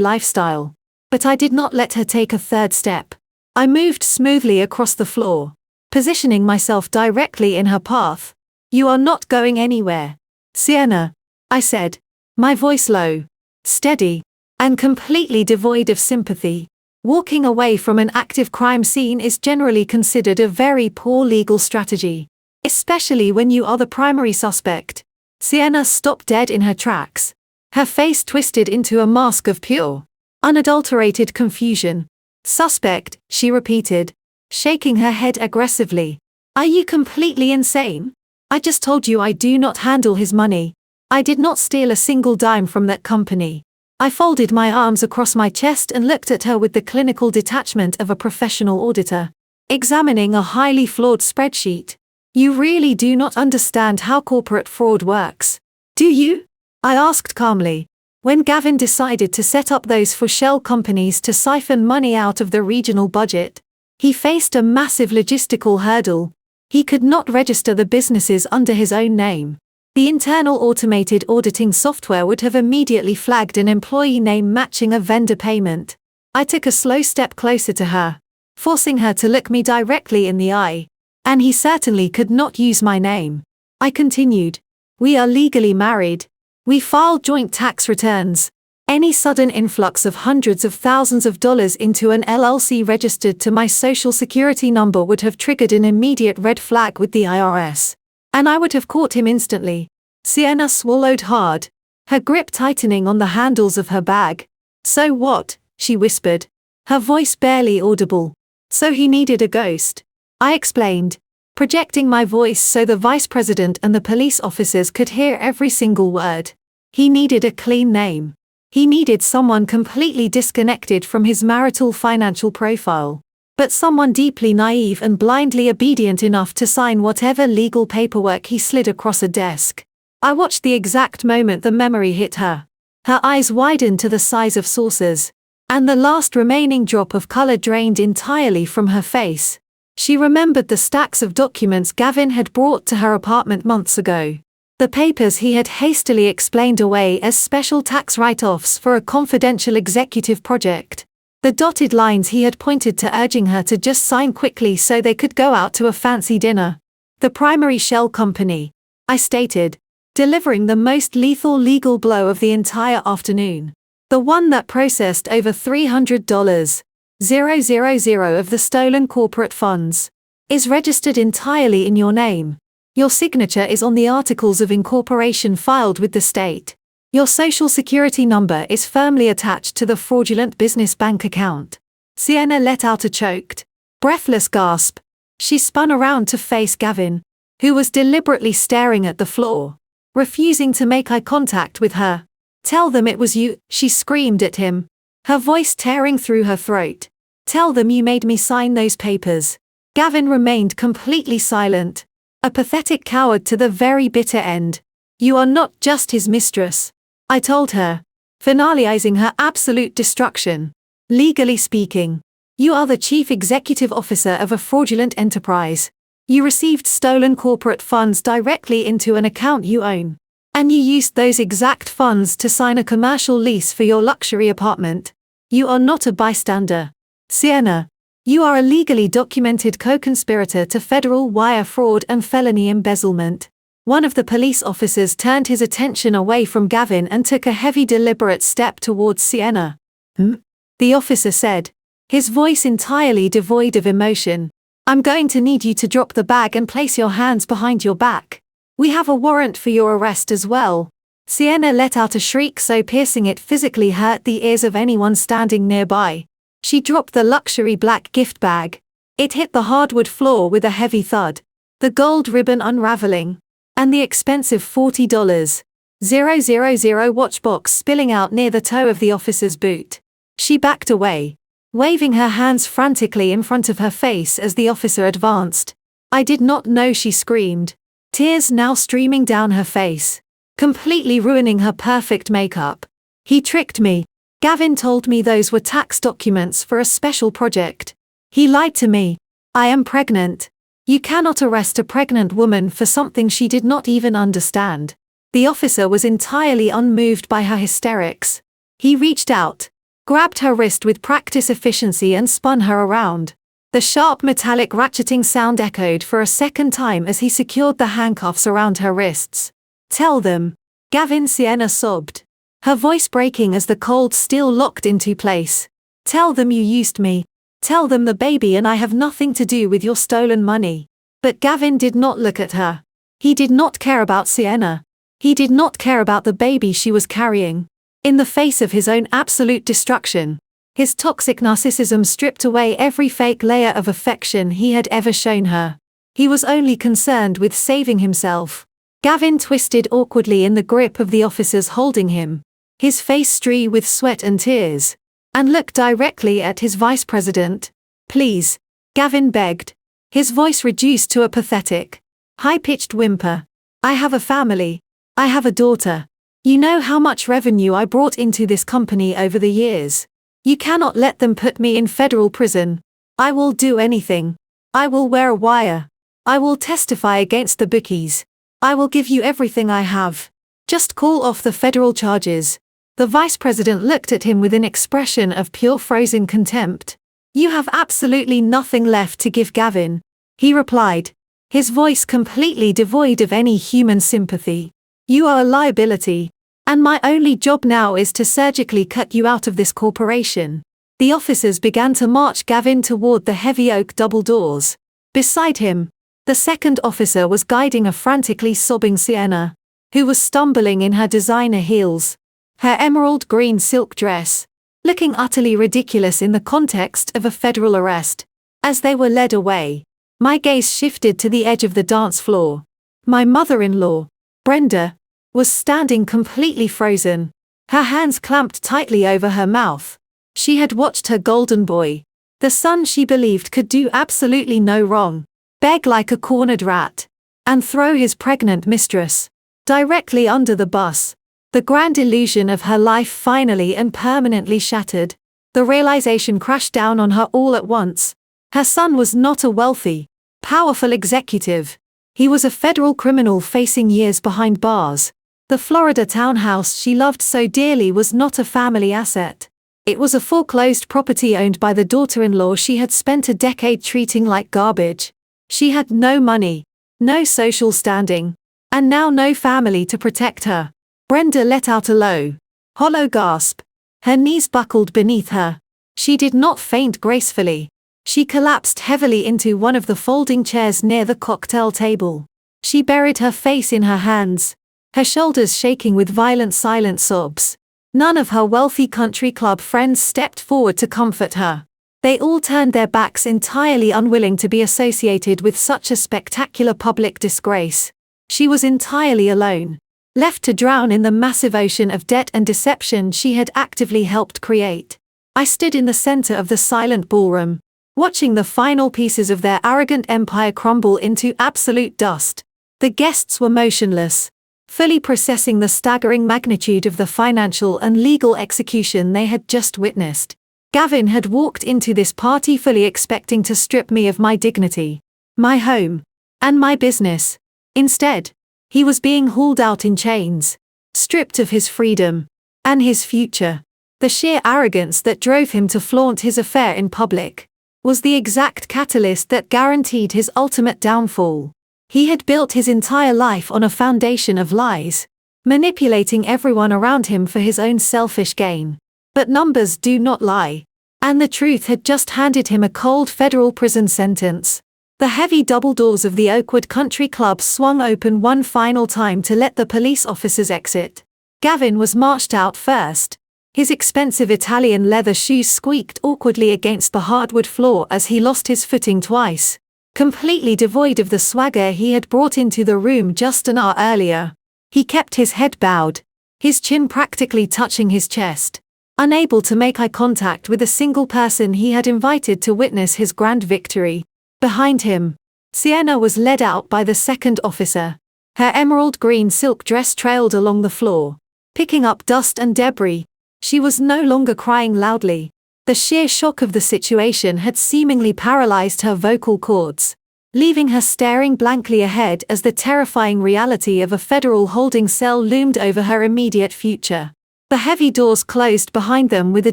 lifestyle. But I did not let her take a 3rd step. I moved smoothly across the floor, positioning myself directly in her path. You are not going anywhere, Sienna, I said, my voice low, steady, and completely devoid of sympathy. Walking away from an active crime scene is generally considered a very poor legal strategy, especially when you are the primary suspect. Sienna stopped dead in her tracks, her face twisted into a mask of pure, unadulterated confusion. Suspect, she repeated, shaking her head aggressively. Are you completely insane? I just told you I do not handle his money. I did not steal a single dime from that company. I folded my arms across my chest and looked at her with the clinical detachment of a professional auditor, examining a highly flawed spreadsheet. You really do not understand how corporate fraud works, do you? I asked calmly. When Gavin decided to set up those for-shell companies to siphon money out of the regional budget, he faced a massive logistical hurdle. He could not register the businesses under his own name. The internal automated auditing software would have immediately flagged an employee name matching a vendor payment. I took a slow step closer to her, forcing her to look me directly in the eye. And he certainly could not use my name. I continued. We are legally married. We file joint tax returns. Any sudden influx of hundreds of thousands of dollars into an LLC registered to my social security number would have triggered an immediate red flag with the IRS. And I would have caught him instantly. Sienna swallowed hard, her grip tightening on the handles of her bag. So what? She whispered, her voice barely audible. So he needed a ghost, I explained, projecting my voice so the vice president and the police officers could hear every single word. He needed a clean name. He needed someone completely disconnected from his marital financial profile, but someone deeply naive and blindly obedient enough to sign whatever legal paperwork he slid across a desk. I watched the exact moment the memory hit her. Her eyes widened to the size of saucers, and the last remaining drop of color drained entirely from her face. She remembered the stacks of documents Gavin had brought to her apartment months ago. The papers he had hastily explained away as special tax write-offs for a confidential executive project. The dotted lines he had pointed to urging her to just sign quickly so they could go out to a fancy dinner. The primary shell company, I stated, delivering the most lethal legal blow of the entire afternoon. The one that processed over $300,000 of the stolen corporate funds, is registered entirely in your name. Your signature is on the articles of incorporation filed with the state. Your social security number is firmly attached to the fraudulent business bank account. Sienna let out a choked, breathless gasp. She spun around to face Gavin, who was deliberately staring at the floor, refusing to make eye contact with her. Tell them it was you, she screamed at him, her voice tearing through her throat. Tell them you made me sign those papers. Gavin remained completely silent. A pathetic coward to the very bitter end. You are not just his mistress, I told her, finalizing her absolute destruction. Legally speaking, you are the chief executive officer of a fraudulent enterprise. You received stolen corporate funds directly into an account you own. And you used those exact funds to sign a commercial lease for your luxury apartment. You are not a bystander. Sienna, you are a legally documented co-conspirator to federal wire fraud and felony embezzlement. One of the police officers turned his attention away from Gavin and took a heavy deliberate step towards Sienna. The officer said, his voice entirely devoid of emotion. I'm going to need you to drop the bag and place your hands behind your back. We have a warrant for your arrest as well. Sienna let out a shriek so piercing it physically hurt the ears of anyone standing nearby. She dropped the luxury black gift bag. It hit the hardwood floor with a heavy thud, the gold ribbon unraveling, and the expensive $40,000 watch box spilling out near the toe of the officer's boot. She backed away, waving her hands frantically in front of her face as the officer advanced. I did not know, she screamed, tears now streaming down her face, completely ruining her perfect makeup. He tricked me. Gavin told me those were tax documents for a special project. He lied to me. I am pregnant. You cannot arrest a pregnant woman for something she did not even understand. The officer was entirely unmoved by her hysterics. He reached out, grabbed her wrist with practice efficiency and spun her around. The sharp metallic ratcheting sound echoed for a second time as he secured the handcuffs around her wrists. Tell them. Gavin, Sienna sobbed, her voice breaking as the cold steel locked into place. Tell them you used me. Tell them the baby and I have nothing to do with your stolen money. But Gavin did not look at her. He did not care about Sienna. He did not care about the baby she was carrying. In the face of his own absolute destruction, his toxic narcissism stripped away every fake layer of affection he had ever shown her. He was only concerned with saving himself. Gavin twisted awkwardly in the grip of the officers holding him, his face streaked with sweat and tears, and looked directly at his vice president. Please, Gavin begged, his voice reduced to a pathetic, high-pitched whimper. I have a family. I have a daughter. You know how much revenue I brought into this company over the years. You cannot let them put me in federal prison. I will do anything. I will wear a wire. I will testify against the bookies. I will give you everything I have. Just call off the federal charges. The vice president looked at him with an expression of pure frozen contempt. You have absolutely nothing left to give, Gavin, he replied, his voice completely devoid of any human sympathy. You are a liability, and my only job now is to surgically cut you out of this corporation. The officers began to march Gavin toward the heavy oak double doors. Beside him, the second officer was guiding a frantically sobbing Sienna, who was stumbling in her designer heels, her emerald green silk dress, looking utterly ridiculous in the context of a federal arrest. As they were led away, my gaze shifted to the edge of the dance floor. My mother-in-law, Brenda, was standing completely frozen, her hands clamped tightly over her mouth. She had watched her golden boy, the son she believed could do absolutely no wrong, beg like a cornered rat, and throw his pregnant mistress directly under the bus. The grand illusion of her life finally and permanently shattered. The realization crashed down on her all at once. Her son was not a wealthy, powerful executive. He was a federal criminal facing years behind bars. The Florida townhouse she loved so dearly was not a family asset. It was a foreclosed property owned by the daughter-in-law she had spent a decade treating like garbage. She had no money, no social standing, and now no family to protect her. Brenda let out a low, hollow gasp. Her knees buckled beneath her. She did not faint gracefully. She collapsed heavily into one of the folding chairs near the cocktail table. She buried her face in her hands, her shoulders shaking with violent silent sobs. None of her wealthy country club friends stepped forward to comfort her. They all turned their backs, entirely unwilling to be associated with such a spectacular public disgrace. She was entirely alone, left to drown in the massive ocean of debt and deception she had actively helped create. I stood in the center of the silent ballroom, watching the final pieces of their arrogant empire crumble into absolute dust. The guests were motionless, fully processing the staggering magnitude of the financial and legal execution they had just witnessed. Gavin had walked into this party fully expecting to strip me of my dignity, my home, and my business. Instead, he was being hauled out in chains, stripped of his freedom and his future. The sheer arrogance that drove him to flaunt his affair in public was the exact catalyst that guaranteed his ultimate downfall. He had built his entire life on a foundation of lies, manipulating everyone around him for his own selfish gain. But numbers do not lie, and the truth had just handed him a cold federal prison sentence. The heavy double doors of the Oakwood Country Club swung open one final time to let the police officers exit. Gavin was marched out first. His expensive Italian leather shoes squeaked awkwardly against the hardwood floor as he lost his footing twice. Completely devoid of the swagger he had brought into the room just an hour earlier. He kept his head bowed, his chin practically touching his chest, unable to make eye contact with a single person he had invited to witness his grand victory. Behind him, Sienna was led out by the second officer. Her emerald green silk dress trailed along the floor, picking up dust and debris. She was no longer crying loudly. The sheer shock of the situation had seemingly paralyzed her vocal cords, leaving her staring blankly ahead as the terrifying reality of a federal holding cell loomed over her immediate future. The heavy doors closed behind them with a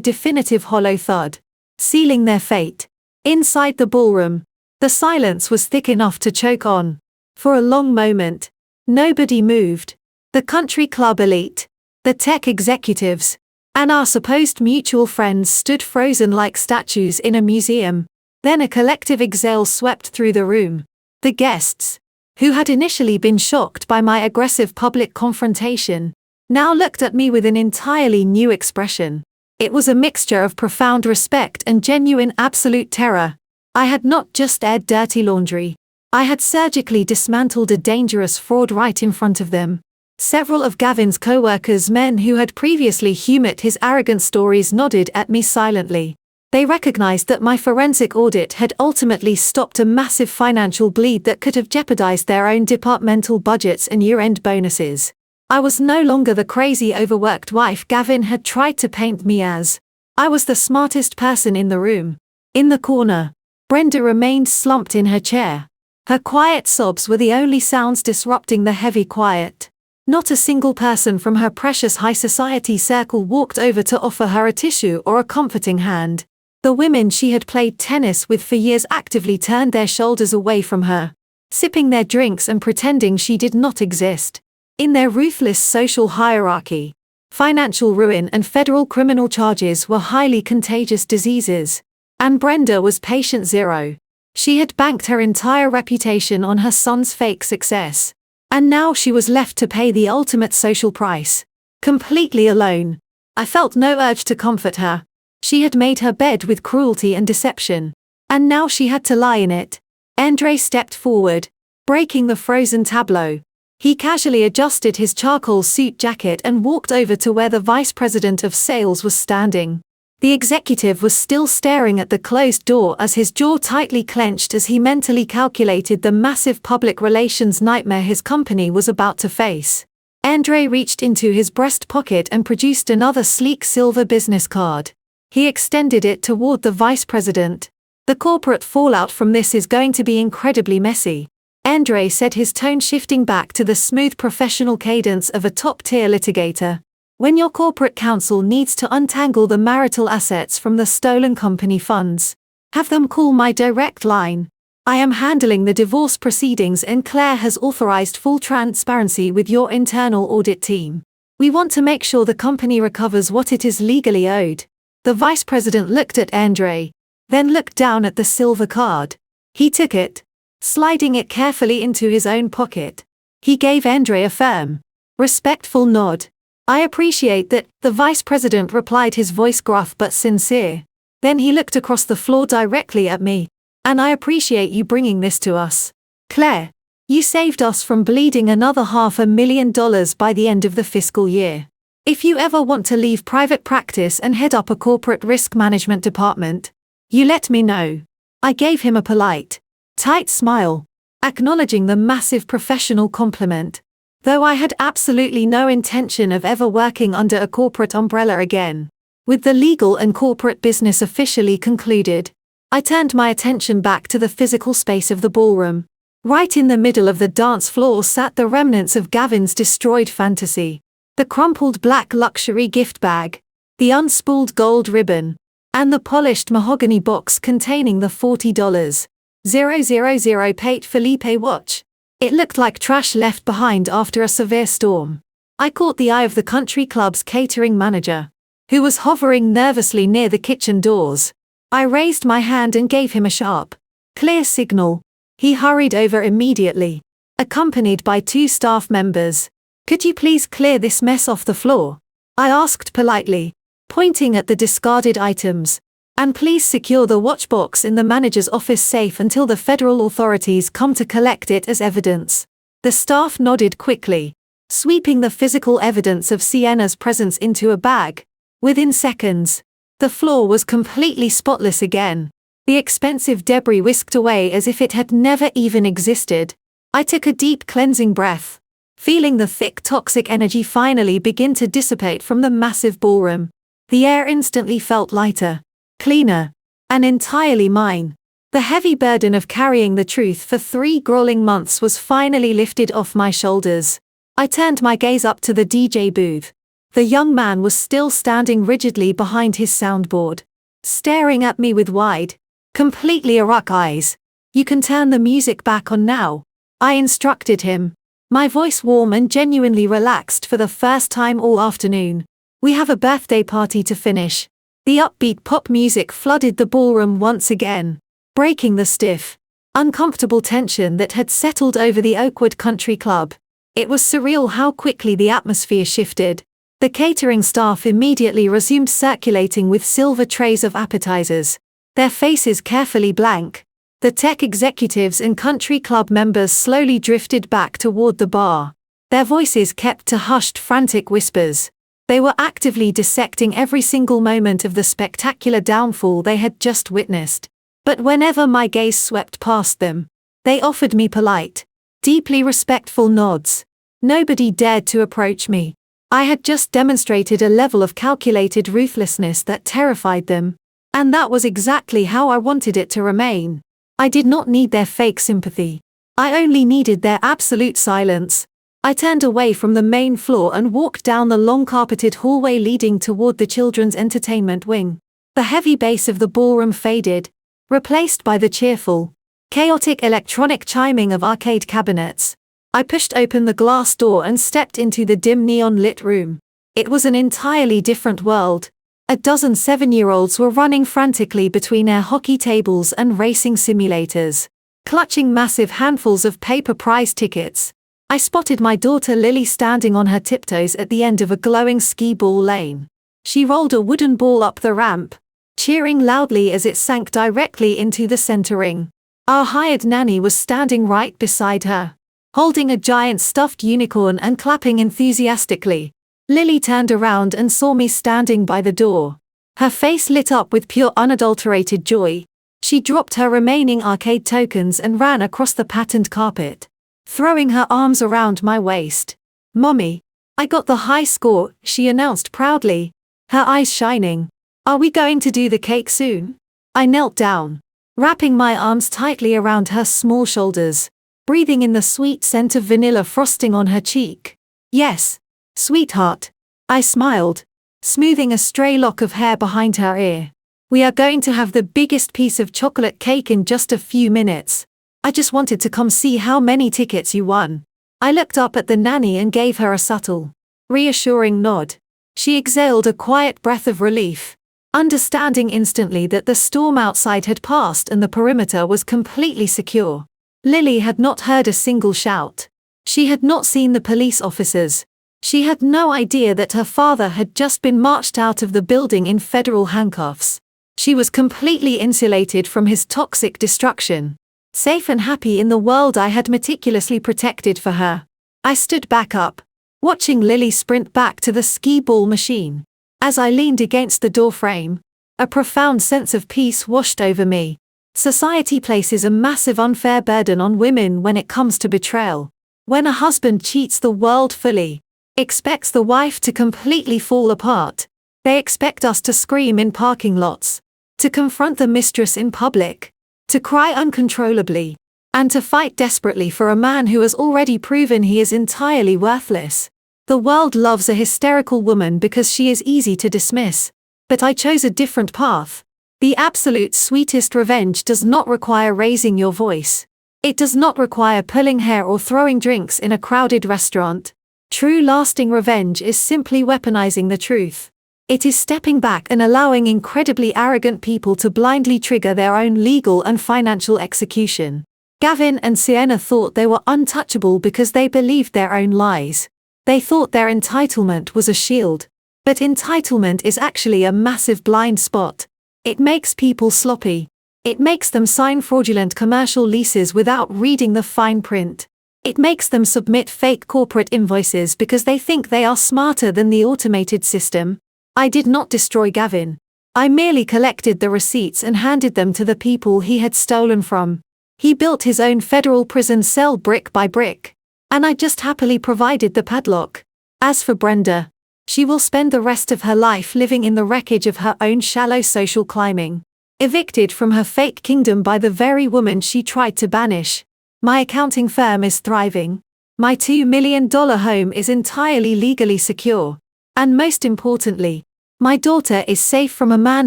definitive hollow thud, sealing their fate. Inside the ballroom, the silence was thick enough to choke on. For a long moment, nobody moved. The country club elite, the tech executives, and our supposed mutual friends stood frozen like statues in a museum. Then a collective exhale swept through the room. The guests, who had initially been shocked by my aggressive public confrontation, now looked at me with an entirely new expression. It was a mixture of profound respect and genuine absolute terror. I had not just aired dirty laundry. I had surgically dismantled a dangerous fraud right in front of them. Several of Gavin's co-workers, men who had previously humored his arrogant stories, nodded at me silently. They recognized that my forensic audit had ultimately stopped a massive financial bleed that could have jeopardized their own departmental budgets and year-end bonuses. I was no longer the crazy, overworked wife Gavin had tried to paint me as. I was the smartest person in the room. In the corner, Brenda remained slumped in her chair. Her quiet sobs were the only sounds disrupting the heavy quiet. Not a single person from her precious high society circle walked over to offer her a tissue or a comforting hand. The women she had played tennis with for years actively turned their shoulders away from her, sipping their drinks and pretending she did not exist. In their ruthless social hierarchy, financial ruin and federal criminal charges were highly contagious diseases. And Brenda was patient zero. She had banked her entire reputation on her son's fake success. And now she was left to pay the ultimate social price. Completely alone. I felt no urge to comfort her. She had made her bed with cruelty and deception. And now she had to lie in it. Andre stepped forward, breaking the frozen tableau. He casually adjusted his charcoal suit jacket and walked over to where the vice president of sales was standing. The executive was still staring at the closed door as his jaw tightly clenched as he mentally calculated the massive public relations nightmare his company was about to face. Andre reached into his breast pocket and produced another sleek silver business card. He extended it toward the vice president. The corporate fallout from this is going to be incredibly messy, Andre said, his tone shifting back to the smooth professional cadence of a top-tier litigator. When your corporate counsel needs to untangle the marital assets from the stolen company funds, have them call my direct line. I am handling the divorce proceedings and Claire has authorized full transparency with your internal audit team. We want to make sure the company recovers what it is legally owed. The vice president looked at Andre, then looked down at the silver card. He took it, sliding it carefully into his own pocket. He gave Andre a firm, respectful nod. I appreciate that, the vice president replied, his voice gruff but sincere. Then he looked across the floor directly at me. And I appreciate you bringing this to us. Claire, you saved us from bleeding another $500,000 by the end of the fiscal year. If you ever want to leave private practice and head up a corporate risk management department, you let me know. I gave him a polite, tight smile, acknowledging the massive professional compliment, though I had absolutely no intention of ever working under a corporate umbrella again. With the legal and corporate business officially concluded, I turned my attention back to the physical space of the ballroom. Right in the middle of the dance floor sat the remnants of Gavin's destroyed fantasy. The crumpled black luxury gift bag, the unspooled gold ribbon, and the polished mahogany box containing the $40,000 Pate Philippe watch. It looked like trash left behind after a severe storm. I caught the eye of the country club's catering manager, who was hovering nervously near the kitchen doors. I raised my hand and gave him a sharp, clear signal. He hurried over immediately, accompanied by 2 staff members. "Could you please clear this mess off the floor?" I asked politely, pointing at the discarded items. "And please secure the watch box in the manager's office safe until the federal authorities come to collect it as evidence." The staff nodded quickly, sweeping the physical evidence of Sienna's presence into a bag. Within seconds, the floor was completely spotless again, the expensive debris whisked away as if it had never even existed. I took a deep cleansing breath, feeling the thick toxic energy finally begin to dissipate from the massive ballroom. The air instantly felt lighter, cleaner, and entirely mine. The heavy burden of carrying the truth for 3 grueling months was finally lifted off my shoulders. I turned my gaze up to the DJ booth. The young man was still standing rigidly behind his soundboard, staring at me with wide, completely awake eyes. "You can turn the music back on now," I instructed him, my voice warm and genuinely relaxed for the first time all afternoon. "We have a birthday party to finish." The upbeat pop music flooded the ballroom once again, breaking the stiff, uncomfortable tension that had settled over the Oakwood Country Club. It was surreal how quickly the atmosphere shifted. The catering staff immediately resumed circulating with silver trays of appetizers, their faces carefully blank. The tech executives and country club members slowly drifted back toward the bar, their voices kept to hushed, frantic whispers. They were actively dissecting every single moment of the spectacular downfall they had just witnessed. But whenever my gaze swept past them, they offered me polite, deeply respectful nods. Nobody dared to approach me. I had just demonstrated a level of calculated ruthlessness that terrified them, and that was exactly how I wanted it to remain. I did not need their fake sympathy. I only needed their absolute silence. I turned away from the main floor and walked down the long carpeted hallway leading toward the children's entertainment wing. The heavy bass of the ballroom faded, replaced by the cheerful, chaotic electronic chiming of arcade cabinets. I pushed open the glass door and stepped into the dim neon-lit room. It was an entirely different world. A dozen 7-year-olds were running frantically between air hockey tables and racing simulators, clutching massive handfuls of paper prize tickets. I spotted my daughter Lily standing on her tiptoes at the end of a glowing skee ball lane. She rolled a wooden ball up the ramp, cheering loudly as it sank directly into the center ring. Our hired nanny was standing right beside her, holding a giant stuffed unicorn and clapping enthusiastically. Lily turned around and saw me standing by the door. Her face lit up with pure unadulterated joy. She dropped her remaining arcade tokens and ran across the patterned carpet, throwing her arms around my waist. "Mommy, I got the high score," she announced proudly, her eyes shining. "Are we going to do the cake soon?" I knelt down, wrapping my arms tightly around her small shoulders, breathing in the sweet scent of vanilla frosting on her cheek. "Yes, sweetheart," I smiled, smoothing a stray lock of hair behind her ear. "We are going to have the biggest piece of chocolate cake in just a few minutes. I just wanted to come see how many tickets you won." I looked up at the nanny and gave her a subtle, reassuring nod. She exhaled a quiet breath of relief, understanding instantly that the storm outside had passed and the perimeter was completely secure. Lily had not heard a single shout. She had not seen the police officers. She had no idea that her father had just been marched out of the building in federal handcuffs. She was completely insulated from his toxic destruction, safe and happy in the world I had meticulously protected for her. I stood back up, watching Lily sprint back to the skee-ball machine. As I leaned against the doorframe, a profound sense of peace washed over me. Society places a massive unfair burden on women when it comes to betrayal. When a husband cheats the world fully, expects the wife to completely fall apart, they expect us to scream in parking lots, to confront the mistress in public, to cry uncontrollably, and to fight desperately for a man who has already proven he is entirely worthless. The world loves a hysterical woman because she is easy to dismiss, but I chose a different path. The absolute sweetest revenge does not require raising your voice. It does not require pulling hair or throwing drinks in a crowded restaurant. True lasting revenge is simply weaponizing the truth. It is stepping back and allowing incredibly arrogant people to blindly trigger their own legal and financial execution. Gavin and Sienna thought they were untouchable because they believed their own lies. They thought their entitlement was a shield. But entitlement is actually a massive blind spot. It makes people sloppy. It makes them sign fraudulent commercial leases without reading the fine print. It makes them submit fake corporate invoices because they think they are smarter than the automated system. I did not destroy Gavin. I merely collected the receipts and handed them to the people he had stolen from. He built his own federal prison cell brick by brick, and I just happily provided the padlock. As for Brenda, she will spend the rest of her life living in the wreckage of her own shallow social climbing, evicted from her fake kingdom by the very woman she tried to banish. My accounting firm is thriving. My $2 million home is entirely legally secure. And most importantly, my daughter is safe from a man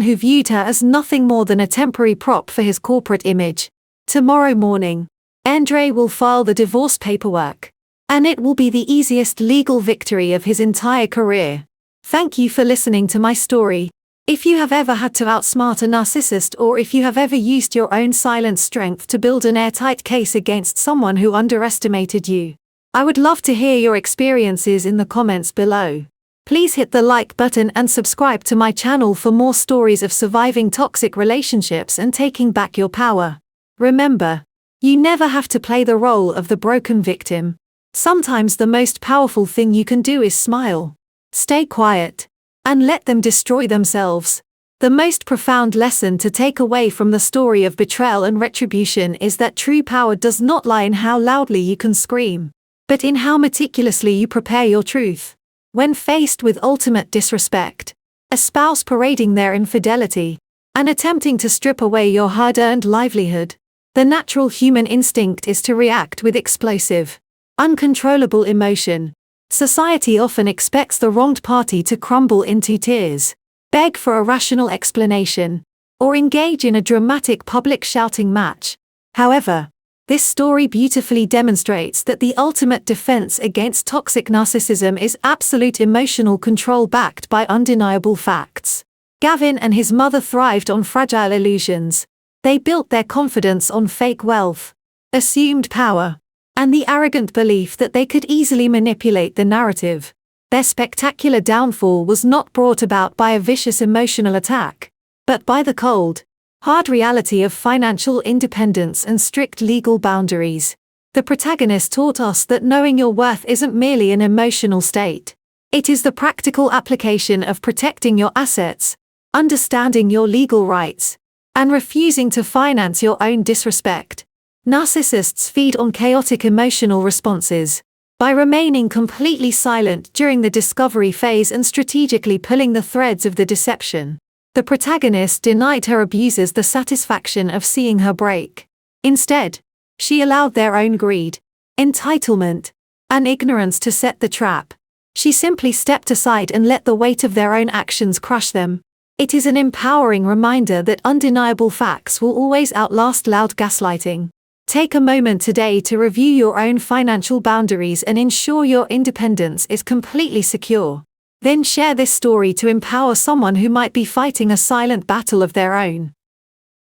who viewed her as nothing more than a temporary prop for his corporate image. Tomorrow morning, Andre will file the divorce paperwork, and it will be the easiest legal victory of his entire career. Thank you for listening to my story. If you have ever had to outsmart a narcissist, or if you have ever used your own silent strength to build an airtight case against someone who underestimated you, I would love to hear your experiences in the comments below. Please hit the like button and subscribe to my channel for more stories of surviving toxic relationships and taking back your power. Remember, you never have to play the role of the broken victim. Sometimes the most powerful thing you can do is smile, stay quiet, and let them destroy themselves. The most profound lesson to take away from the story of betrayal and retribution is that true power does not lie in how loudly you can scream, but in how meticulously you prepare your truth. When faced with ultimate disrespect, a spouse parading their infidelity, and attempting to strip away your hard-earned livelihood, the natural human instinct is to react with explosive, uncontrollable emotion. Society often expects the wronged party to crumble into tears, beg for a rational explanation, or engage in a dramatic public shouting match. However, this story beautifully demonstrates that the ultimate defense against toxic narcissism is absolute emotional control backed by undeniable facts. Gavin and his mother thrived on fragile illusions. They built their confidence on fake wealth, assumed power, and the arrogant belief that they could easily manipulate the narrative. Their spectacular downfall was not brought about by a vicious emotional attack, but by the cold, hard reality of financial independence and strict legal boundaries. The protagonist taught us that knowing your worth isn't merely an emotional state. It is the practical application of protecting your assets, understanding your legal rights, and refusing to finance your own disrespect. Narcissists feed on chaotic emotional responses. By remaining completely silent during the discovery phase and strategically pulling the threads of the deception, the protagonist denied her abusers the satisfaction of seeing her break. Instead, she allowed their own greed, entitlement, and ignorance to set the trap. She simply stepped aside and let the weight of their own actions crush them. It is an empowering reminder that undeniable facts will always outlast loud gaslighting. Take a moment today to review your own financial boundaries and ensure your independence is completely secure. Then share this story to empower someone who might be fighting a silent battle of their own.